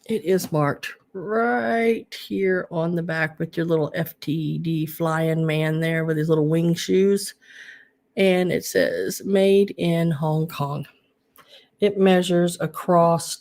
It is marked right here on the back with your little FTD flying man there with his little wing shoes. And it says made in Hong Kong. It measures across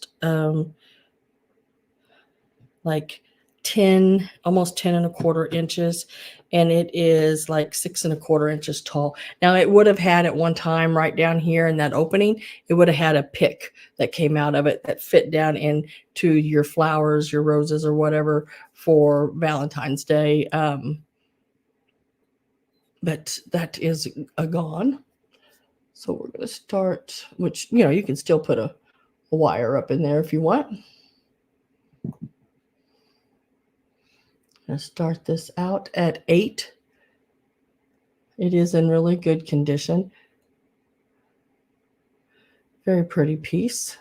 like 10, almost 10 and a quarter inches. And it is like 6 and a quarter inches tall. Now it would have had at one time right down here in that opening, it would have had a pick that came out of it that fit down into your flowers, your roses or whatever for Valentine's Day. But that is gone. So we're going to start, which, you can still put a wire up in there if you want. Going to start this out at 8. It is in really good condition. Very pretty piece.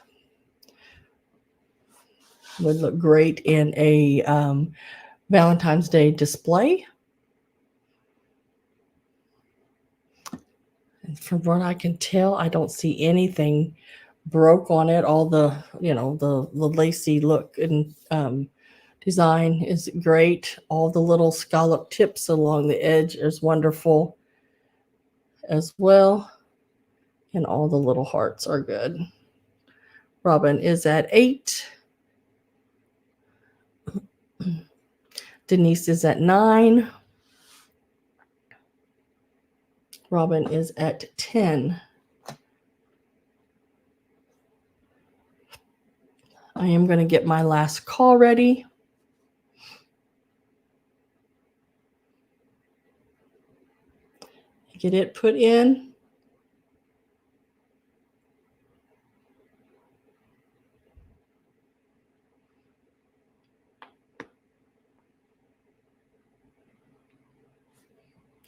Would look great in a Valentine's Day display. And from what I can tell, I don't see anything broke on it. All the, the lacy look and design is great. All the little scallop tips along the edge is wonderful as well. And all the little hearts are good. Robin is at 8. Denise is at 9. Robin is at 10. I am going to get my last call ready. Get it put in.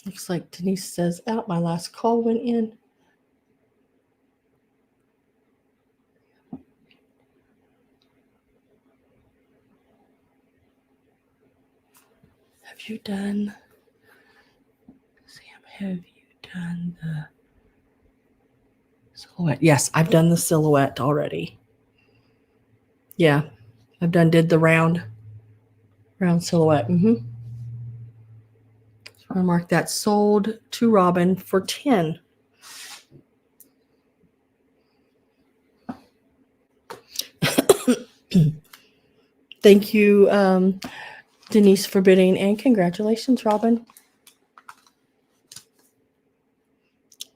Looks like Denise says out. My last call went in. Have you done, Sam, have you done the silhouette? Yes, I've done the silhouette already. Yeah, did the round silhouette. So I'm gonna mark that sold to Robin for 10. Thank you, Denise, for bidding, and congratulations, Robin.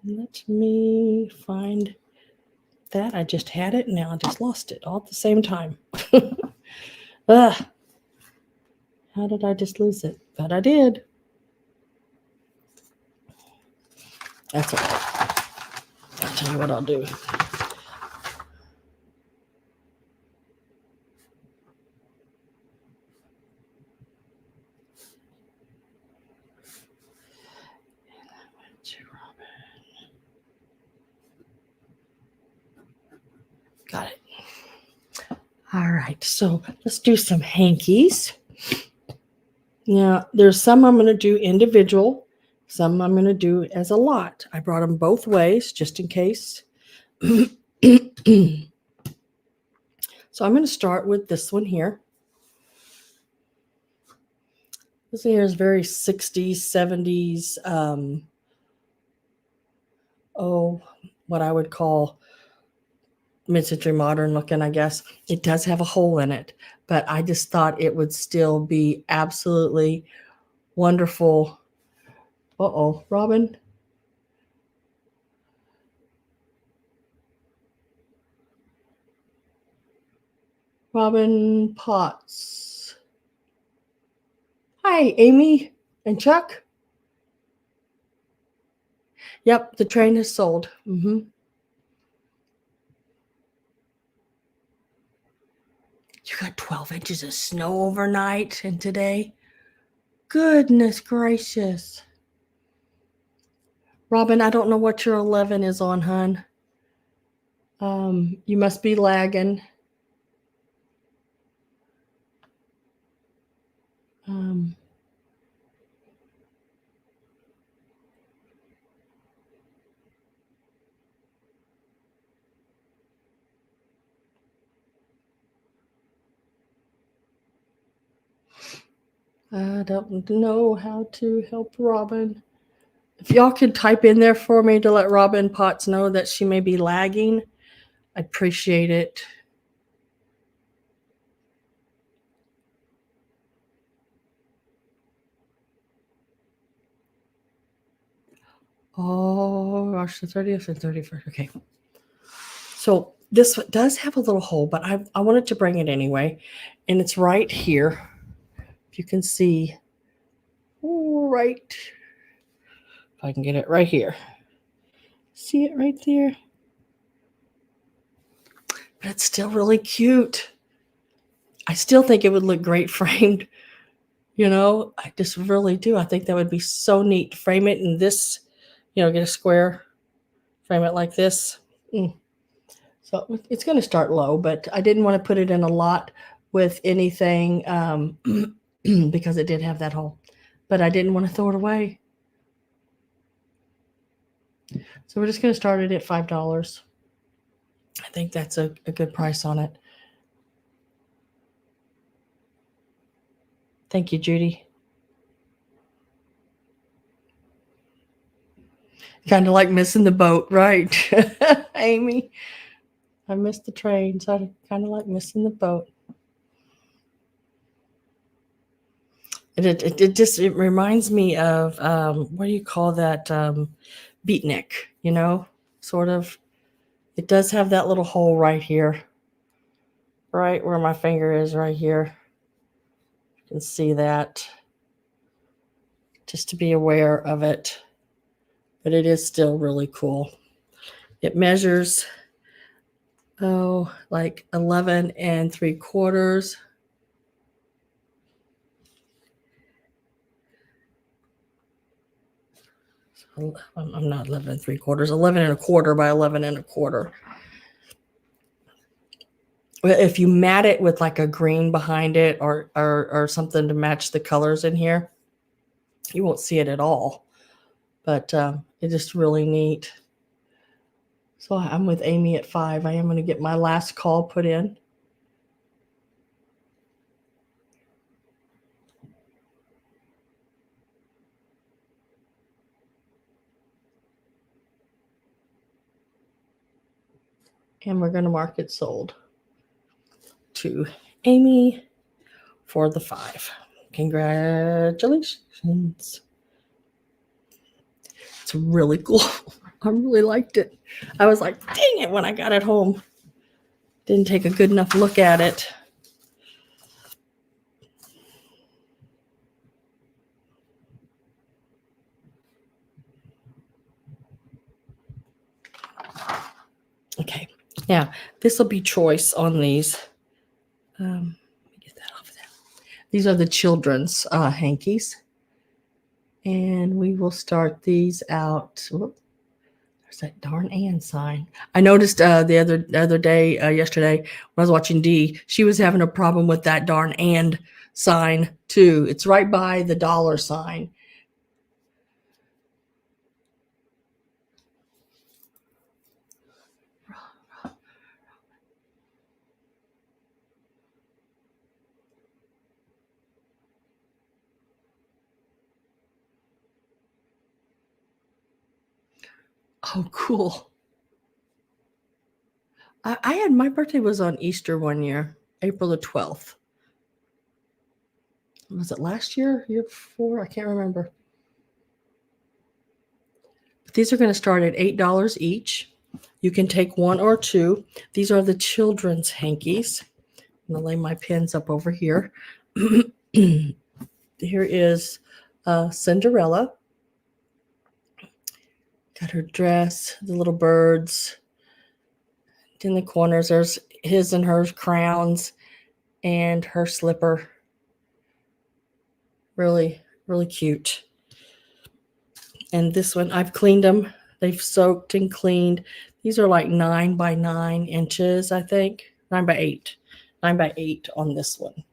Let me find that. I just had it, and now I just lost it all at the same time. Ugh. How did I just lose it? But I did. That's okay. I'll tell you what I'll do. Got it. All right, so let's do some hankies. Now, there's some I'm going to do individual, some I'm going to do as a lot. I brought them both ways just in case. So I'm going to start with this one here. This here is very 60s, 70s, what I would call mid-century modern looking, I guess. It does have a hole in it, but I just thought it would still be absolutely wonderful. Robin. Robin Potts. Hi, Amy and Chuck. Yep, the train is sold. You got 12 inches of snow overnight and today. Goodness gracious. Robin, I don't know what your 11 is on, hun. You must be lagging. I don't know how to help Robin. If y'all could type in there for me to let Robin Potts know that she may be lagging, I'd appreciate it. Oh gosh, the 30th and 31st. Okay. So this does have a little hole, but I wanted to bring it anyway. And it's right here. If you can see, right. If I can get it right here. See it right there? But it's still really cute. I still think it would look great framed. You know, I just really do. I think that would be so neat. Frame it in this, get a square, frame it like this. So it's going to start low, but I didn't want to put it in a lot with anything because it did have that hole. But I didn't want to throw it away. So we're just going to start it at $5. I think that's a good price on it. Thank you, Judy. Kind of like missing the boat, right? Amy, I missed the train, so I kind of like missing the boat. It reminds me of what do you call that, beatnik, sort of. It does have that little hole right here, right where my finger is, right here. You can see that, just to be aware of it. But it is still really cool. It measures like 11 3/4. I'm not 11 3/4, 11 1/4 by 11 1/4. If you mat it with like a green behind it or something to match the colors in here, you won't see it at all. But it's just really neat. So I'm with Amy at 5. I am going to get my last call put in. And we're going to mark it sold to Amy for the 5. Congratulations. It's really cool. I really liked it. I was like, dang it, when I got it home. Didn't take a good enough look at it. Okay, now this will be choice on these. Let me get that off there. These are the children's hankies. And we will start these out. Whoop, there's that darn and sign. I noticed the other day, yesterday, when I was watching Dee, she was having a problem with that darn and sign too. It's right by the dollar sign. Oh, cool. I had, my birthday was on Easter one year, April the 12th. Was it last year, year before? I can't remember. But these are going to start at $8 each. You can take one or two. These are the children's hankies. I'm going to lay my pins up over here. Here is Cinderella. Got her dress, the little birds. In the corners, there's his and her crowns and her slipper. Really, Really cute. And this one, I've cleaned them. They've soaked and cleaned. These are like 9 by 9 inches, I think. 9 by 8. 9 by 8 on this one.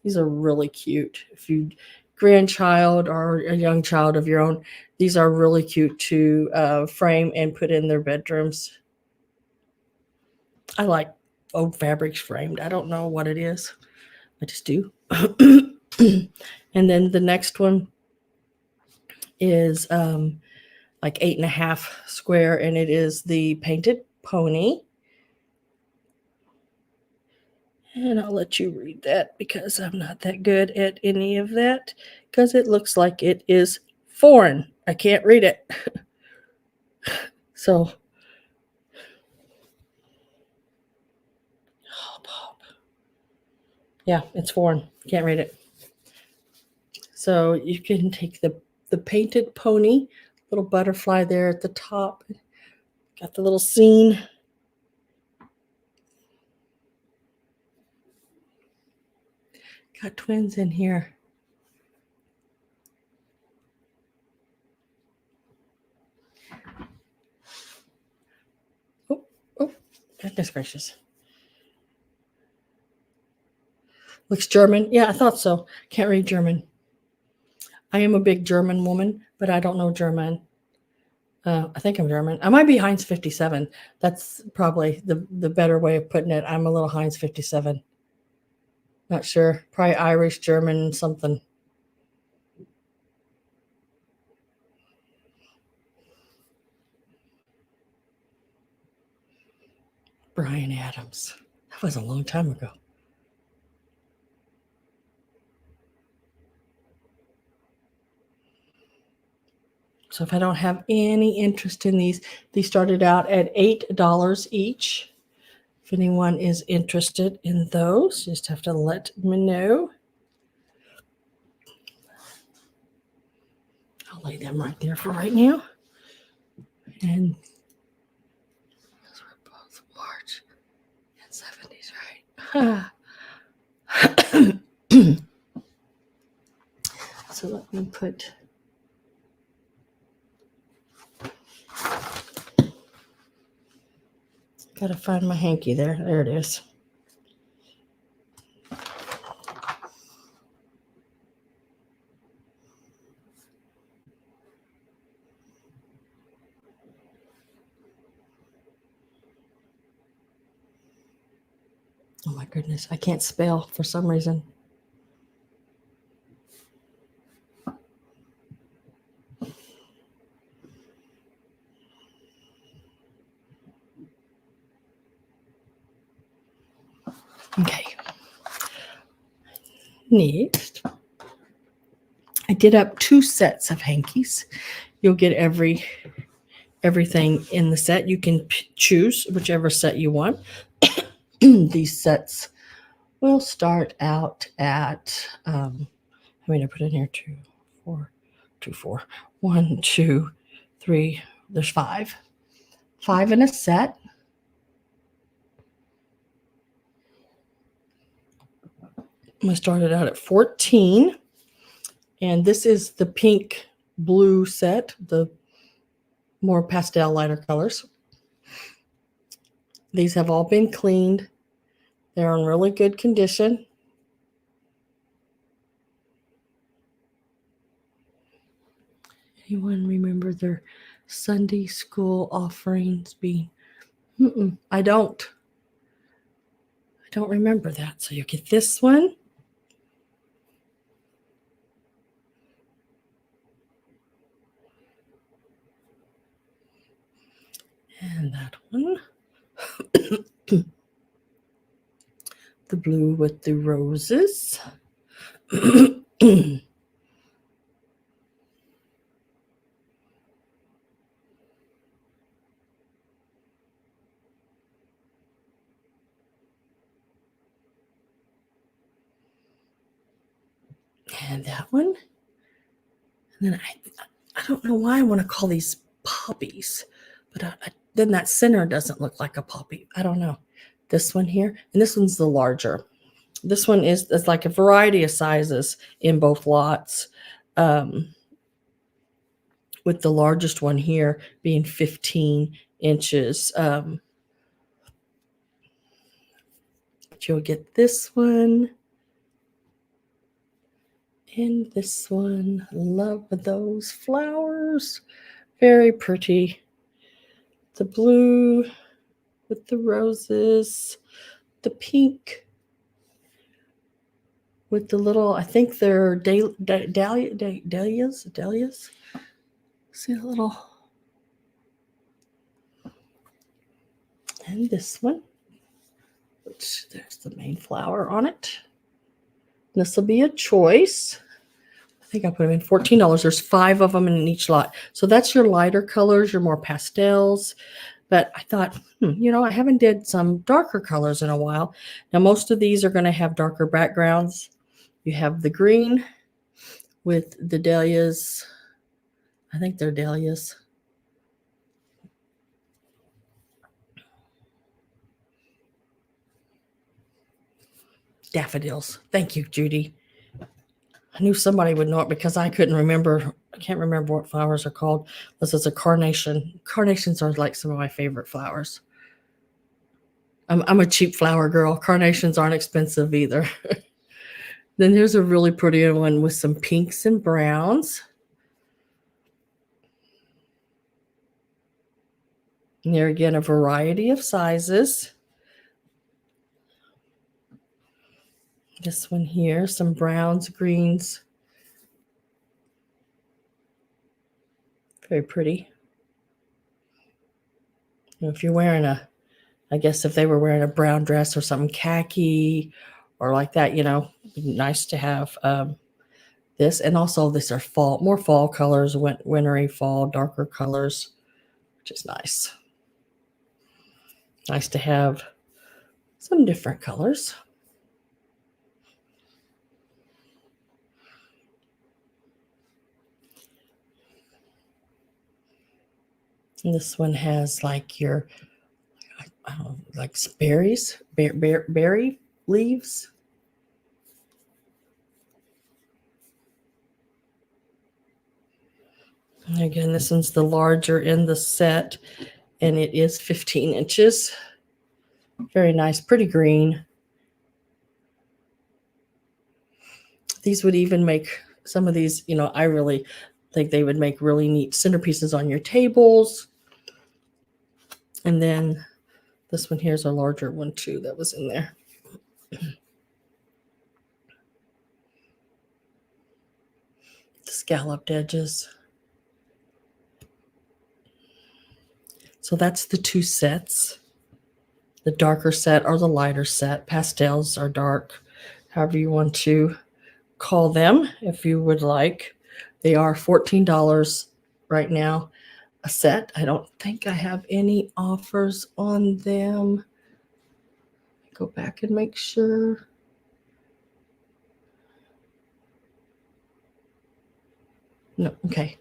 These are really cute. If you grandchild or a young child of your own, these are really cute to frame and put in their bedrooms. I like old fabrics framed. I don't know what it is. I just do. And then the next one is like 8.5 square, and it is the painted pony. And I'll let you read that because I'm not that good at any of that because it looks like it is foreign. I can't read it. So, yeah, it's foreign. Can't read it. So you can take the painted pony, little butterfly there at the top. Got the little scene. Got twins in here. Oh, goodness gracious. Looks German. Yeah, I thought so. Can't read German. I am a big German woman, but I don't know German. I think I'm German. I might be Heinz 57. That's probably the better way of putting it. I'm a little Heinz 57. Not sure. Probably Irish, German, something. Bryan Adams. That was a long time ago. So if I don't have any interest in these started out at $8 each. If anyone is interested in those, just have to let me know. I'll lay them right there for right now. And those were both large and 70s, right? So let me put... Gotta find my hanky there. There it is. Oh my goodness, I can't spell for some reason. Okay. Next, I did up 2 sets of hankies. You'll get everything in the set. You can choose whichever set you want. These sets will start out at, I put in here 2, 4, 2, 4, 1, 2, 3, there's 5. 5 in a set. I started out at 14, and this is the pink blue set, the more pastel lighter colors. These have all been cleaned. They're in really good condition. Anyone remember their Sunday school offerings being? I don't remember that. So you get this one. And that one. The blue with the roses. And that one. And then I don't know why I want to call these poppies, but then that center doesn't look like a poppy. I don't know. This one here, and this one's the larger. This one is like a variety of sizes in both lots. with the largest one here being 15 inches. But you'll get this one and this one. Love those flowers. Very pretty. The blue with the roses, the pink with the little, I think they're dahlias. See the little, and this one, which there's the main flower on it. This will be a choice. I think I put them in $14. There's 5 of them in each lot. So that's your lighter colors, your more pastels. But I thought, I haven't did some darker colors in a while. Now, most of these are going to have darker backgrounds. You have the green with the dahlias. I think they're dahlias. Daffodils. Thank you, Judy. I knew somebody would know it because I couldn't remember. I can't remember what flowers are called. This is a carnation. Carnations are like some of my favorite flowers. I'm a cheap flower girl. Carnations aren't expensive either. Then here's a really pretty one with some pinks and browns. And there again, a variety of sizes. This one here, some browns, greens. Very pretty. If you're wearing I guess if they were wearing a brown dress or something khaki or like that, nice to have this. And also these are more fall colors, wintry fall, darker colors, which is nice. Nice to have some different colors. And this one has like your, I don't know, like berries, berry leaves. And again, this one's the larger in the set, and it is 15 inches. Very nice, pretty green. These would even make some of these, I really think they would make really neat centerpieces on your tables. And then this one here is a larger one too that was in there. The scalloped edges. So that's the 2 sets. The darker set or the lighter set. Pastels are dark, however you want to call them if you would like. They are $14 right now a set. I don't think I have any offers on them. Go back and make sure. No, okay.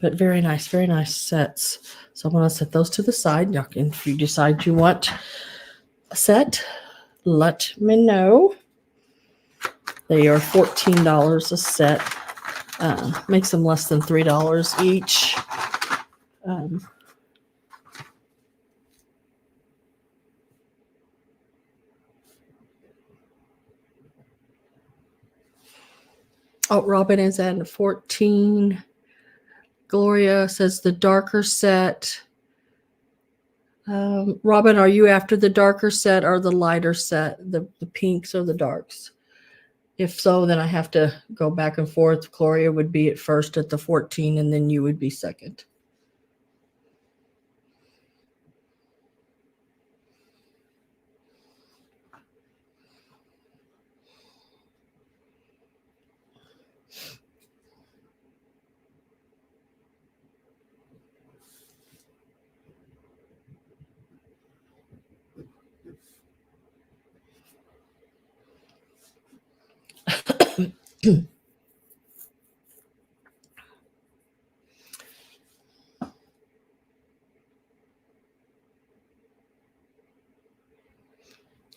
But very nice sets. So I'm going to set those to the side. Y'all can, if you decide you want a set, let me know. They are $14 a set. Makes them less than $3 each. Robin is at 14. Gloria says the darker set. Robin, are you after the darker set or the lighter set? The pinks or the darks? If so, then I have to go back and forth. Gloria would be at first at the 14, and then you would be second.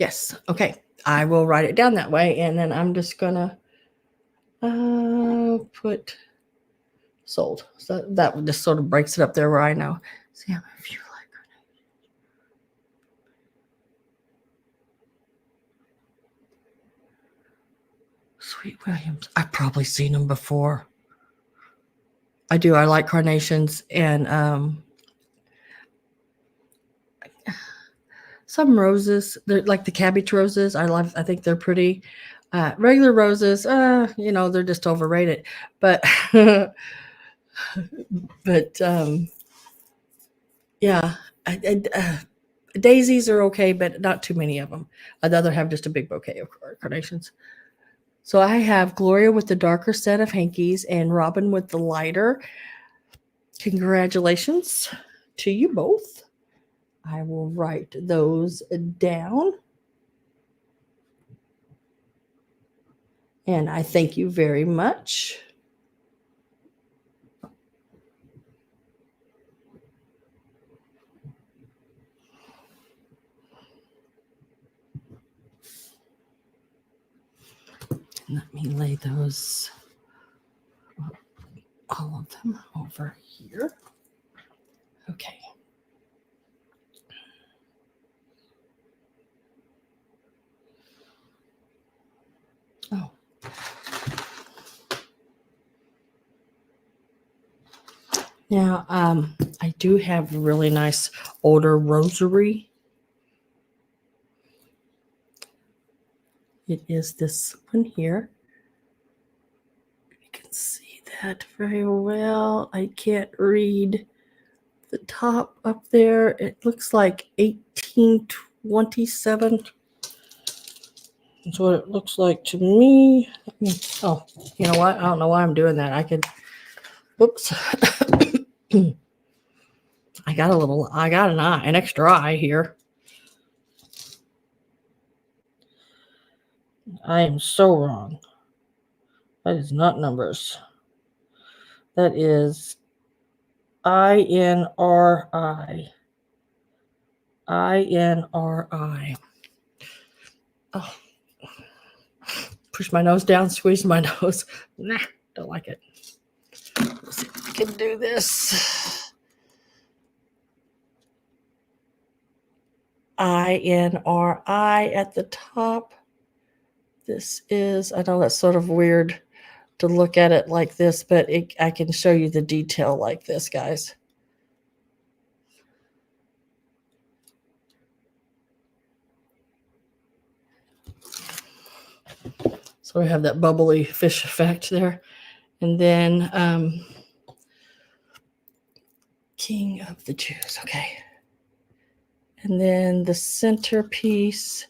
Yes. Okay. I will write it down that way, and then I'm just gonna put sold. So that just sort of breaks it up there where I know. See, if you like Sweet Williams. I've probably seen them before. I do. I like carnations and some roses. They're like the cabbage roses. I think they're pretty. Regular roses, they're just overrated. But but yeah, daisies are okay, but not too many of them. I'd rather have just a big bouquet of carnations. So I have Gloria with the darker set of hankies and Robin with the lighter. Congratulations to you both. I will write those down. And I thank you very much. Let me lay those, all of them over here. Okay. Oh. Now, I do have a really nice older rosary. It is this one here. You can see that very well. I can't read the top up there. It looks like 1827. That's what it looks like to me. Oh, you know what? I don't know why I'm doing that. I could, whoops. I got an extra eye here. I am so wrong. That is not numbers. That is INRI. INRI. Oh. Push my nose down, squeeze my nose. Nah, don't like it. Let's see if I can do this. INRI at the top. This is, I know that's sort of weird to look at it like this, but I can show you the detail like this, guys. So we have that bubbly fish effect there. And then King of the Jews. Okay. And then the centerpiece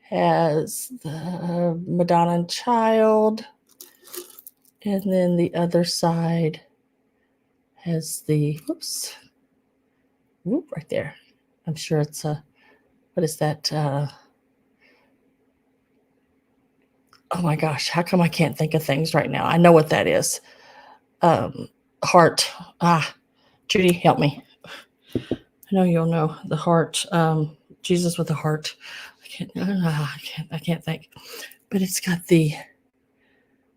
has the Madonna and Child. And then the other side has the, right there. I'm sure it's what is that? Oh my gosh, how come I can't think of things right now? I know what that is. Heart. Judy, help me. I know you'll know the heart. Jesus with the heart. I can't think. But it's got the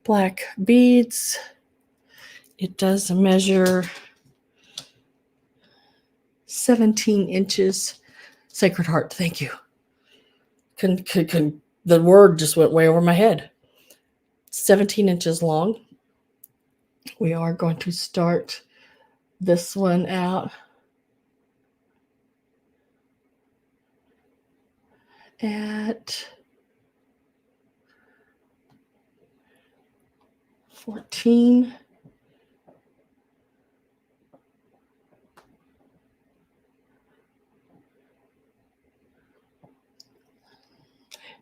black beads. It does measure 17 inches. Sacred Heart, thank you. The word just went way over my head. 17 inches long. We are going to start this one out at 14.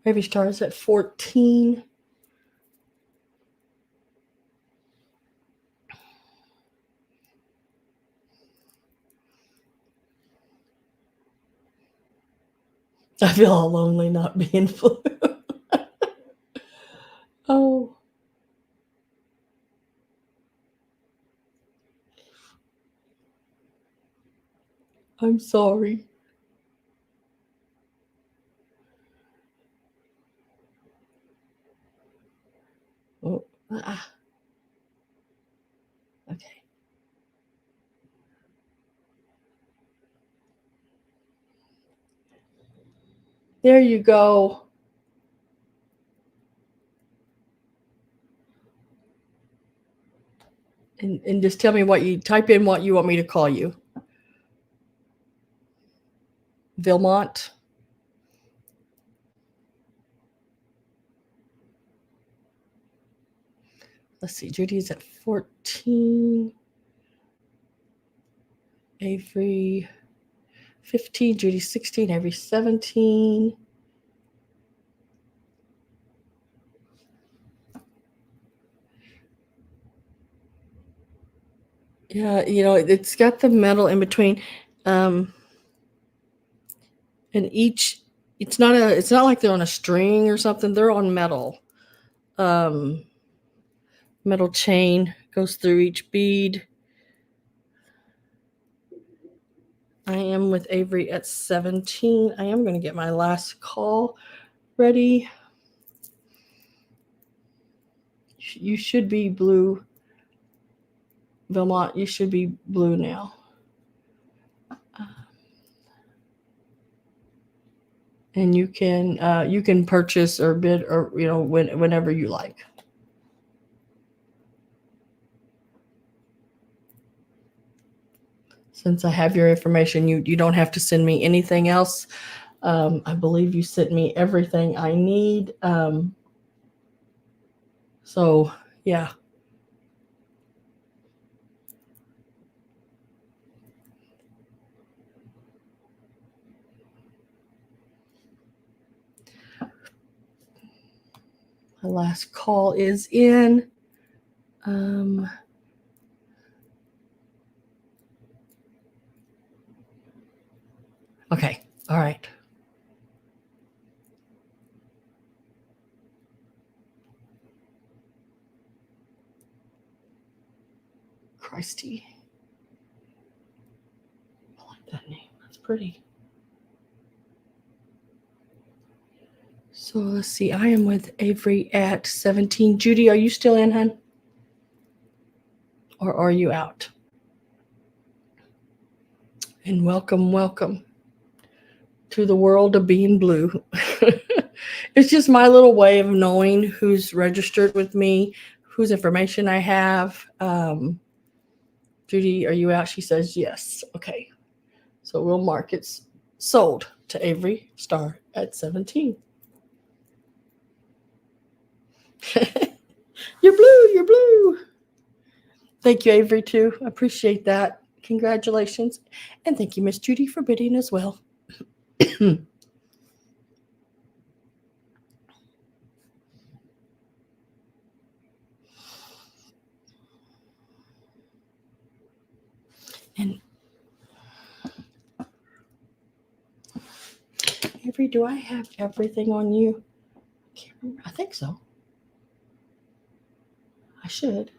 Maybe starts at 14. I feel all lonely not being full. Oh. I'm sorry. Okay. There you go. And just tell me what you type in what you want me to call you. Vilmont. Let's see, Judy's at 14. Avery 15, Judy 16, Avery 17. Yeah, it's got the metal in between. And each it's not like they're on a string or something. They're on metal. Metal chain goes through each bead. I am with Avery at 17. I am going to get my last call ready. You should be blue. Vilmont, you should be blue now. And you can purchase or bid or whenever you like. Since I have your information, you don't have to send me anything else. I believe you sent me everything I need. So yeah. My last call is in. Okay. All right. Christy. I like that name. That's pretty. So let's see. I am with Avery at 17. Judy, are you still in, hon? Or are you out? And welcome to the world of being blue. It's just my little way of knowing who's registered with me, whose information I have. Judy, are you out? She says yes. Okay. So we'll mark it's sold to Avery Star at 17. You're blue. Thank you, Avery, too. I appreciate that. Congratulations. And thank you, Miss Judy, for bidding as well. And Avery, do I have everything on you? I can't remember. I think so. I should.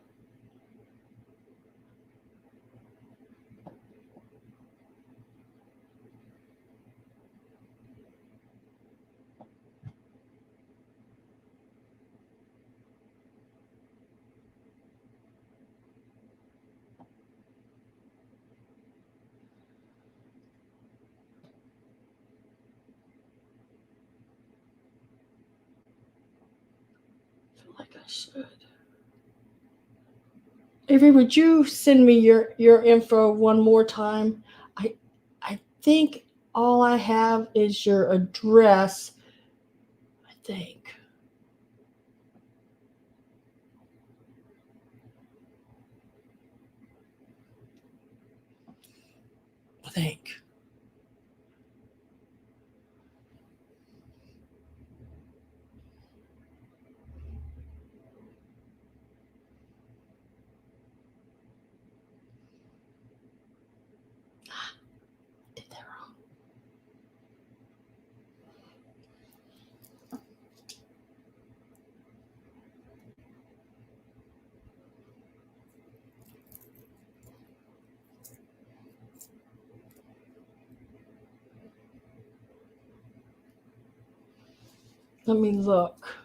I feel like I should. Avery, would you send me your info one more time? I think all I have is your address. I think. Did that wrong. Let me look.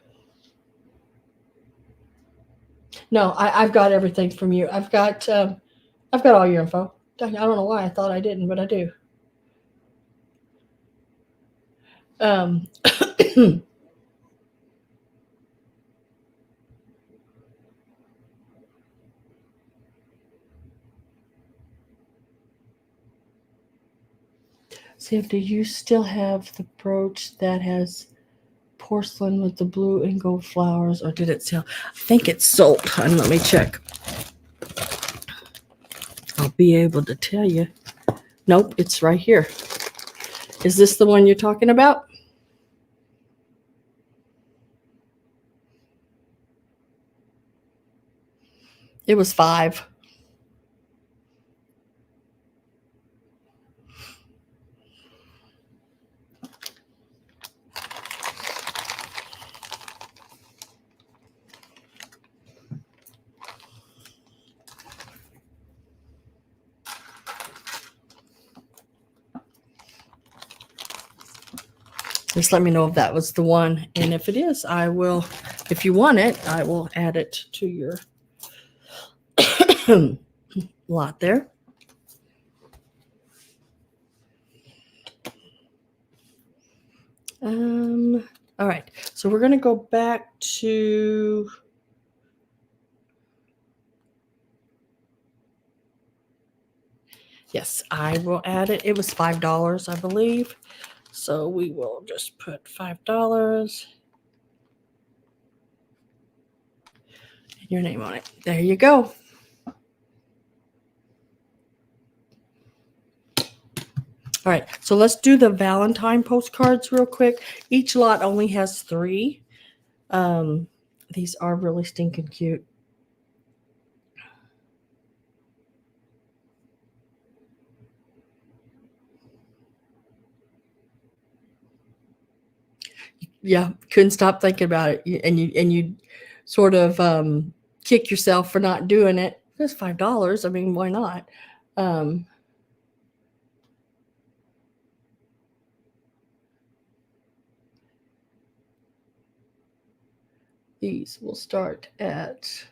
No, I've got everything from you. I've got all your info. I don't know why I thought I didn't, but I do. Um, Sam, do you still have the brooch that has porcelain with the blue and gold flowers, or did it sell? I think it's sold. And let me check. I'll be able to tell you. Nope, it's right here. Is this the one you're talking about? It was $5. Just let me know if that was the one. And if it is, I will, if you want it, I will add it to your lot there. All right. So we're going to go back to yes, I will add it. It was $5, I believe. So we will just put $5 and your name on it. There you go. All right, so let's do the Valentine postcards real quick. Each lot only has 3. These are really stinking cute. Yeah, couldn't stop thinking about it, and you sort of kick yourself for not doing it. It's $5. I mean, why not? These will start at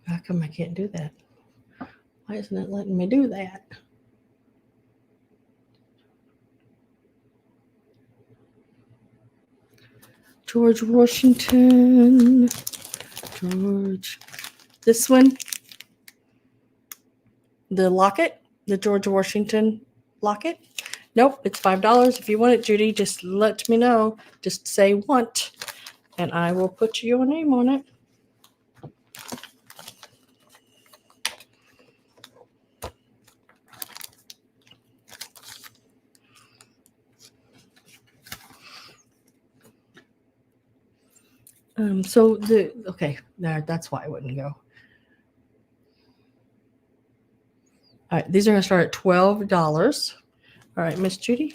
how come I can't do that? Why isn't it letting me do that? George Washington. George. This one. The locket. The George Washington locket. Nope, it's $5. If you want it, Judy, just let me know. Just say want, and I will put your name on it. So okay, that's why I wouldn't go. All right, these are going to start at $12. All right, Miss Judy.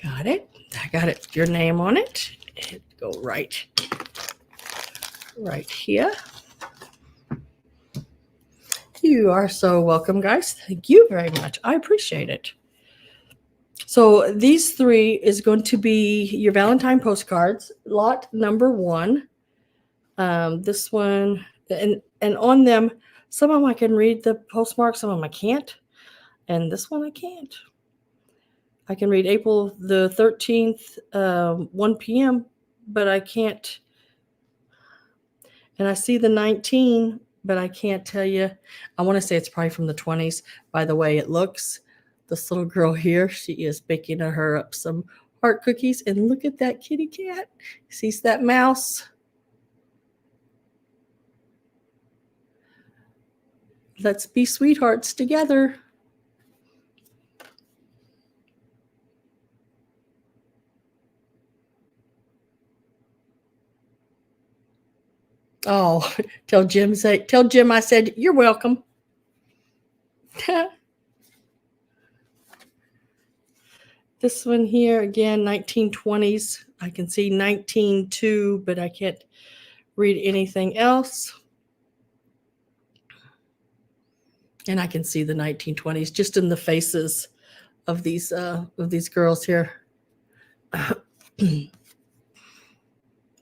Got it. I got it. Your name on it. It go right here. You are so welcome, guys. Thank you very much. I appreciate it. So these 3 is going to be your Valentine postcards, lot number 1. This one, and on them, some of them I can read the postmark, some of them I can't, and this one I can't. I can read April the 13th, 1 p.m., but I can't. And I see the 19, but I can't tell you. I want to say it's probably from the 20s by the way it looks. This little girl here, she is baking her up some heart cookies. And look at that kitty cat. Sees that mouse? Let's be sweethearts together. Oh, tell Jim I said, you're welcome. This one here, again, 1920s. I can see 19.2, but I can't read anything else. And I can see the 1920s just in the faces of these girls here.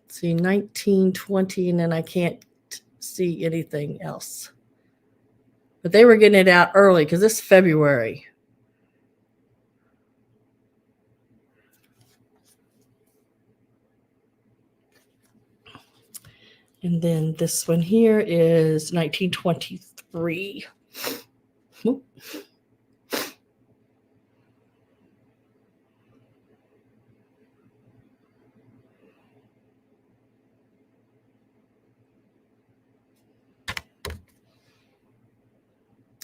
See 1920, and then I can't see anything else. But they were getting it out early because this is February. And then this one here is 1923. Whoop.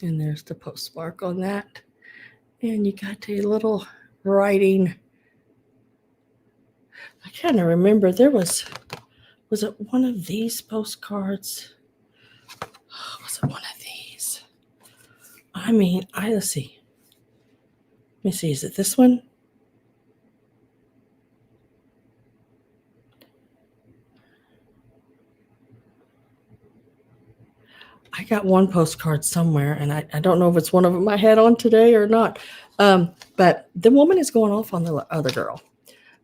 And there's the postmark on that. And you got a little writing. I kind of remember there was it one of these postcards? Was it one of these? I mean, let's see. Let me see, is it this one? I got one postcard somewhere, and I don't know if it's one of them I had on today or not. But the woman is going off on the other girl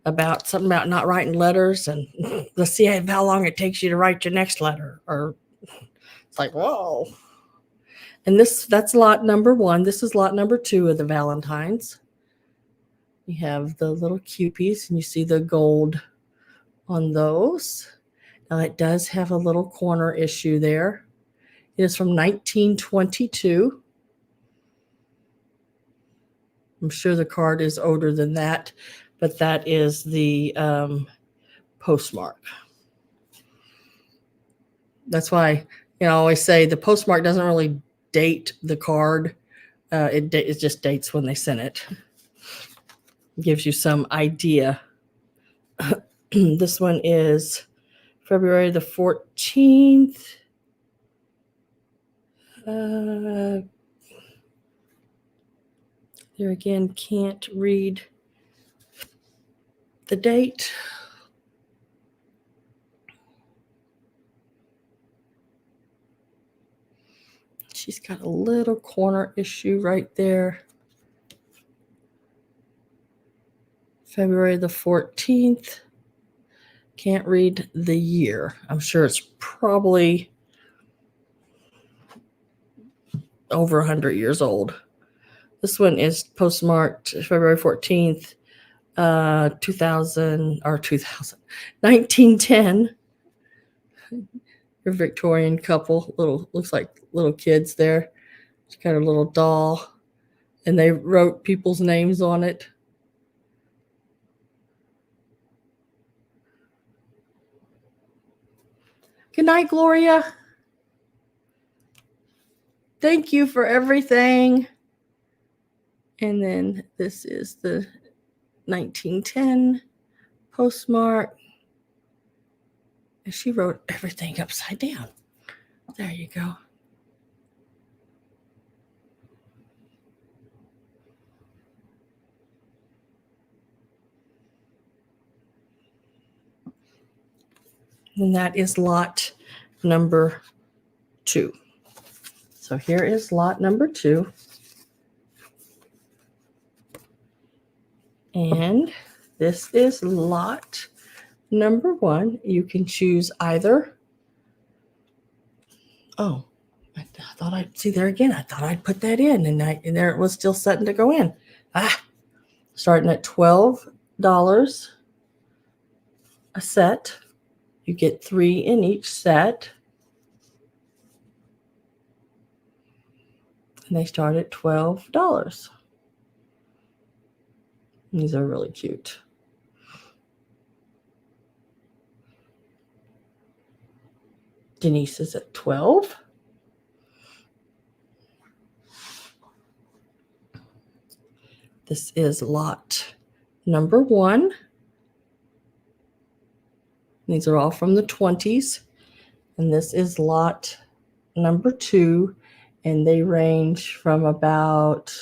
about something about not writing letters, and let's see how long it takes you to write your next letter. Or it's like, whoa. And that's lot number 1. This is lot number 2 of the Valentines. You have the little cupies, and you see the gold on those. Now it does have a little corner issue there. It is from 1922. I'm sure the card is older than that, but that is the postmark. That's why I always say the postmark doesn't really date the card. It just dates when they sent it. It gives you some idea. This one is February the 14th. There again, can't read the date. She's got a little corner issue right there. February the 14th. Can't read the year. I'm sure it's probably over 100 years old. This one is postmarked February 14th, 1910. Your Victorian couple, looks like little kids there. She's got a little doll, and they wrote people's names on it. Good night, Gloria. Thank you for everything. And then this is the 1910 postmark. And she wrote everything upside down. There you go. And that is lot number 2. So here is lot number 2. And this is lot number 1. You can choose either. Oh, I thought I'd see there again. I thought I'd put that in, and there it was still setting to go in. Starting at $12 a set. You get 3 in each set. And they start at $12. These are really cute. Denise is at 12. This is lot number 1. These are all from the 20s. And this is lot number 2. And they range from about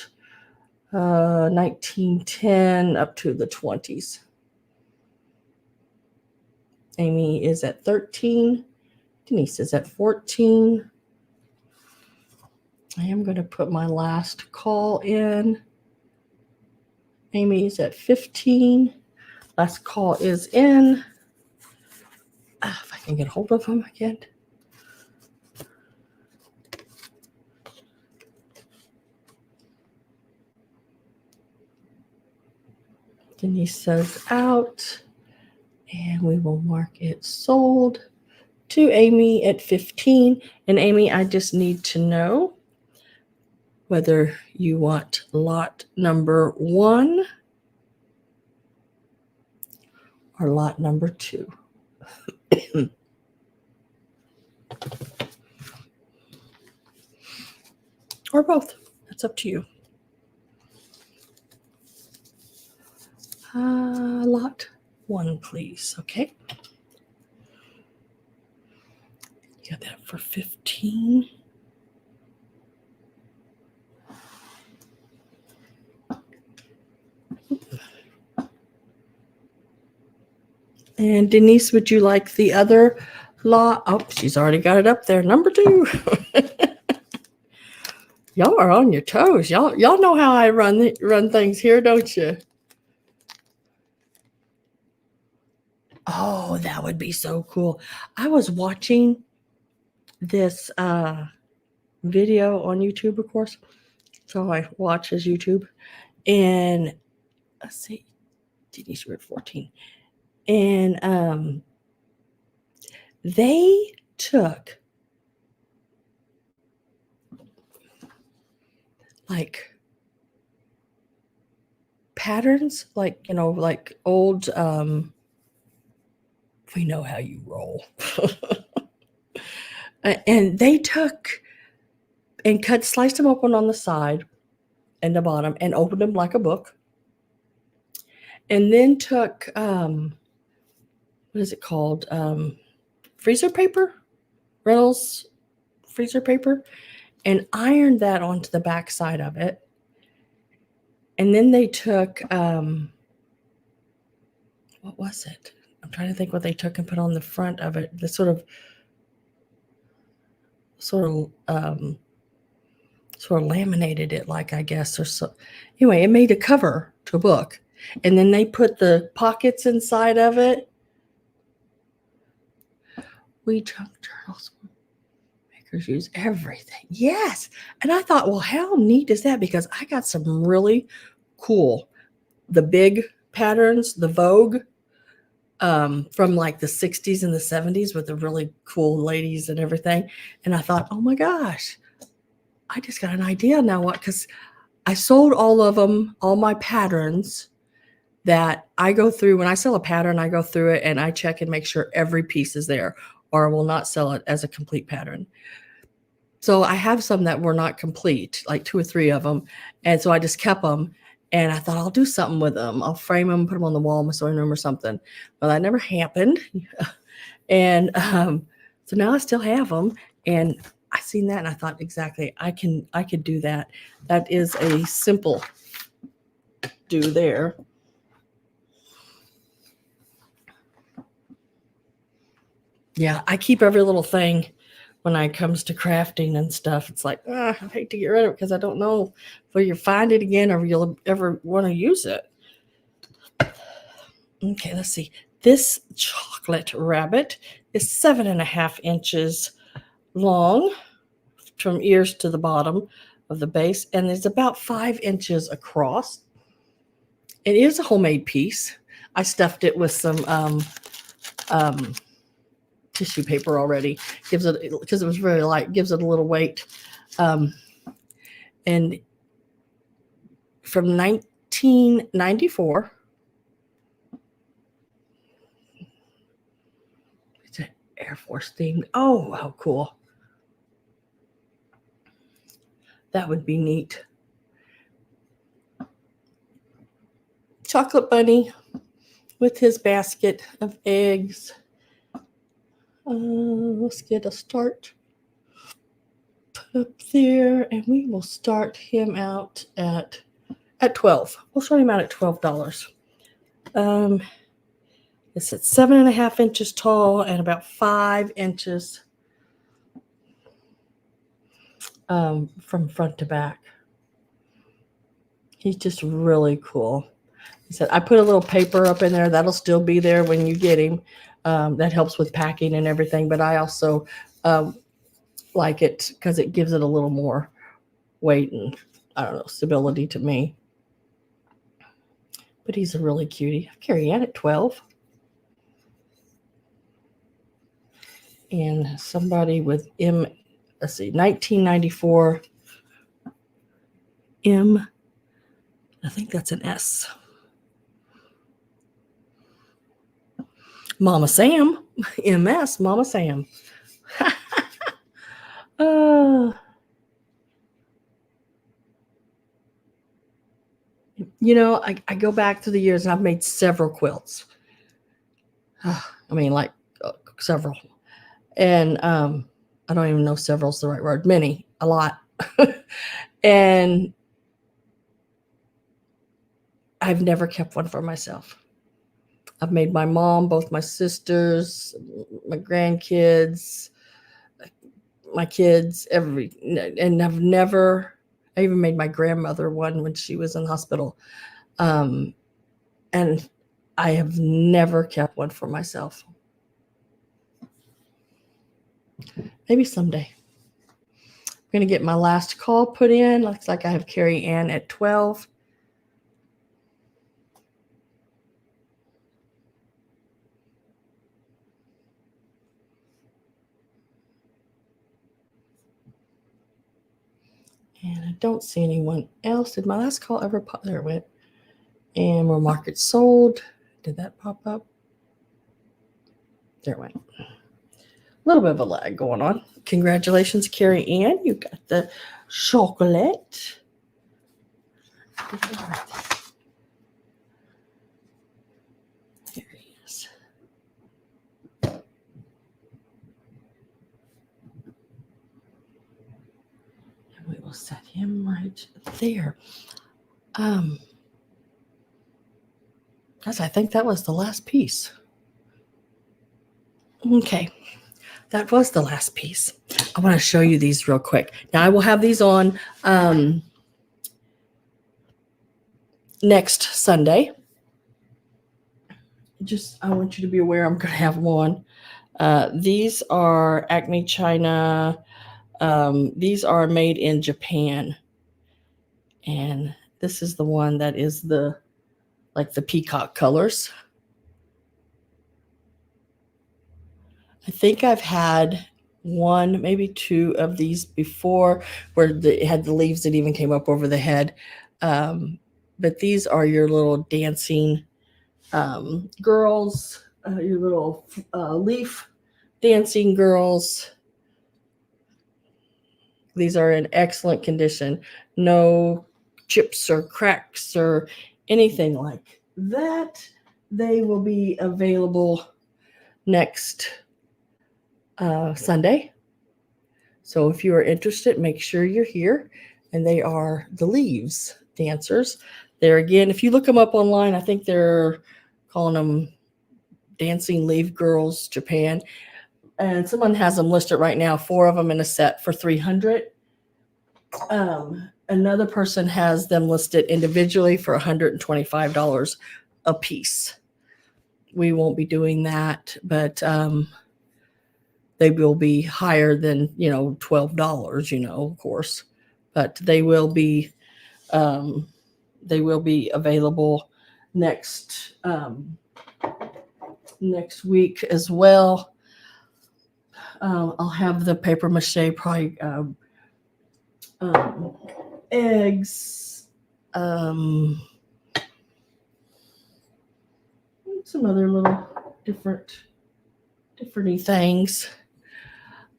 1910 up to the 20s. Amy is at 13. Denise is at 14. I am going to put my last call in. Amy's at 15. Last call is in. If I can get hold of him again. Denise says out, and we will mark it sold to Amy at 15. And Amy, I just need to know whether you want lot number 1 or lot number 2. Or both. That's up to you. Lot 1, please. Okay. You got that for 15. And Denise, would you like the other lot? Oh, she's already got it up there. Number 2. Y'all are on your toes. Y'all know how I run things here, don't you? Oh, that would be so cool. I was watching this video on YouTube, of course. So I watch his YouTube. And let's see. Denise, we're at 14. And they took like patterns, like, like old, we know how you roll. And they took and sliced them open on the side and the bottom and opened them like a book. And then took, what is it called? Freezer paper, Reynolds freezer paper, and ironed that onto the back side of it. And then they took, what was it? I'm trying to think what they took and put on the front of it. The sort of laminated it, like, I guess, or so. Anyway, it made a cover to a book. And then they put the pockets inside of it. We junk journals. Makers use everything. Yes. And I thought, well, how neat is that? Because I got some really cool, the big patterns, the Vogue, from like the 60s and the 70s with the really cool ladies and everything. And I thought, oh my gosh, I just got an idea now. What? Because I sold all of them, all my patterns that I go through. When I sell a pattern, I go through it and I check and make sure every piece is there, or I will not sell it as a complete pattern. So I have some that were not complete, like 2 or 3 of them. And so I just kept them. And I thought, I'll do something with them. I'll frame them, put them on the wall in my sewing room or something. Well, that never happened. And so now I still have them. And I seen that and I thought, exactly, I could do that. That is a simple do there. Yeah, I keep every little thing when it comes to crafting and stuff. It's like, I hate to get rid of it because I don't know if you'll find it again or you'll ever want to use it. Okay, let's see. This chocolate rabbit is 7.5 inches long from ears to the bottom of the base, and it's about 5 inches across. It is a homemade piece. I stuffed it with some tissue paper already. Gives it, because it was very light, gives it a little weight. And from 1994. It's an Air Force themed. Oh, how cool. That would be neat. Chocolate bunny with his basket of eggs. Let's get a start put up there, and we will start him out at 12. We'll start him out at $12. It's at 7.5 inches tall and about 5 inches from front to back. He's just really cool. He said, I put a little paper up in there. That'll still be there when you get him. That helps with packing and everything. But I also like it because it gives it a little more weight and, I don't know, stability to me. But he's a really cutie. I carry Ann at 12. And somebody with let's see, 1994 M. I think that's an S. Mama Sam. MS, Mama Sam. You know, I go back through the years and I've made several quilts. I mean, like several. And I don't even know several is the right word. Many, a lot. And I've never kept one for myself. I've made my mom, both my sisters, my grandkids, my kids, and I've never, I even made my grandmother one when she was in the hospital. And I have never kept one for myself. Maybe someday. I'm going to get my last call put in. Looks like I have Carrie Ann at 12. And I don't see anyone else. Did my last call ever pop? There it went. And we'll mark it sold. Did that pop up? There it went. A little bit of a lag going on. Congratulations, Carrie Ann. You got the chocolate. There he is. And we will set him right there. Guys, I think that was the last piece. Okay. That was the last piece. I want to show you these real quick. Now, I will have these on next Sunday. Just, I want you to be aware I'm going to have them on. These are Acme China. These are made in Japan. And this is the one that is the peacock colors. I think I've had one, maybe two of these before where it had the leaves that even came up over the head. But these are your little dancing girls, your little leaf dancing girls. These are in excellent condition. No chips or cracks or anything like that. They will be available next Sunday. So if you are interested, make sure you're here. And they are the leaves dancers. There again, if you look them up online, I think they're calling them Dancing Leaf Girls Japan. And someone has them listed right now, 4 of them in a set for $300. Another person has them listed individually for $125 a piece. We won't be doing that, but they will be higher than, $12, of course, but they will be available next week as well. I'll have the paper mache, probably eggs, some other little different things.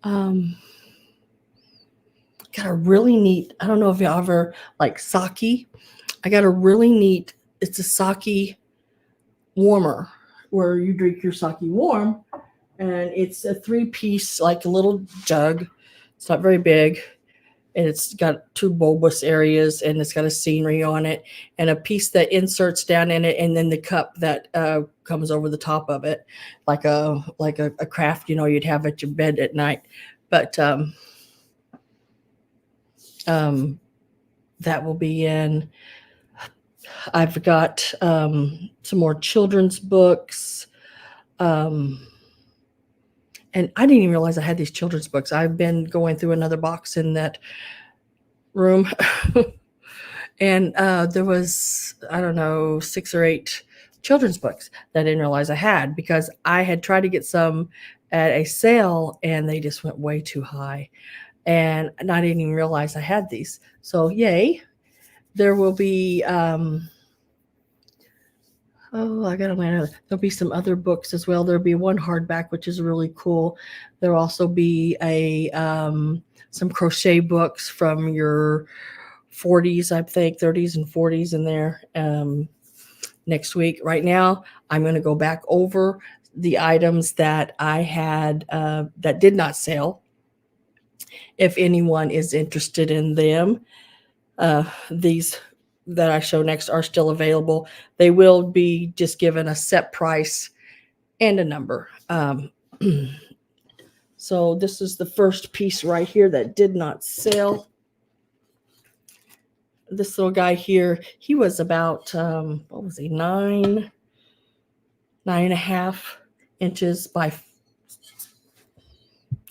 Got a really neat, I don't know if you ever like sake. I got a really neat, it's a sake warmer where you drink your sake warm, and it's a 3-piece, like a little jug. It's not very big, and it's got 2 bulbous areas, and it's got a scenery on it, and a piece that inserts down in it, and then the cup that comes over the top of it, like a craft, you'd have at your bed at night. But That will be in. I've got some more children's books. And I didn't even realize I had these children's books. I've been going through another box in that room. And there was, I don't know, 6 or 8 children's books that I didn't realize I had, because I had tried to get some at a sale and they just went way too high. And I didn't even realize I had these. So yay. There will be, I got to land. There'll be some other books as well. There'll be one hardback, which is really cool. There'll also be some crochet books from your 40s, I think, 30s and 40s in there next week. Right now, I'm going to go back over the items that I had that did not sell. If anyone is interested in them, these that I show next are still available. They will be just given a set price and a number. So this is the first piece right here that did not sell. This little guy here, he was about, what was he, 9.5 inches by,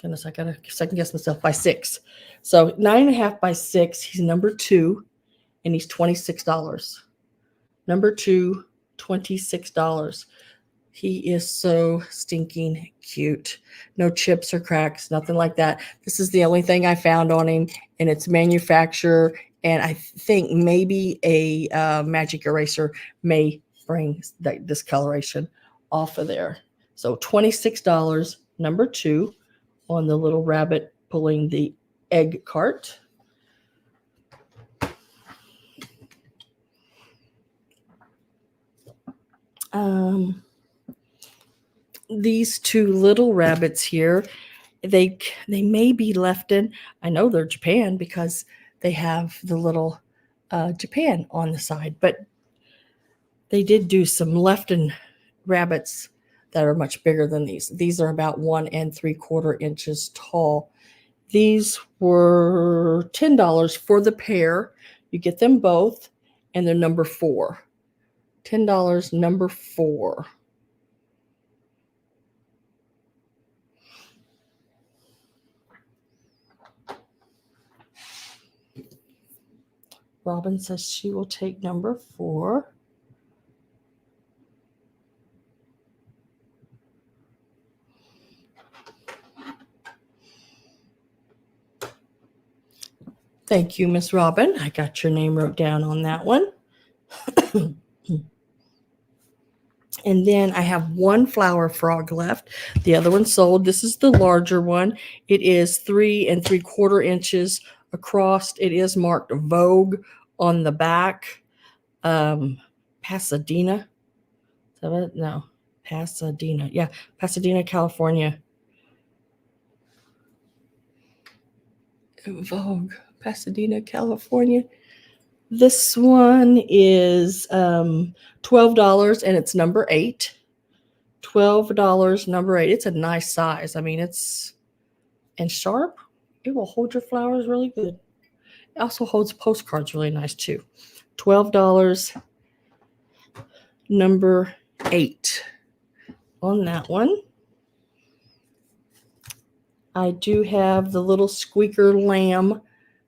goodness, I gotta second guess myself, by 6. So 9.5 by 6, he's number 2, and he's $26. Number 2, $26. He is so stinking cute. No chips or cracks, nothing like that. This is the only thing I found on him, and it's manufacturer. And I think maybe a magic eraser may bring that discoloration off of there. So $26, number 2, on the little rabbit pulling the egg cart. These 2 little rabbits here, they may be left in. I know they're Japan because they have the little Japan on the side, but they did do some left in rabbits that are much bigger than these. These are about 1 3/4 inches tall. These were $10 for the pair. You get them both, and they're number 4. $10, number 4. Robin says she will take number 4. Thank you, Miss Robin. I got your name wrote down on that one. And then I have one flower frog left. The other one sold. This is the larger one. It is 3 3/4 inches across. It is marked Vogue on the back. Pasadena. Is that it? No, Pasadena. Yeah, Pasadena, California. Vogue, Pasadena, California. This one is $12, and it's number 8. $12, number 8. It's a nice size. I mean, it's and sharp. It will hold your flowers really good. It also holds postcards really nice too. $12, number 8 on that one. I do have the little squeaker lamb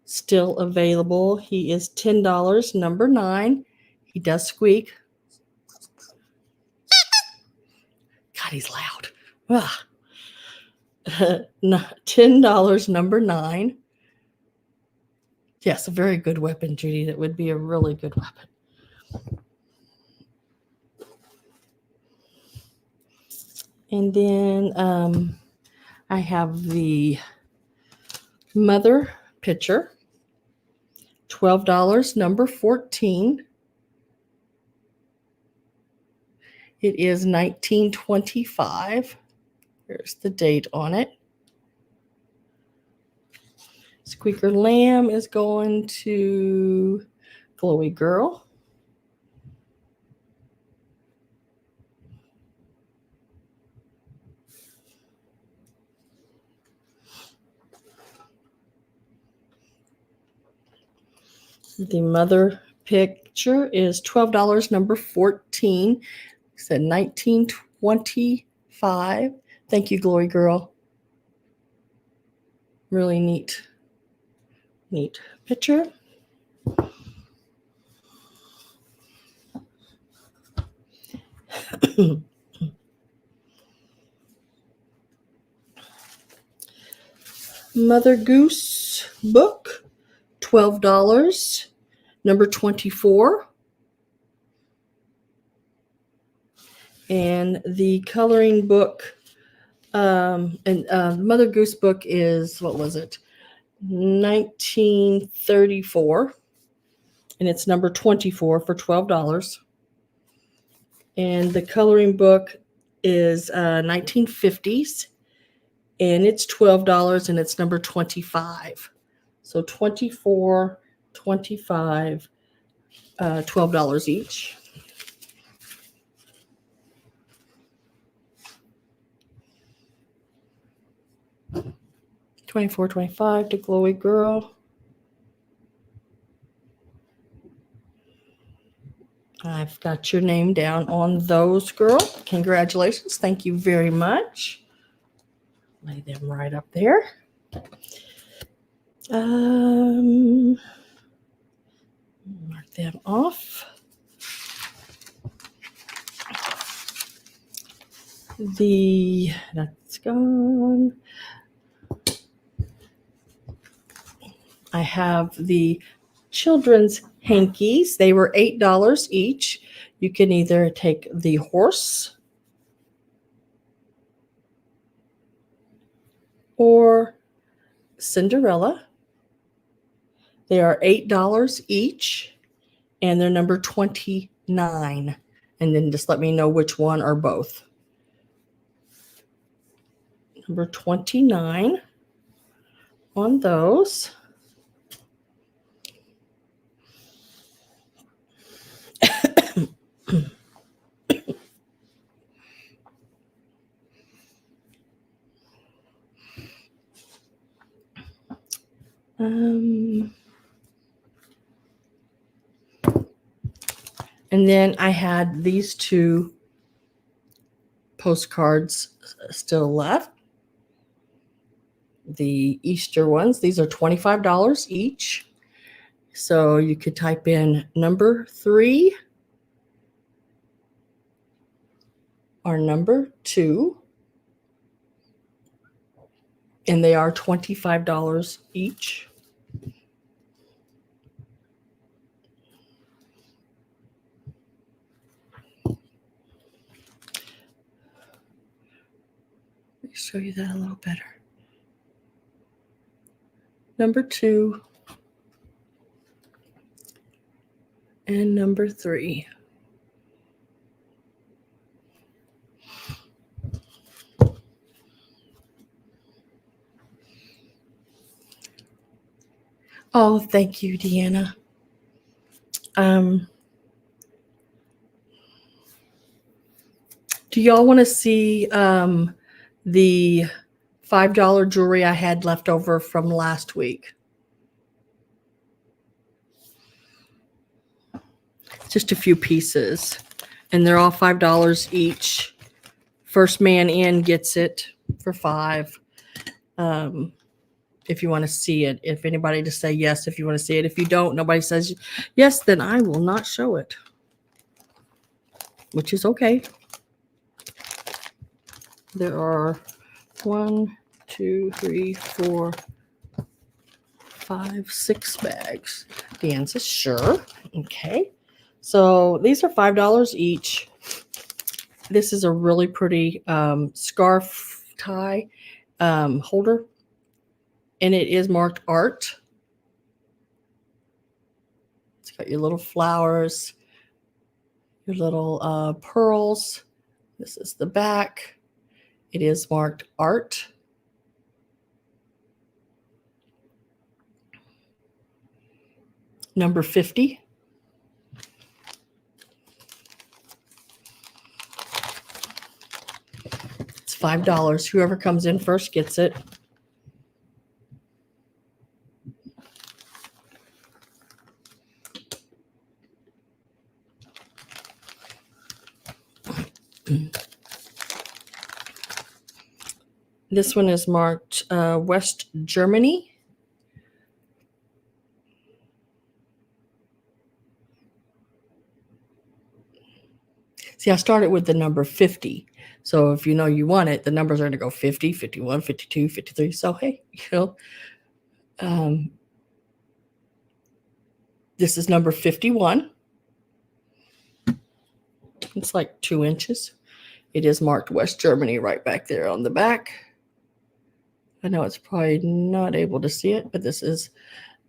still available. He is $10, number 9. He does squeak. God, he's loud. $10, number 9. Yes, a very good weapon, Judy. That would be a really good weapon. And then I have the mother picture. $12, number 14. It is 1925. Here's the date on it. Squeaker Lamb is going to Glowy Girl. The mother picture is $12, number 14. It said 1925. Thank you, Glory Girl. Really neat picture. Mother Goose book, $12, number 24. And the coloring book, Mother Goose book is, what was it? 1934. And it's number 24 for $12. And the coloring book is 1950s. And it's $12 and it's number 25. So 24, 25, $12 each. $24, $25 to Glowy Girl. I've got your name down on those, girl. Congratulations. Thank you very much. Lay them right up there. Mark them off. That's gone. I have the children's hankies. They were $8 each. You can either take the horse or Cinderella. They are $8 each, and they're number 29. And then just let me know which one or both. Number 29 on those. And then I had these two postcards still left. The Easter ones. These are $25 each. So you could type in number 3 or number 2. And they are $25 each. Let me show you that a little better. Number 2 and number 3. Oh, thank you, Deanna. Do y'all want to see the $5 jewelry I had left over from last week? Just a few pieces, and they're all $5 each. First man in gets it for $5. If you want to see it, if anybody just say yes, if you want to see it. If you don't, nobody says yes, then I will not show it, which is okay. There are 1, 2, 3, 4, 5, 6 bags. Dan says sure. Okay. So these are $5 each. This is a really pretty scarf tie holder. And it is marked art. It's got your little flowers, your little pearls. This is the back. It is marked art. Number 50. It's $5. Whoever comes in first gets it. This one is marked West Germany. See, I started with the number 50. So if you know you want it, the numbers are going to go 50, 51, 52, 53. So, hey, this is number 51. It's like 2 inches. It is marked West Germany right back there on the back. I know it's probably not able to see it, but this is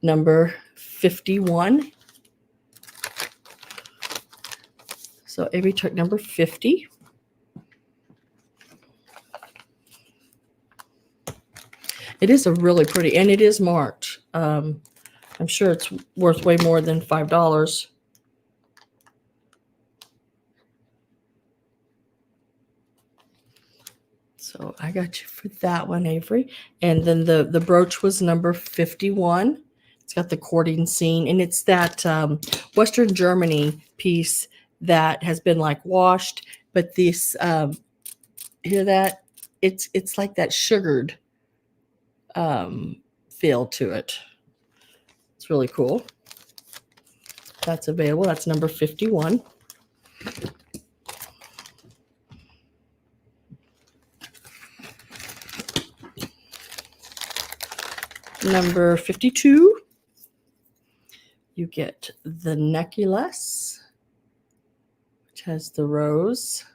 number 51. So Avery took number 50. It is a really pretty, and it is marked. I'm sure it's worth way more than $5. So I got you for that one, Avery. And then the brooch was number 51. It's got the courting scene, and it's that Western Germany piece that has been like washed, but this hear that? It's like that sugared feel to it. It's really cool. That's available. That's number 51. Number 52, you get the necklace, which has the rose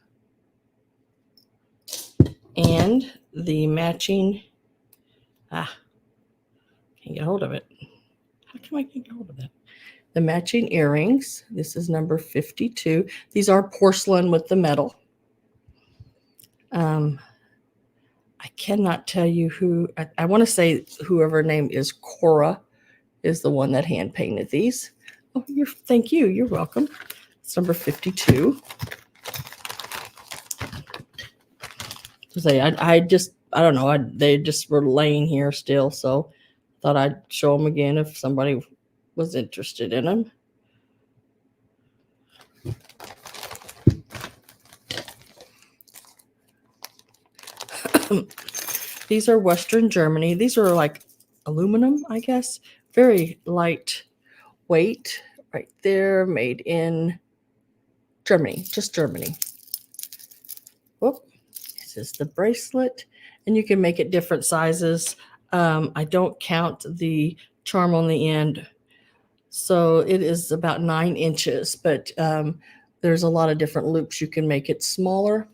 and the matching. Can't get hold of it. How come I can't get hold of that? The matching earrings. This is number 52. These are porcelain with the metal. I cannot tell you who. I want to say whoever name is Cora is the one that hand painted these. Oh, thank you. You're welcome. It's number 52. I don't know. They just were laying here still, so thought I'd show them again if somebody was interested in them. These are Western Germany. These are like aluminum, I guess. Very light weight right there, made in Germany, just Germany. Whoop. This is the bracelet, and you can make it different sizes. I don't count the charm on the end, so it is about 9 inches, but there's a lot of different loops. You can make it smaller.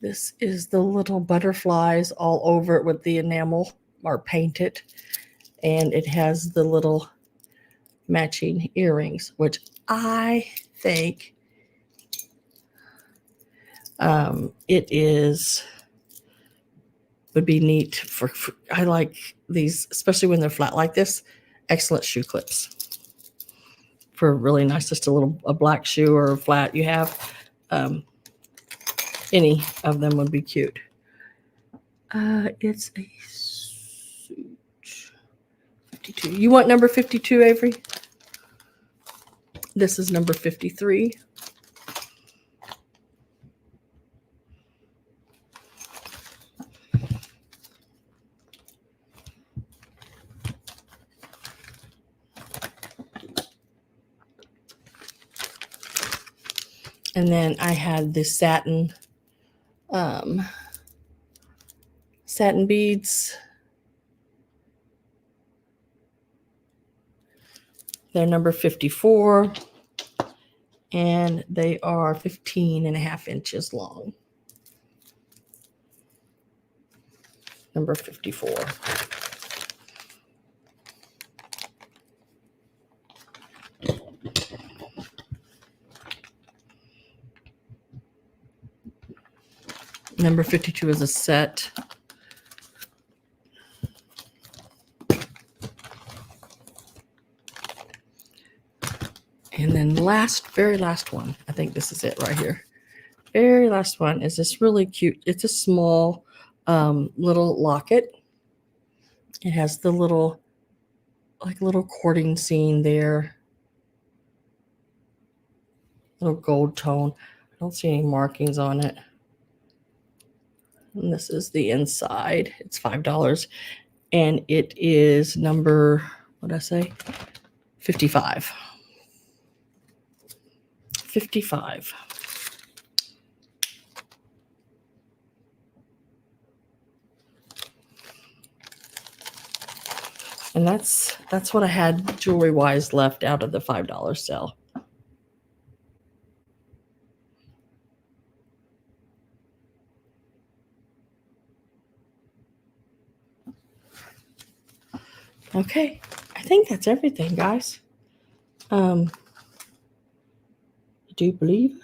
This is the little butterflies all over it with the enamel or painted, and it has the little matching earrings, which I think would be neat for I like these, especially when they're flat like this. Excellent shoe clips for really nice, just a black shoe or a flat you have. Any of them would be cute. It's a suit. 52. You want number 52, Avery? This is number 53. And then I had the satin beads. They're number 54, and they are 15.5 inches long. Number 54. Number 52 is a set. And then very last one, I think this is it right here. Very last one is this really cute. It's a small little locket. It has the little courting scene there. Little gold tone. I don't see any markings on it. And this is the inside. It's $5. And it is number, what did I say? 55. 55. And that's what I had jewelry wise left out of the $5 sale. Okay, I think that's everything, guys. Do you believe?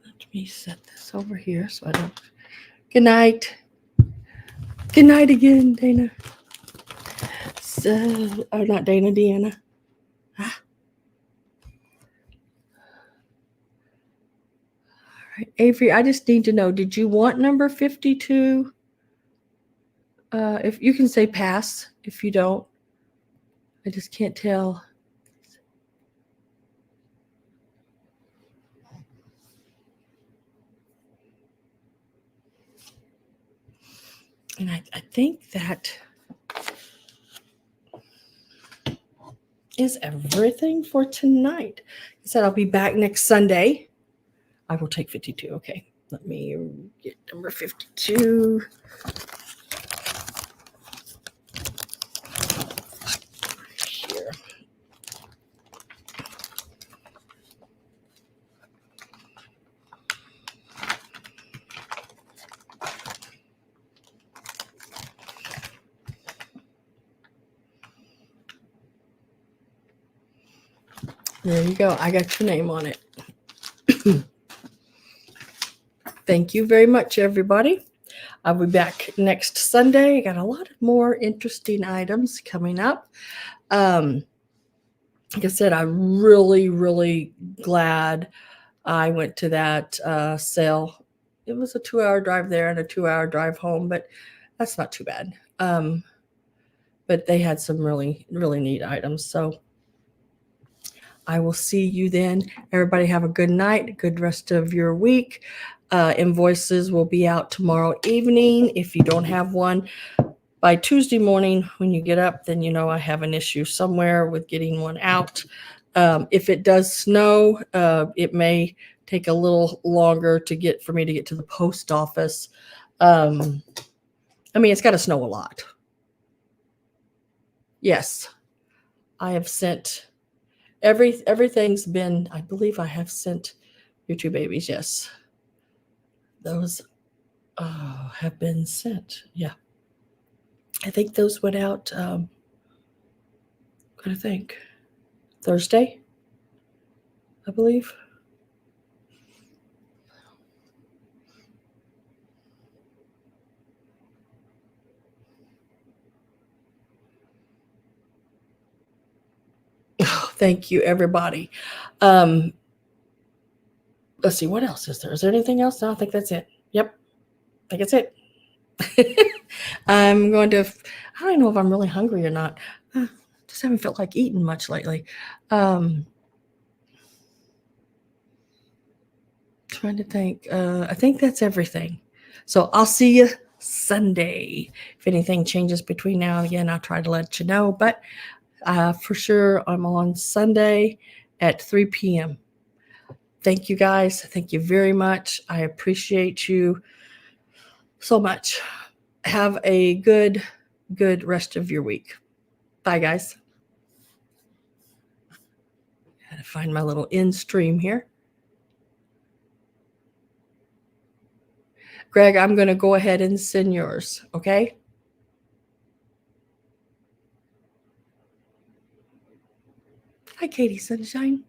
Let me set this over here so I don't. Good night. Good night again, Dana. So, oh, not Dana, Deanna. Ah. All right, Avery, I just need to know, did you want number 52? If you can say pass, if you don't, I just can't tell. And I think that is everything for tonight. I said I'll be back next Sunday. I will take 52. Okay, let me get number 52. Here. There you go. I got your name on it. Thank you very much, everybody. I'll be back next Sunday. I got a lot of more interesting items coming up. Like I said, I'm really, really glad I went to that sale. It was a 2-hour drive there and a 2-hour drive home, but that's not too bad. But they had some really, really neat items. So I will see you then. Everybody have a good night, good rest of your week. Invoices will be out tomorrow evening. If you don't have one by Tuesday morning when you get up, then you know I have an issue somewhere with getting one out. If it does snow, it may take a little longer for me to get to the post office. I mean, it's got to snow a lot. Yes, I have sent everything's been, I believe I have sent your two babies. Yes, those have been sent. Yeah, I think those went out. I think Thursday, I believe. Oh, thank you, everybody. Let's see, what else is there? Is there anything else? No, I think that's it. Yep, I think that's it. I'm going to, I don't know if I'm really hungry or not. Just haven't felt like eating much lately. Trying to think. I think that's everything. So I'll see you Sunday. If anything changes between now and again, I'll try to let you know. But for sure, I'm on Sunday at 3 p.m. Thank you, guys. Thank you very much. I appreciate you so much. Have a good rest of your week. Bye, guys. Gotta find my little end stream here. Greg, I'm going to go ahead and send yours, okay? Hi, Katie Sunshine.